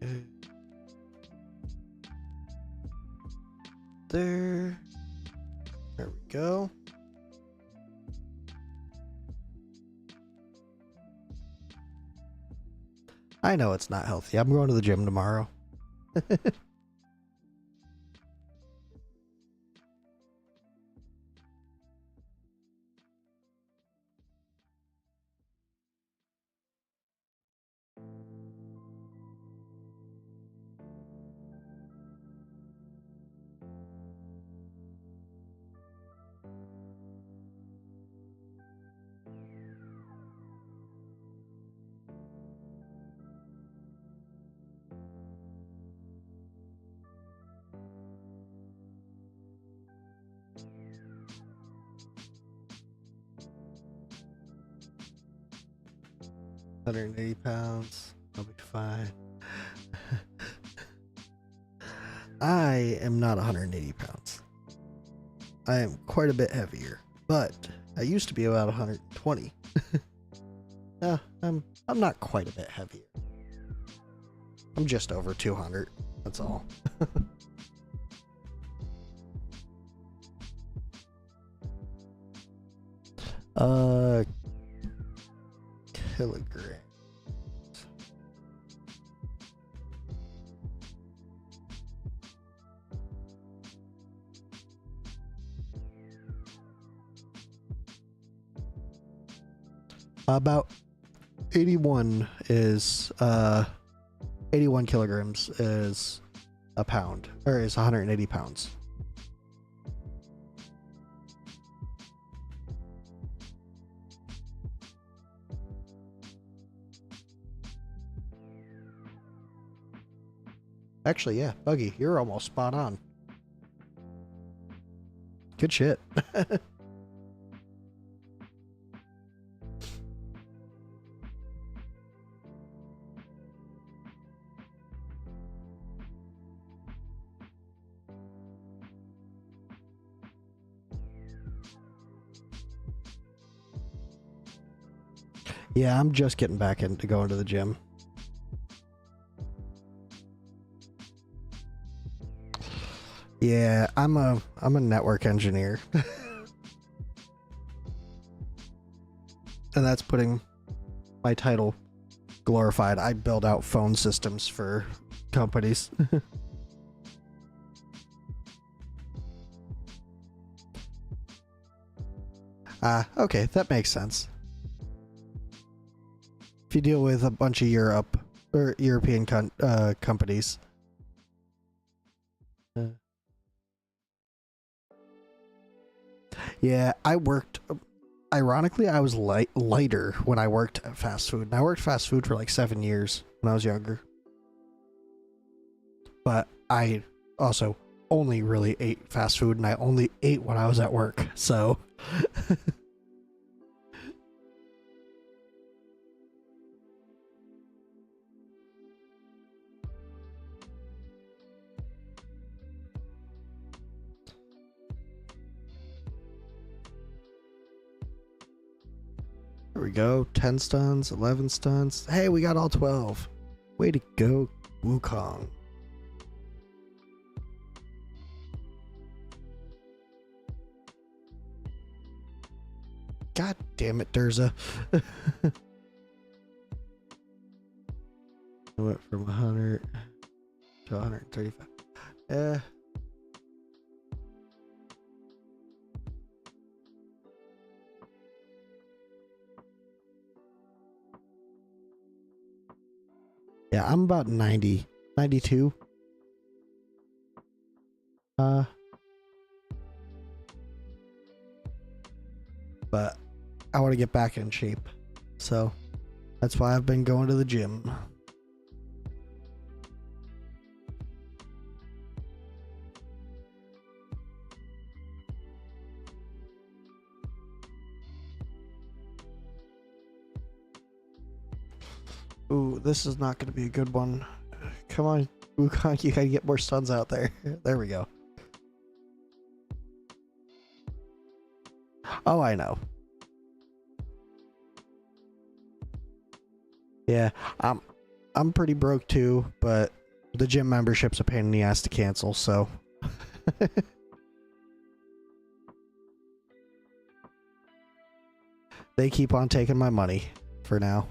Okay. There we go. I know it's not healthy. I'm going to the gym tomorrow. 180 pounds. I'll be fine. I am not 180 pounds. I am quite a bit heavier, but I used to be about 120. Yeah, I'm not quite a bit heavier. I'm just over 200. That's all. Kilogram. About 81 is 81 kilograms is a pound, or is 180 pounds. Actually, yeah, Buggy, you're almost spot on. Good shit. Yeah, I'm just getting back into going to the gym. Yeah, I'm a network engineer. And that's putting my title glorified. I build out phone systems for companies. Okay, that makes sense. If you deal with a bunch of European companies. Yeah, I worked. Ironically, I was lighter when I worked at fast food. And I worked fast food for like 7 years when I was younger. But I also only really ate fast food, and I only ate when I was at work. So. There we go. 10 stuns, 11 stuns. Hey, we got all 12. Way to go, Wukong. God damn it, Durza. I went from 100 to 135. Yeah, I'm about 90, 92. but I want to get back in shape. So that's why I've been going to the gym. Ooh, this is not going to be a good one. Come on, Wukong, you gotta get more stuns out there. There we go. Oh, I know. Yeah, I'm pretty broke too, but the gym membership's a pain in the ass to cancel, so. They keep on taking my money for now.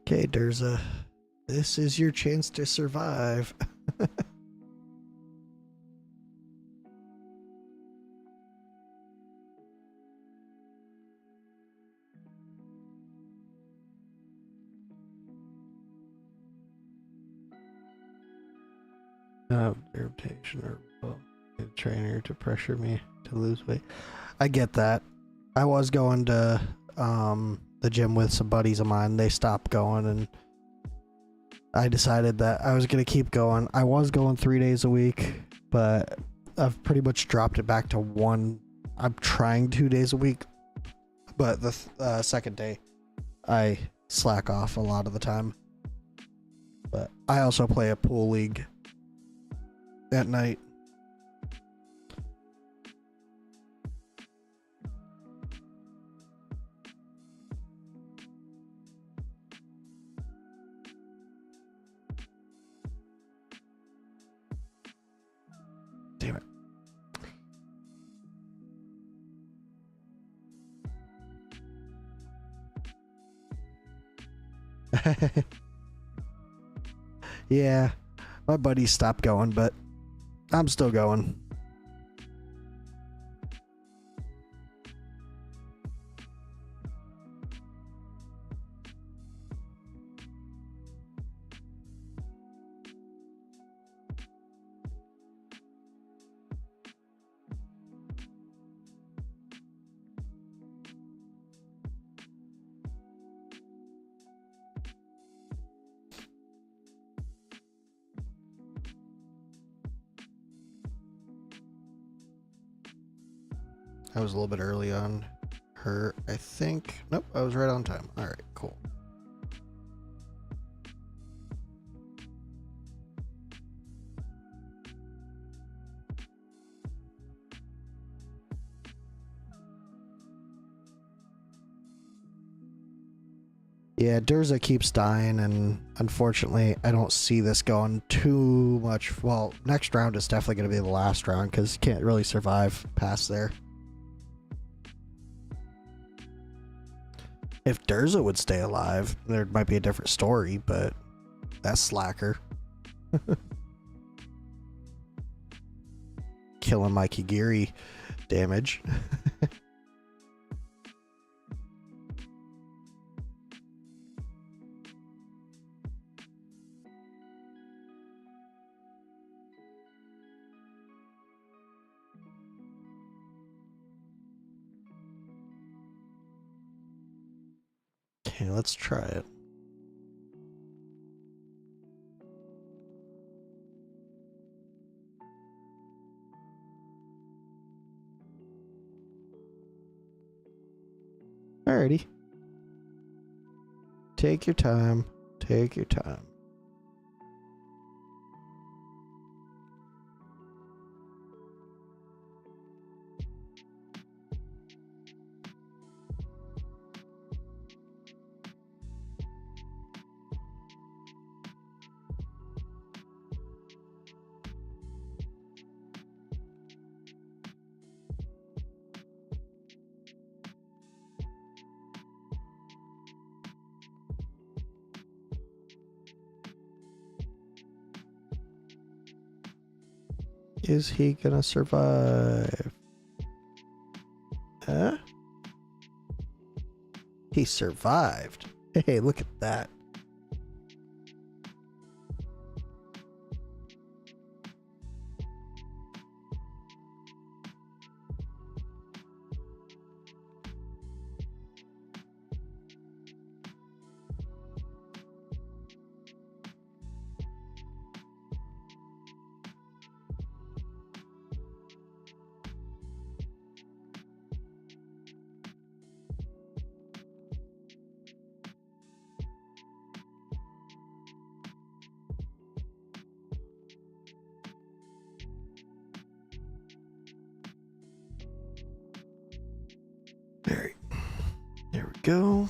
Okay, Durza. This is your chance to survive. Irritation or trainer to pressure me to lose weight. I get that. I was going to the gym with some buddies of mine. They stopped going, and I decided that I was going to keep going. I was going 3 days a week, but I've pretty much dropped it back to one. I'm trying 2 days a week, but the second day I slack off a lot of the time. But I also play a pool league at night. Damn it. Yeah, my buddies stopped going, but I'm still going. I was a little bit early on her, I think. Nope, I was right on time. All right, cool. Yeah, Durza keeps dying, and unfortunately, I don't see this going too much. Well, next round is definitely going to be the last round because you can't really survive past there. If Durza would stay alive, there might be a different story, but that's slacker. Killing my Kigiri damage. Okay, let's try it. Alrighty. Take your time. Take your time. Is he gonna survive? Huh? He survived. Hey, look at that. There we go.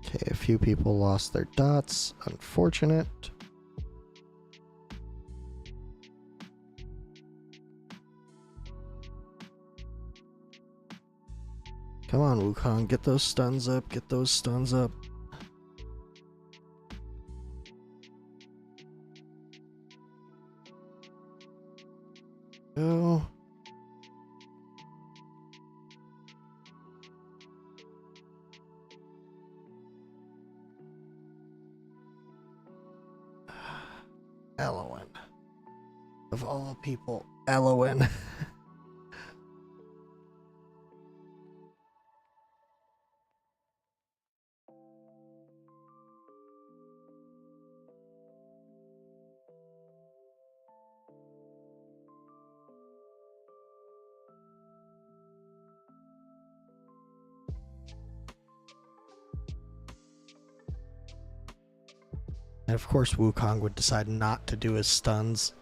Okay, a few people lost their dots. Unfortunate. Come on, Wukong, get those stuns up, get those stuns up. Go. Elowen. Of all people, Elowen. And of course, Wukong would decide not to do his stuns.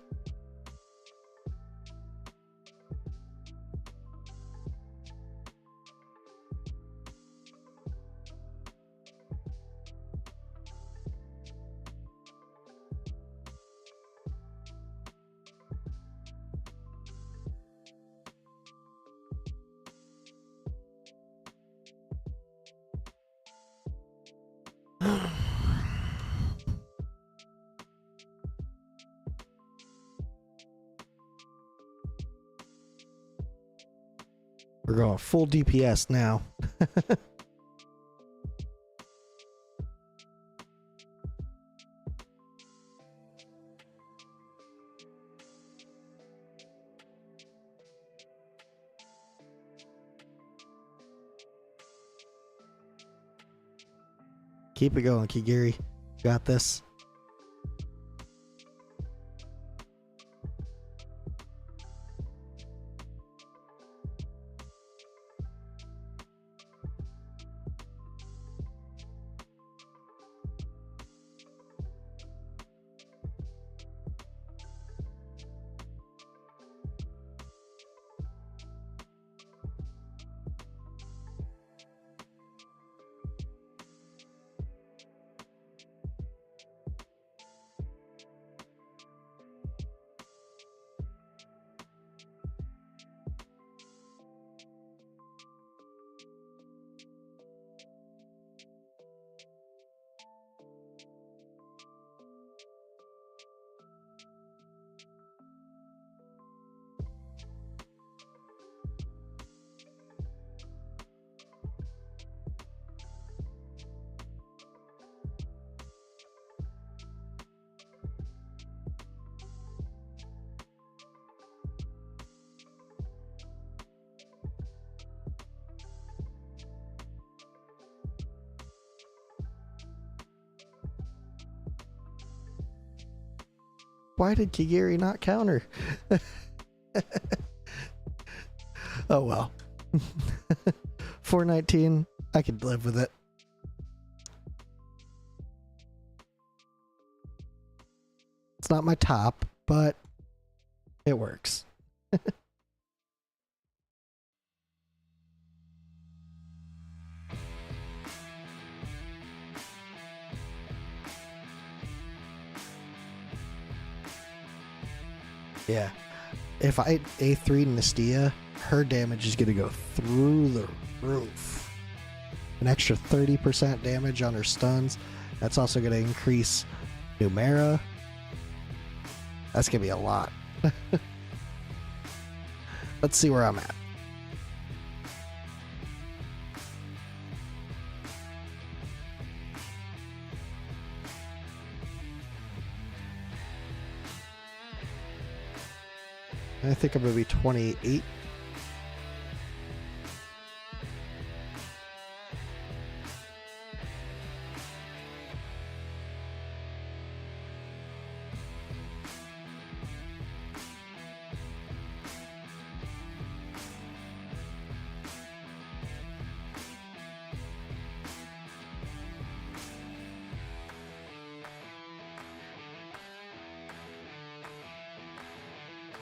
We're going full DPS now. Keep it going, Kigiri. Got this. why did Kigiri not counter? Oh well. 419, I could live with it. It's not my top, but it works. Yeah. If I A3 Nastia, her damage is going to go through the roof. An extra 30% damage on her stuns. That's also going to increase Numera. That's going to be a lot. Let's see where I'm at. I think I'm going to be 28.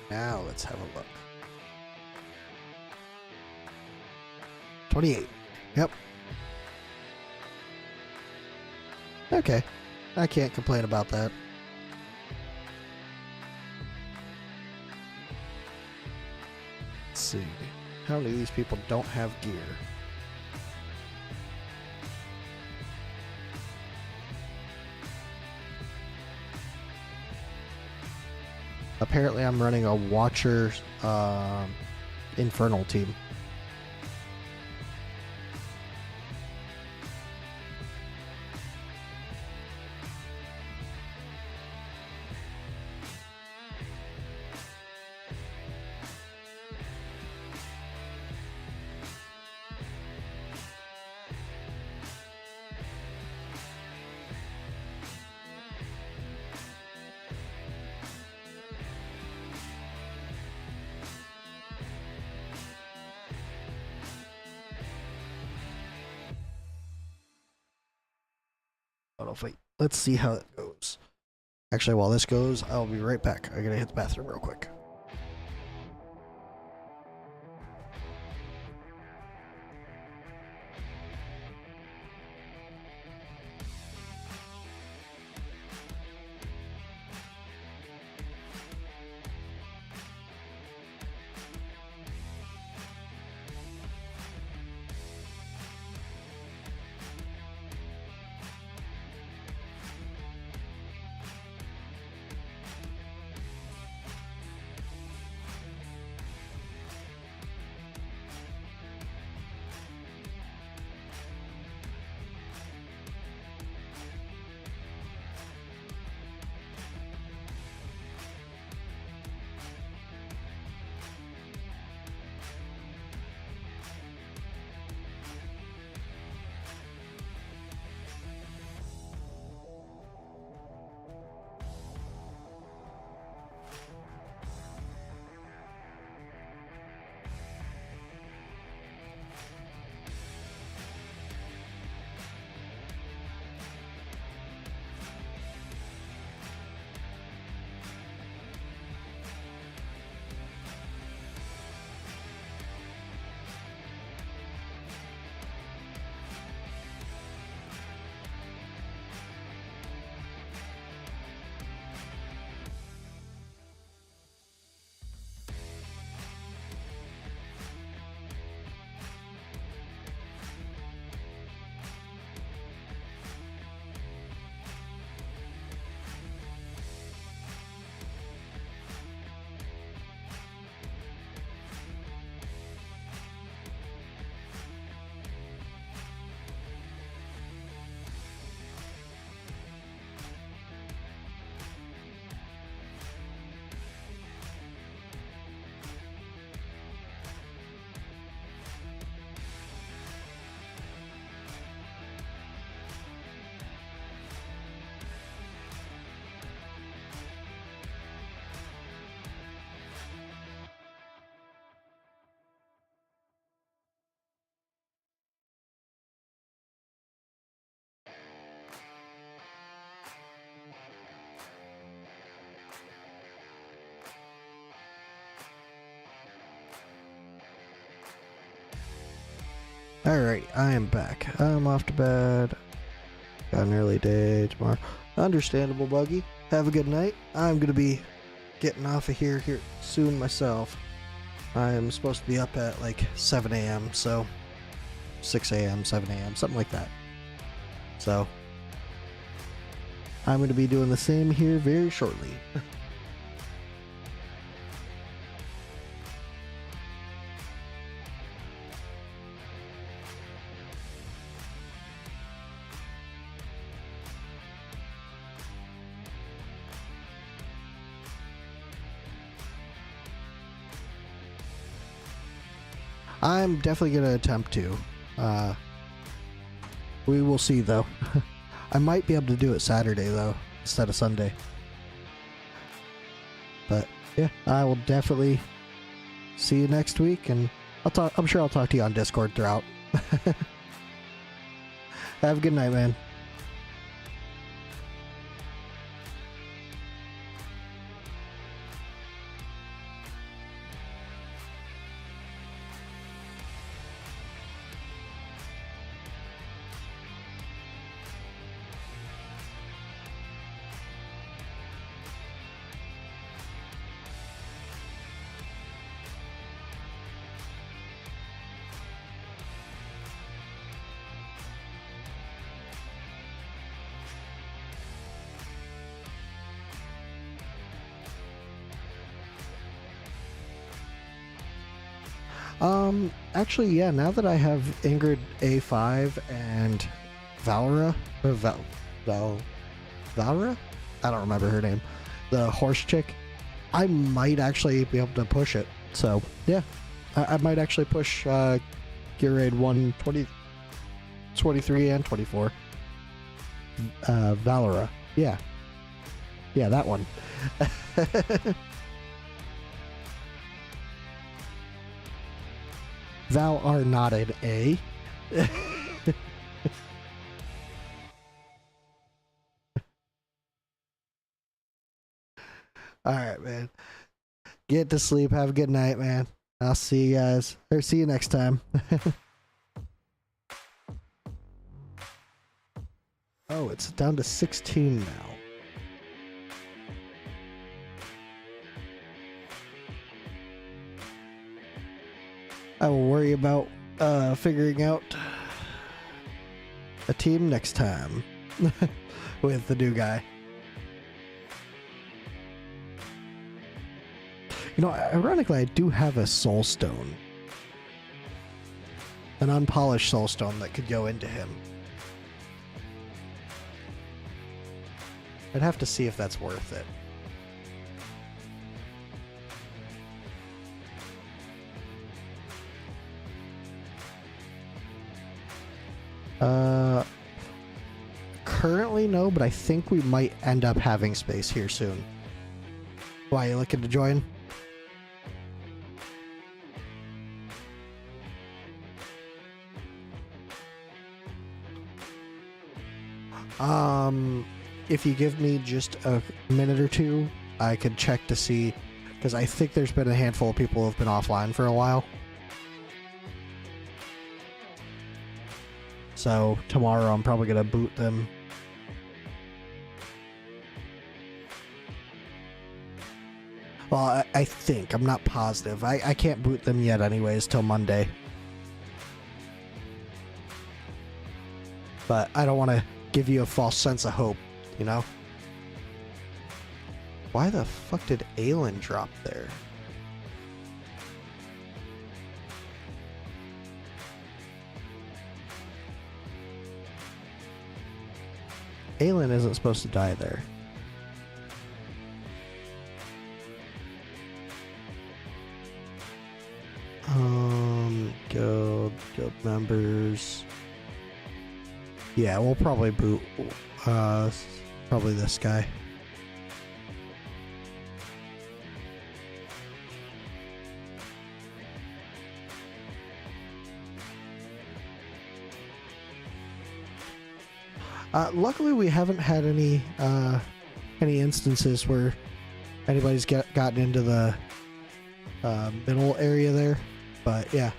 Now let's have a look. 28. Yep. Okay. I can't complain about that. Let's see. How many of these people don't have gear? Apparently I'm running a Watcher Infernal team. Oh, wait. Let's see how it goes. Actually, while this goes, I'll be right back. I gotta hit the bathroom real quick. Alright, I am back. I'm off to bed. Got an early day tomorrow. Understandable, Buggy. Have a good night. I'm gonna be getting off of here soon myself. I am supposed to be up at like 7 a.m. so 6 a.m., 7 a.m., something like that. So I'm gonna be doing the same here very shortly. I'm definitely going to attempt to. We will see, though. I might be able to do it Saturday, though, instead of Sunday. But, yeah, I will definitely see you next week, and I'm sure I'll talk to you on Discord throughout. Have a good night, man. Actually, yeah, now that I have Ingrid A5 and Valra, or Valra? I don't remember her name. The horse chick. I might actually be able to push it. So, yeah. I might actually push Gear Raid 1, 23 and 24. Valera. Yeah. Yeah, that one. Thou art not an A. Alright, man. Get to sleep. Have a good night, man. I'll see you guys. Or see you next time. Oh, it's down to 16 now. I will worry about figuring out a team next time with the new guy. You know, ironically, I do have a soul stone. An unpolished soul stone that could go into him. I'd have to see if that's worth it. Currently no, but I think we might end up having space here soon. Why, you looking to join? If you give me just a minute or two, I could check to see, because I think there's been a handful of people who have been offline for a while. So tomorrow I'm probably gonna boot them. Well, I think. I'm not positive. I can't boot them yet anyways till Monday. But I don't want to give you a false sense of hope, you know? Why the fuck did Aelin drop there? Aelin isn't supposed to die there. Guild members. Yeah, we'll probably boot, probably this guy. Luckily, we haven't had any instances where anybody's gotten into the middle area there, but yeah.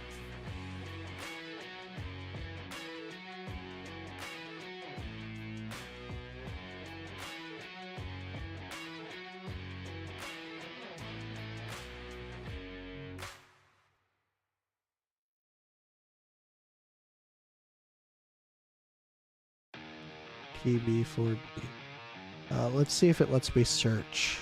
PB4B. Let's see if it lets me search.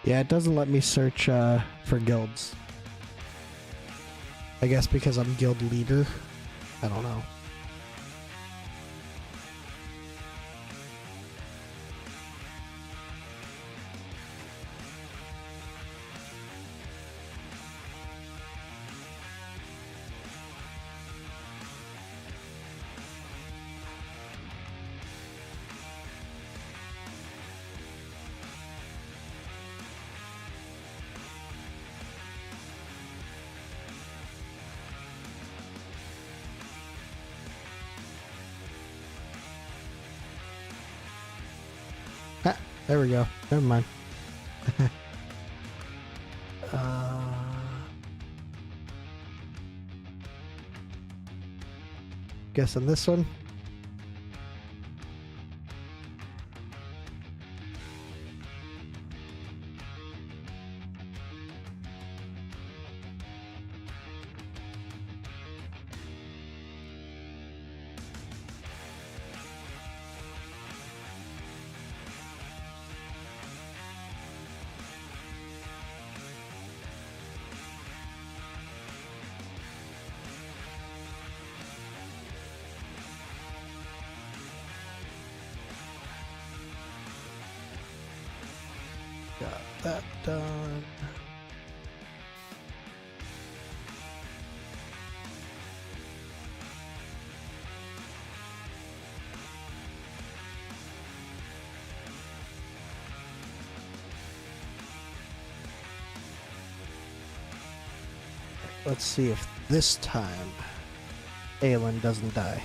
Yeah, it doesn't let me search for guilds. I guess because I'm guild leader. I don't know. There we go. Never mind. Guessing this one. Got that done. Let's see if this time Aelin doesn't die.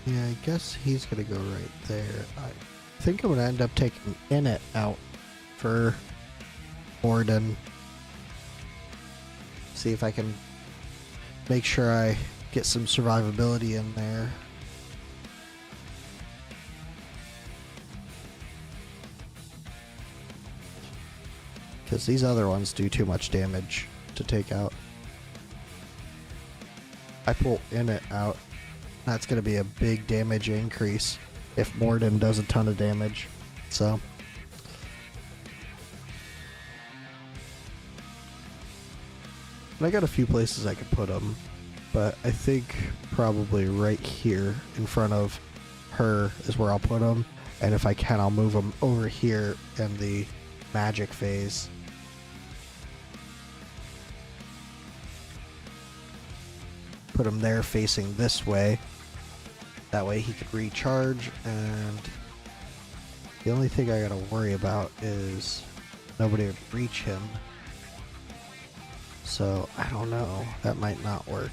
Yeah, I guess he's gonna go right there. I think I'm gonna end up taking Init out for Morden. See if I can make sure I get some survivability in there. Because these other ones do too much damage to take out. I pull Init out. That's going to be a big damage increase if Morden does a ton of damage. So. And I got a few places I could put them. But I think probably right here in front of her is where I'll put them. And if I can, I'll move them over here in the magic phase. Put him there facing this way. That way he could recharge, and the only thing I gotta worry about is nobody would reach him. So, I don't know. That might not work.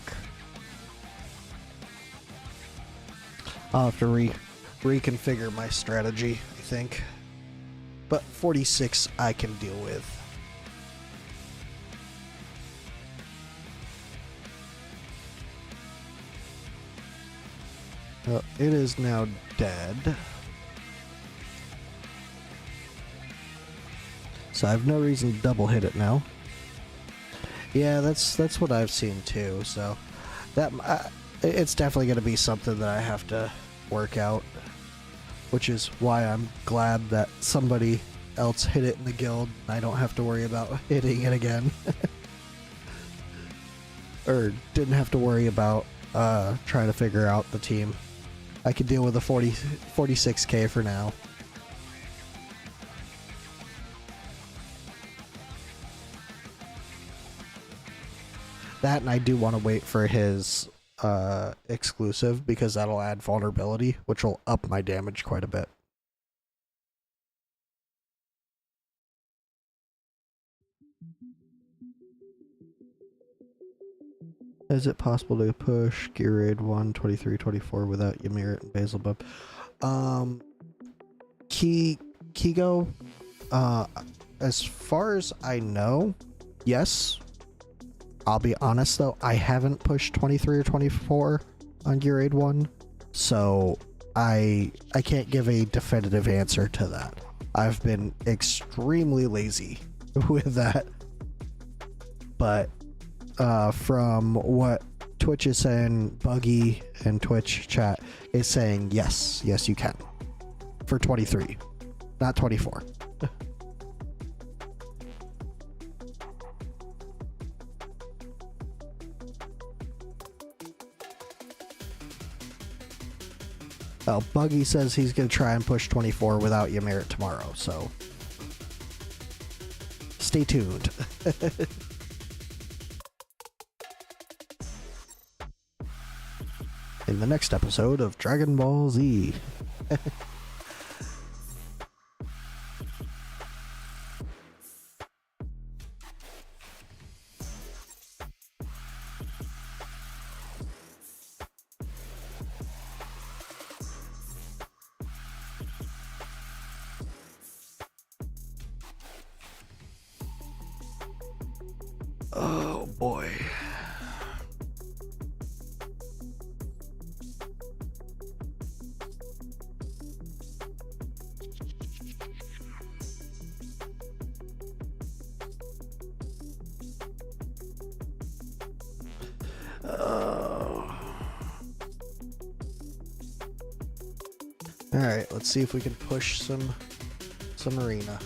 I'll have to reconfigure my strategy, I think. But 46 I can deal with. Well, it is now dead. So I have no reason to double hit it now. Yeah, that's what I've seen too. So that it's definitely going to be something that I have to work out, which is why I'm glad that somebody else hit it in the guild. I don't have to worry about hitting it again. Or didn't have to worry about trying to figure out the team. I could deal with a 46k for now. That, and I do want to wait for his exclusive, because that'll add vulnerability, which will up my damage quite a bit. Is it possible to push Gear Raid 1, 23, 24 without Ymir and Beelzebub? Kigo, as far as I know, yes. I'll be honest though, I haven't pushed 23 or 24 on Gear Raid 1, so I can't give a definitive answer to that. I've been extremely lazy with that. But from what Twitch is saying, Buggy and Twitch chat is saying yes, you can. For 23, not 24. Well, Buggy says he's going to try and push 24 without Ymir tomorrow, so stay tuned. In the next episode of Dragon Ball Z. Oh boy. Alright, let's see if we can push some arena.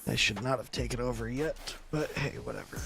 I should not have taken over yet, but hey, whatever.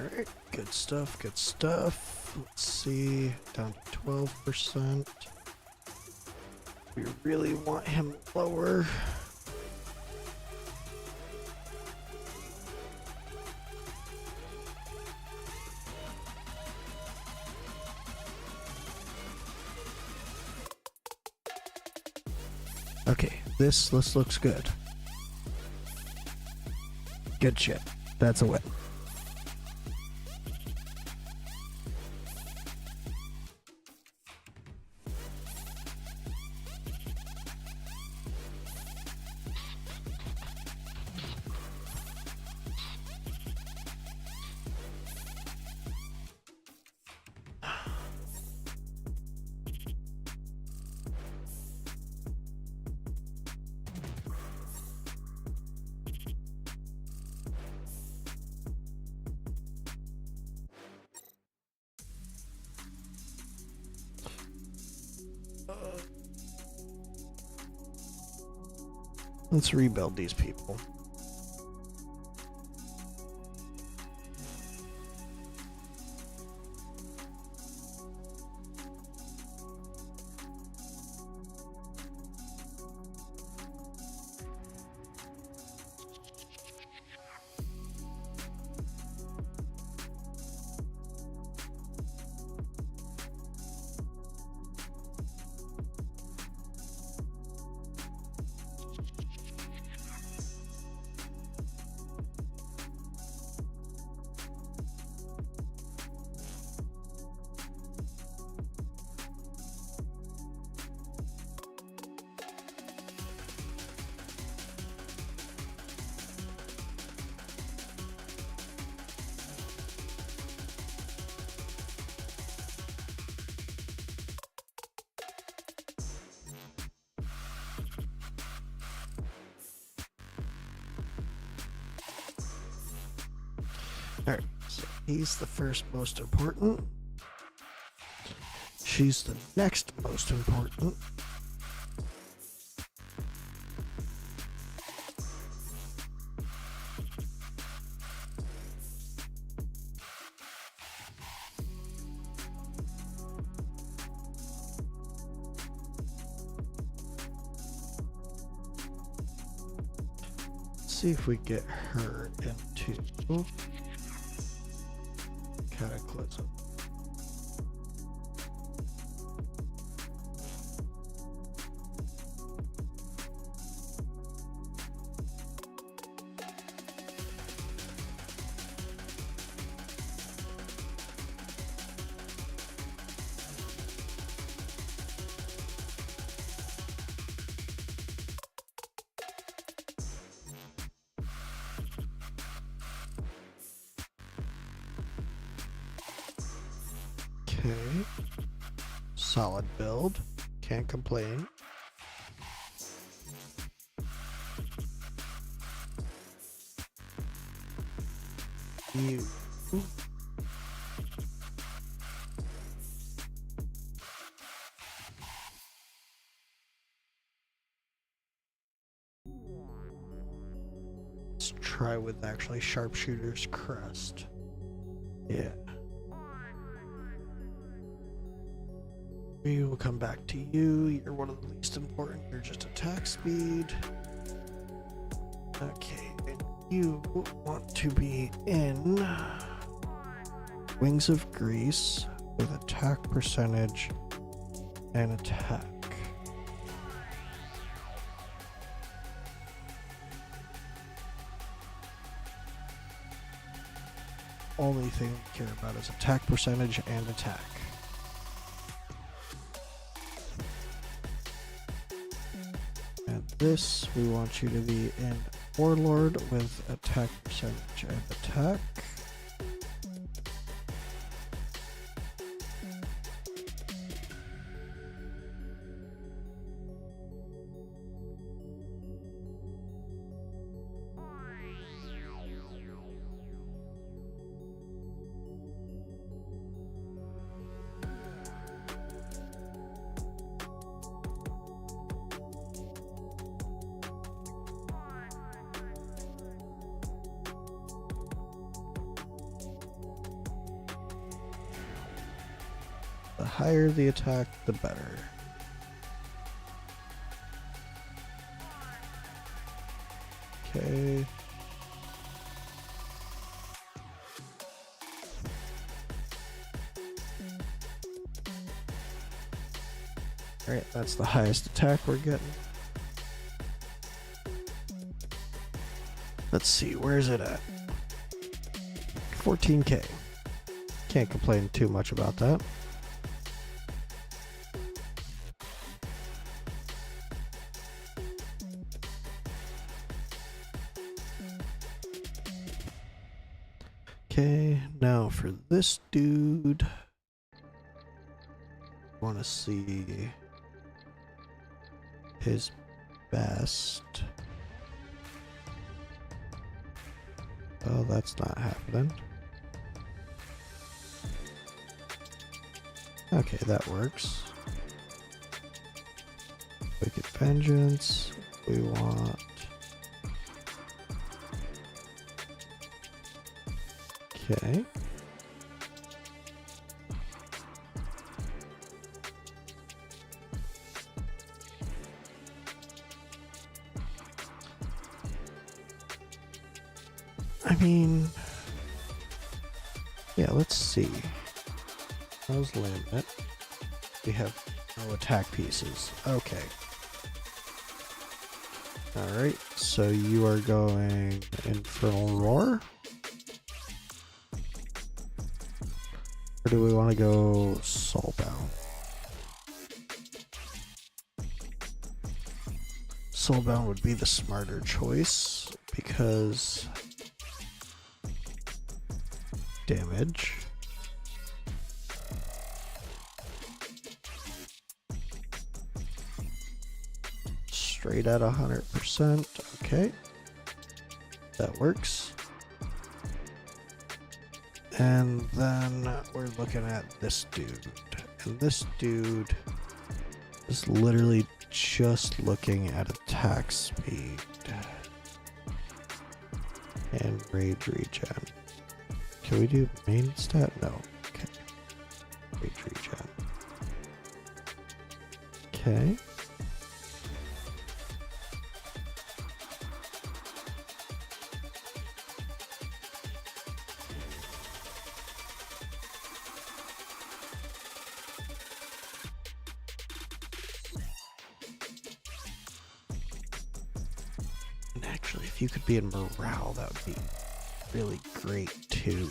Alright, good stuff, good stuff. Let's see, down to 12%. We really want him lower. Okay, this looks good. Good shit. That's a win. Let's rebuild these people. Alright, so he's the first most important. She's the next most important. See if we get her into Cataclysm. Okay. Solid build. Can't complain. You. Let's try with actually Sharpshooter's Crest. Yeah. We will come back to you. You're one of the least important. You're just attack speed. Okay, and you want to be in Wings of Grease with attack percentage and attack. Only thing we care about is attack percentage and attack. This, we want you to be in Warlord with attack percentage and attack. The higher the attack, the better. Okay. Alright, that's the highest attack we're getting. Let's see, where's it at? 14k. Can't complain too much about that. Okay, now for this dude, I want to see his best. Oh, that's not happening. Okay, that works. Wicked Vengeance. We want... Okay. I mean... Yeah, let's see. How's limit? We have no attack pieces. Okay. Alright, so you are going Infernal Roar? Or do we want to go Soulbound? Soulbound would be the smarter choice because damage. Straight at 100%. Okay. That works. And then we're looking at this dude. And this dude is literally just looking at attack speed and rage regen. Can we do main stat? No. Okay. Rage regen. Okay. And actually, if you could be in morale, that would be really great too.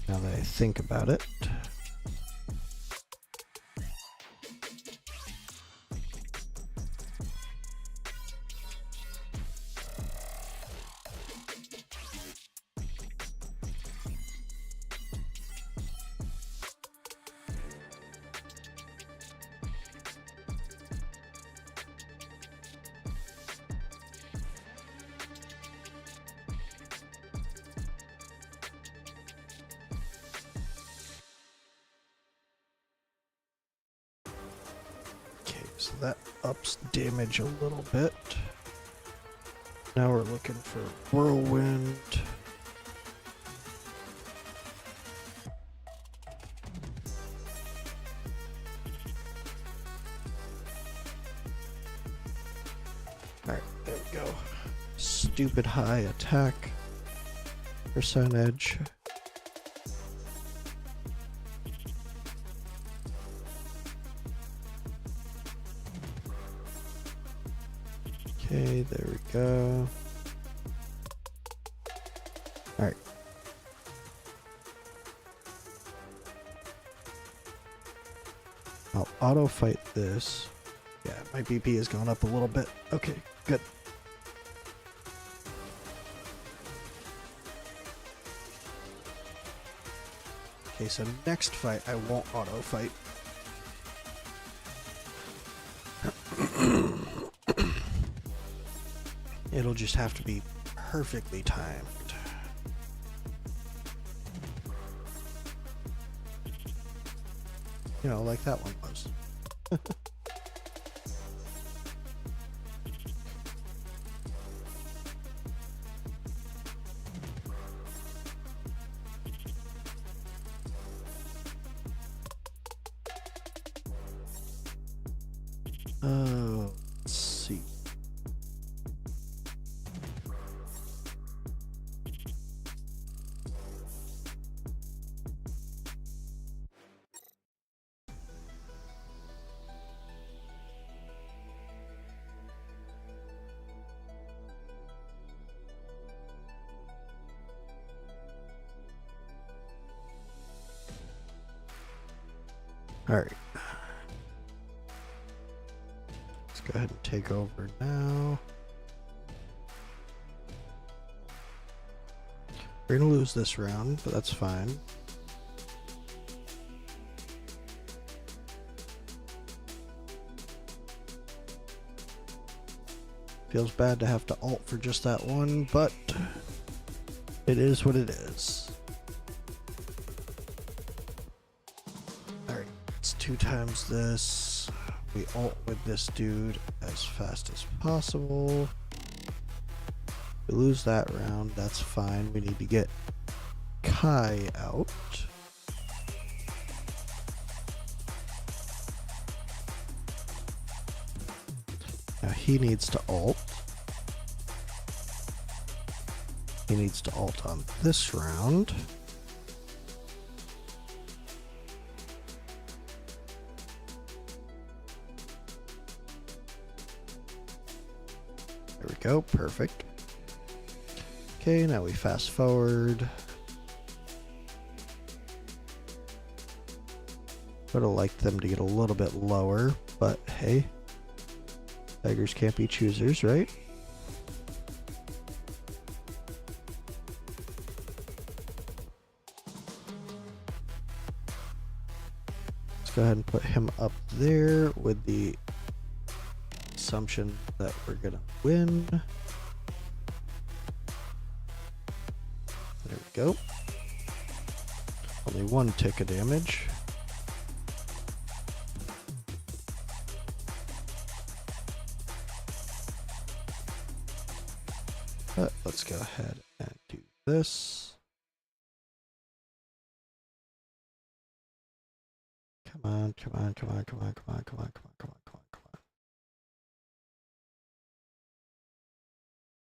Now that I think about it. So that ups damage a little bit. Now we're looking for whirlwind. Alright, there we go. Stupid high attack percentage. Okay, there we go. Alright. I'll auto fight this. Yeah, my BP has gone up a little bit. Okay, good. Okay, so next fight I won't auto fight. It'll just have to be perfectly timed. You know, like that one was. Let's see. All right. Let's go ahead and take over now. We're gonna lose this round, but that's fine. Feels bad to have to ult for just that one, but it is what it is. Alright, it's 2 times this. We ult with this dude as fast as possible. We lose that round, that's fine. We need to get Kai out. Now he needs to ult. He needs to ult on this round. There we go, perfect. Okay, now we fast forward. Would have liked them to get a little bit lower, but hey, beggars can't be choosers, right? Let's go ahead and put him up there with the assumption that we're gonna win. There we go. Only one tick of damage. But let's go ahead and do this. Come on, come on, come on, come on, come on, come on, come on, come on, come on, come on.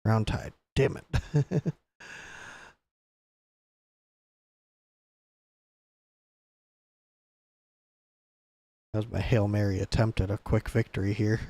Round tide. Damn it. That was my Hail Mary attempt at a quick victory here.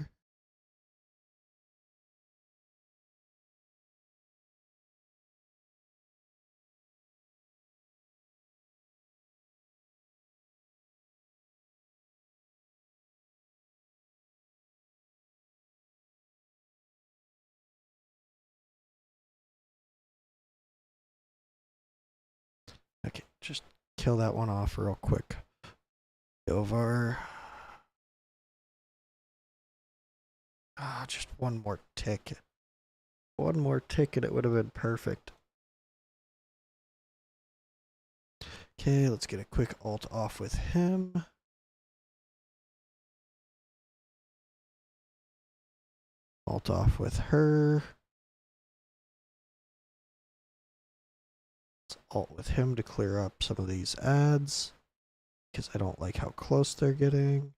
Okay, just kill that one off real quick. Over. Ah, just one more tick. One more tick and it would have been perfect. Okay, let's get a quick ult off with him. Ult off with her. Let's ult with him to clear up some of these ads, because I don't like how close they're getting.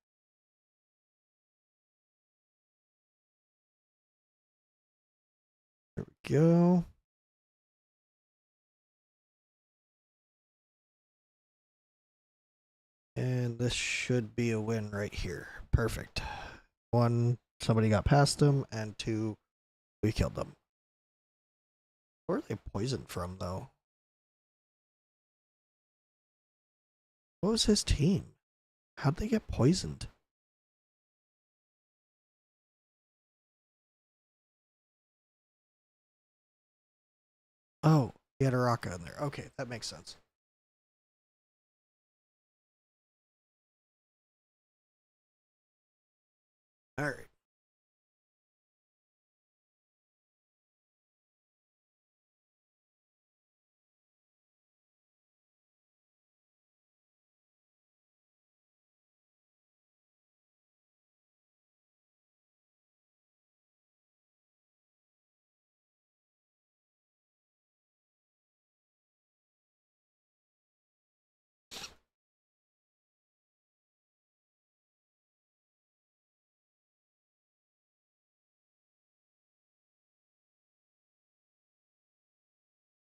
There we go. And this should be a win right here. Perfect. One, somebody got past him, and two, we killed them. Where are they poisoned from, though? What was his team? How'd they get poisoned? Oh, he had a Raka in there. Okay, that makes sense. Alright.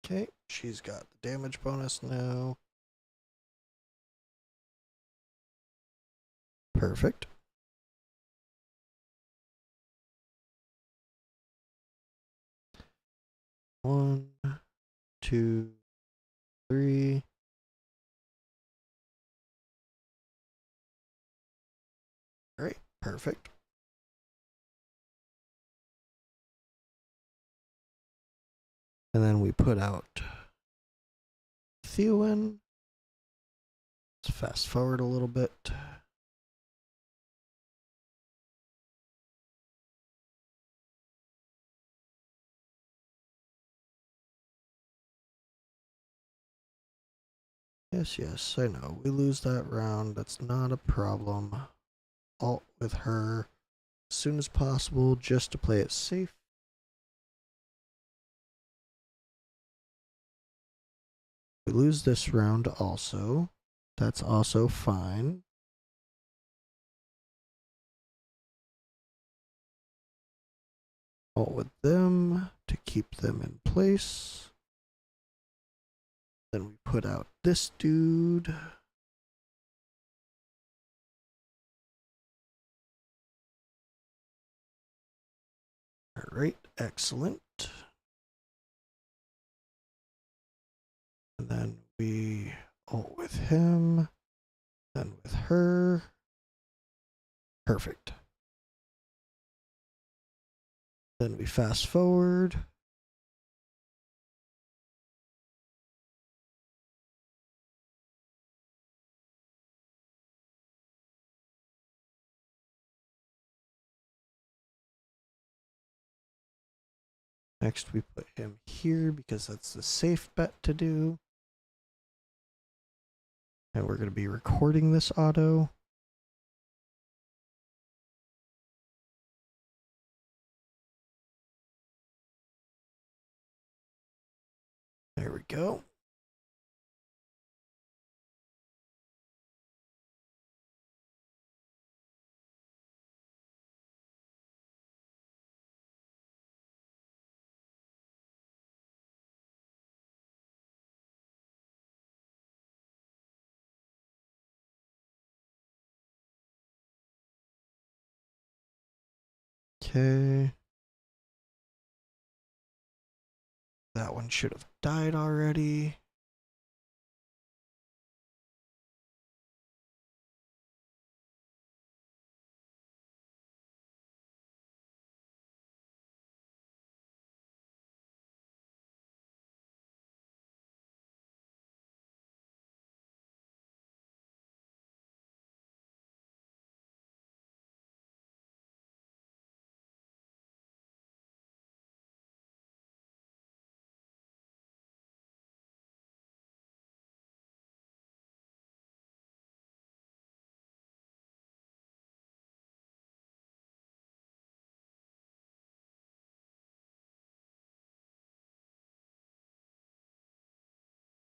Okay, she's got the damage bonus now. Perfect. One, two, three. All right, perfect. And then we put out Theowen. Let's fast forward a little bit. Yes, yes, I know. We lose that round. That's not a problem. Ult with her as soon as possible just to play it safe. We lose this round also. That's also fine. Ult with them to keep them in place. Then we put out this dude. Alright, excellent. And then we ult with him. Then with her. Perfect. Then we fast forward. Next, we put him here because that's the safe bet to do. And we're going to be recording this auto. There we go. Okay. That one should have died already.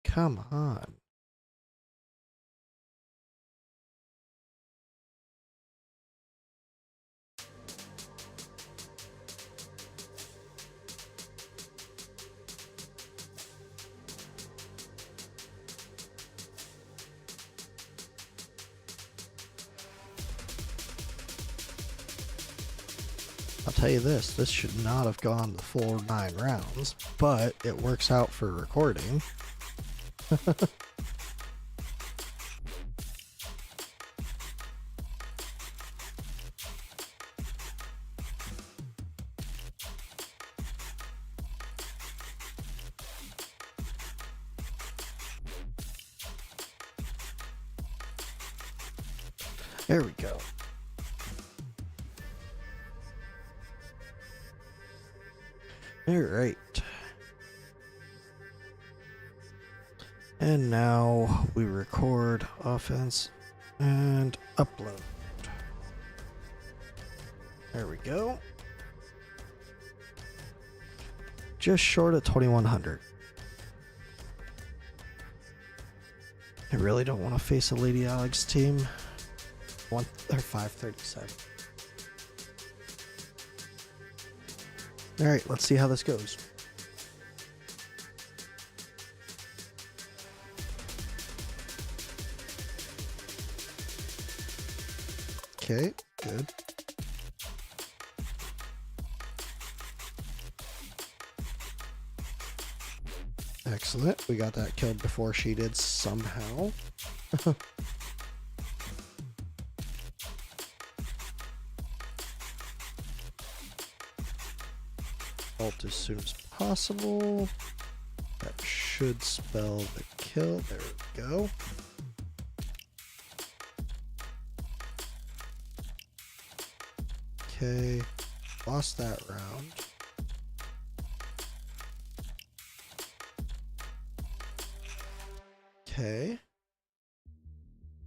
Come on. I'll tell you this should not have gone the full 9 rounds, but it works out for recording. There we go. All right. And now we record offense and upload. There we go. Just short of 2100. I really don't want to face a Lady Alex team. They're 537. Alright, let's see how this goes. Okay, good. Excellent. We got that killed before she did somehow. Ult as soon as possible. That should spell the kill. There we go. Okay, lost that round. Okay.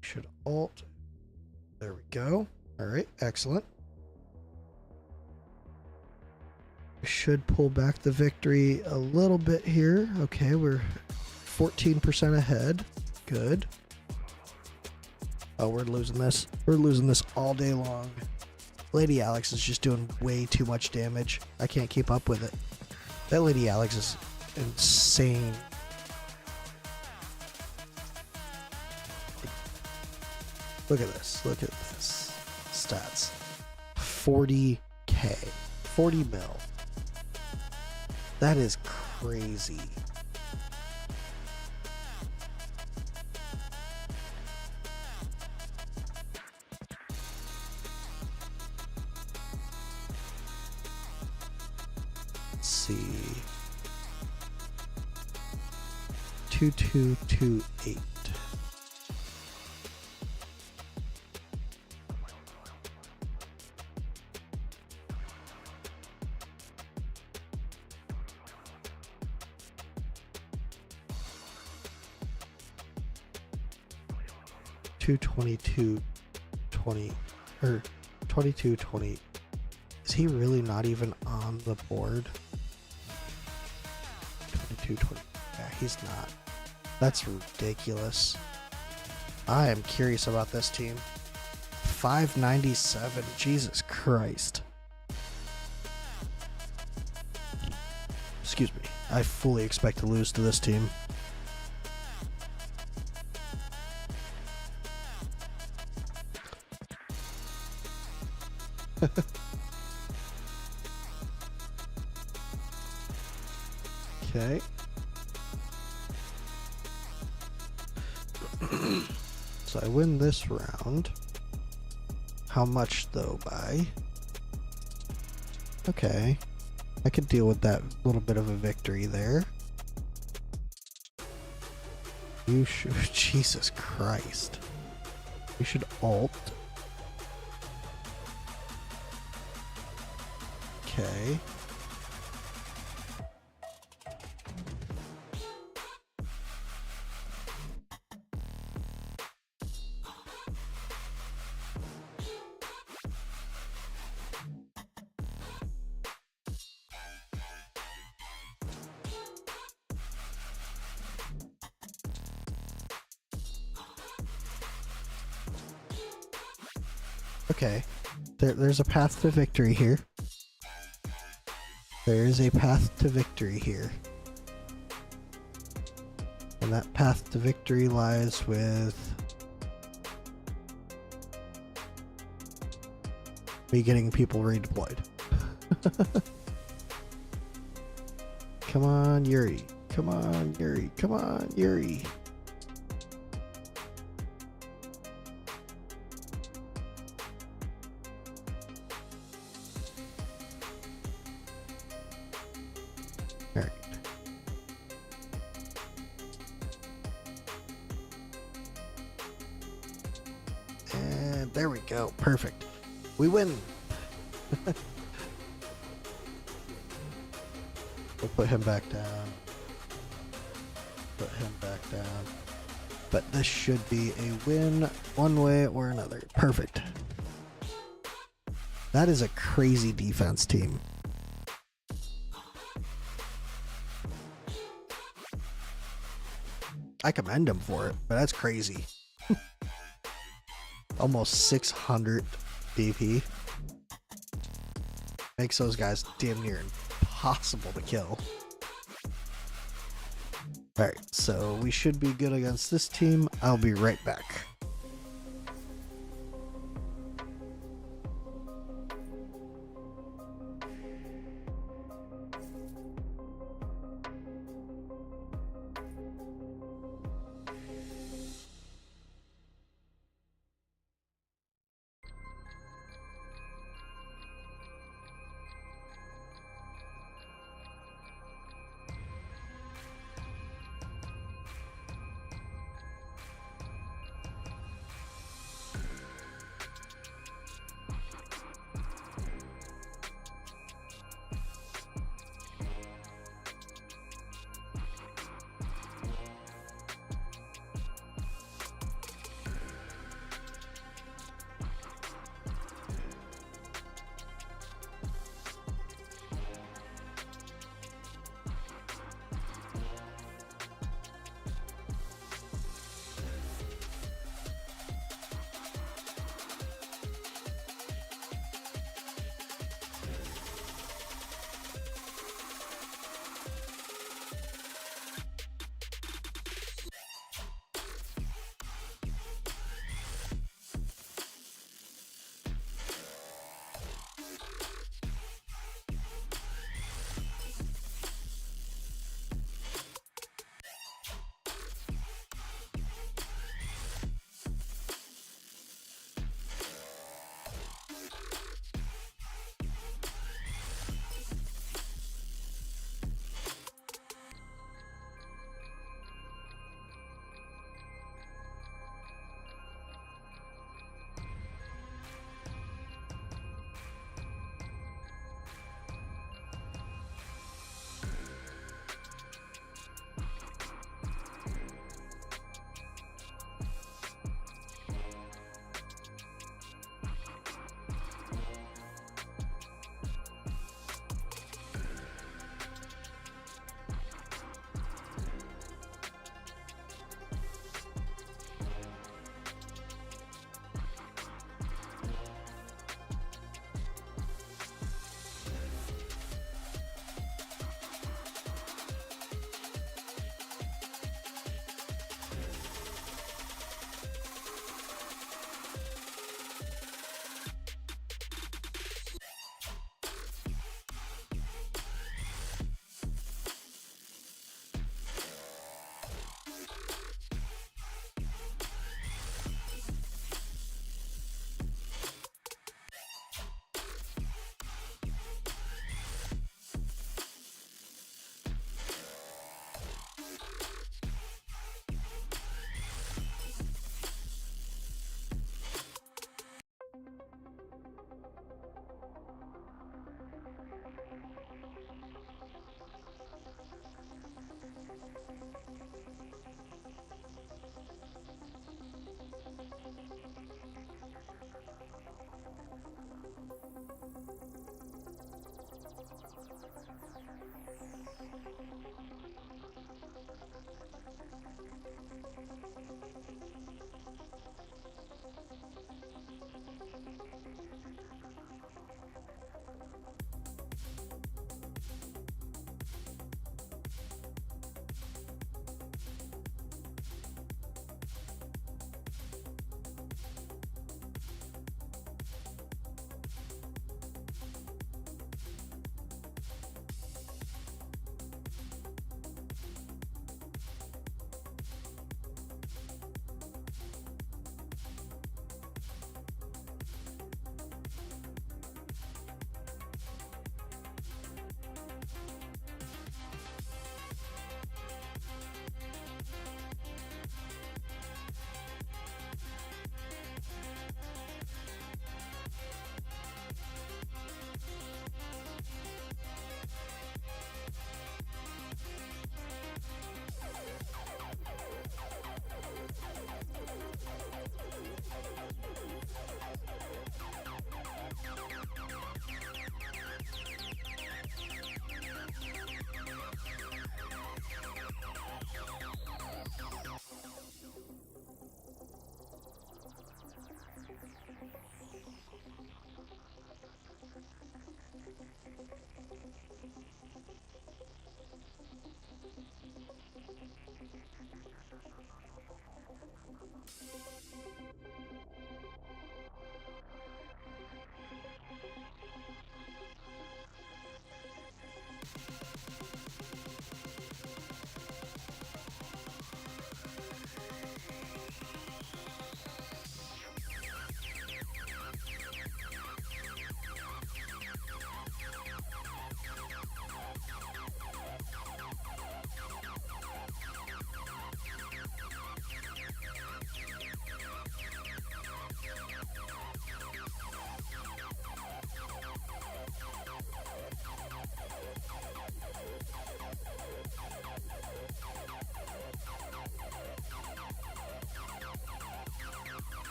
Should ult. There we go. All right, excellent. We should pull back the victory a little bit here. Okay, we're 14% ahead. Good. Oh, we're losing this. We're losing this all day long. Lady Alex is just doing way too much damage. I can't keep up with it. That Lady Alex is insane. Look at this. Look at this. Stats. 40k. 40 mil. That is crazy. Let's see. 2228. 22, 22, 20, or 22, 20. Is he really not even on the board? 22, 20. Yeah, he's not. That's ridiculous. I am curious about this team. 597. Jesus Christ. Excuse me. I fully expect to lose to this team. Okay. So I win this round. How much though by? Okay. I could deal with that little bit of a victory there. You should, Jesus Christ. You should alt. Okay. Okay. There's a path to victory here. There is a path to victory here. And that path to victory lies with me getting people redeployed. Come on, Yuri. Come on, Yuri. Come on, Yuri. Alright. And there we go. Perfect. We win. We'll put him back down. Put him back down. But this should be a win one way or another. Perfect. That is a crazy defense team. I commend him for it, but that's crazy. Almost 600 DP. Makes those guys damn near impossible to kill. Alright, so we should be good against this team. I'll be right back.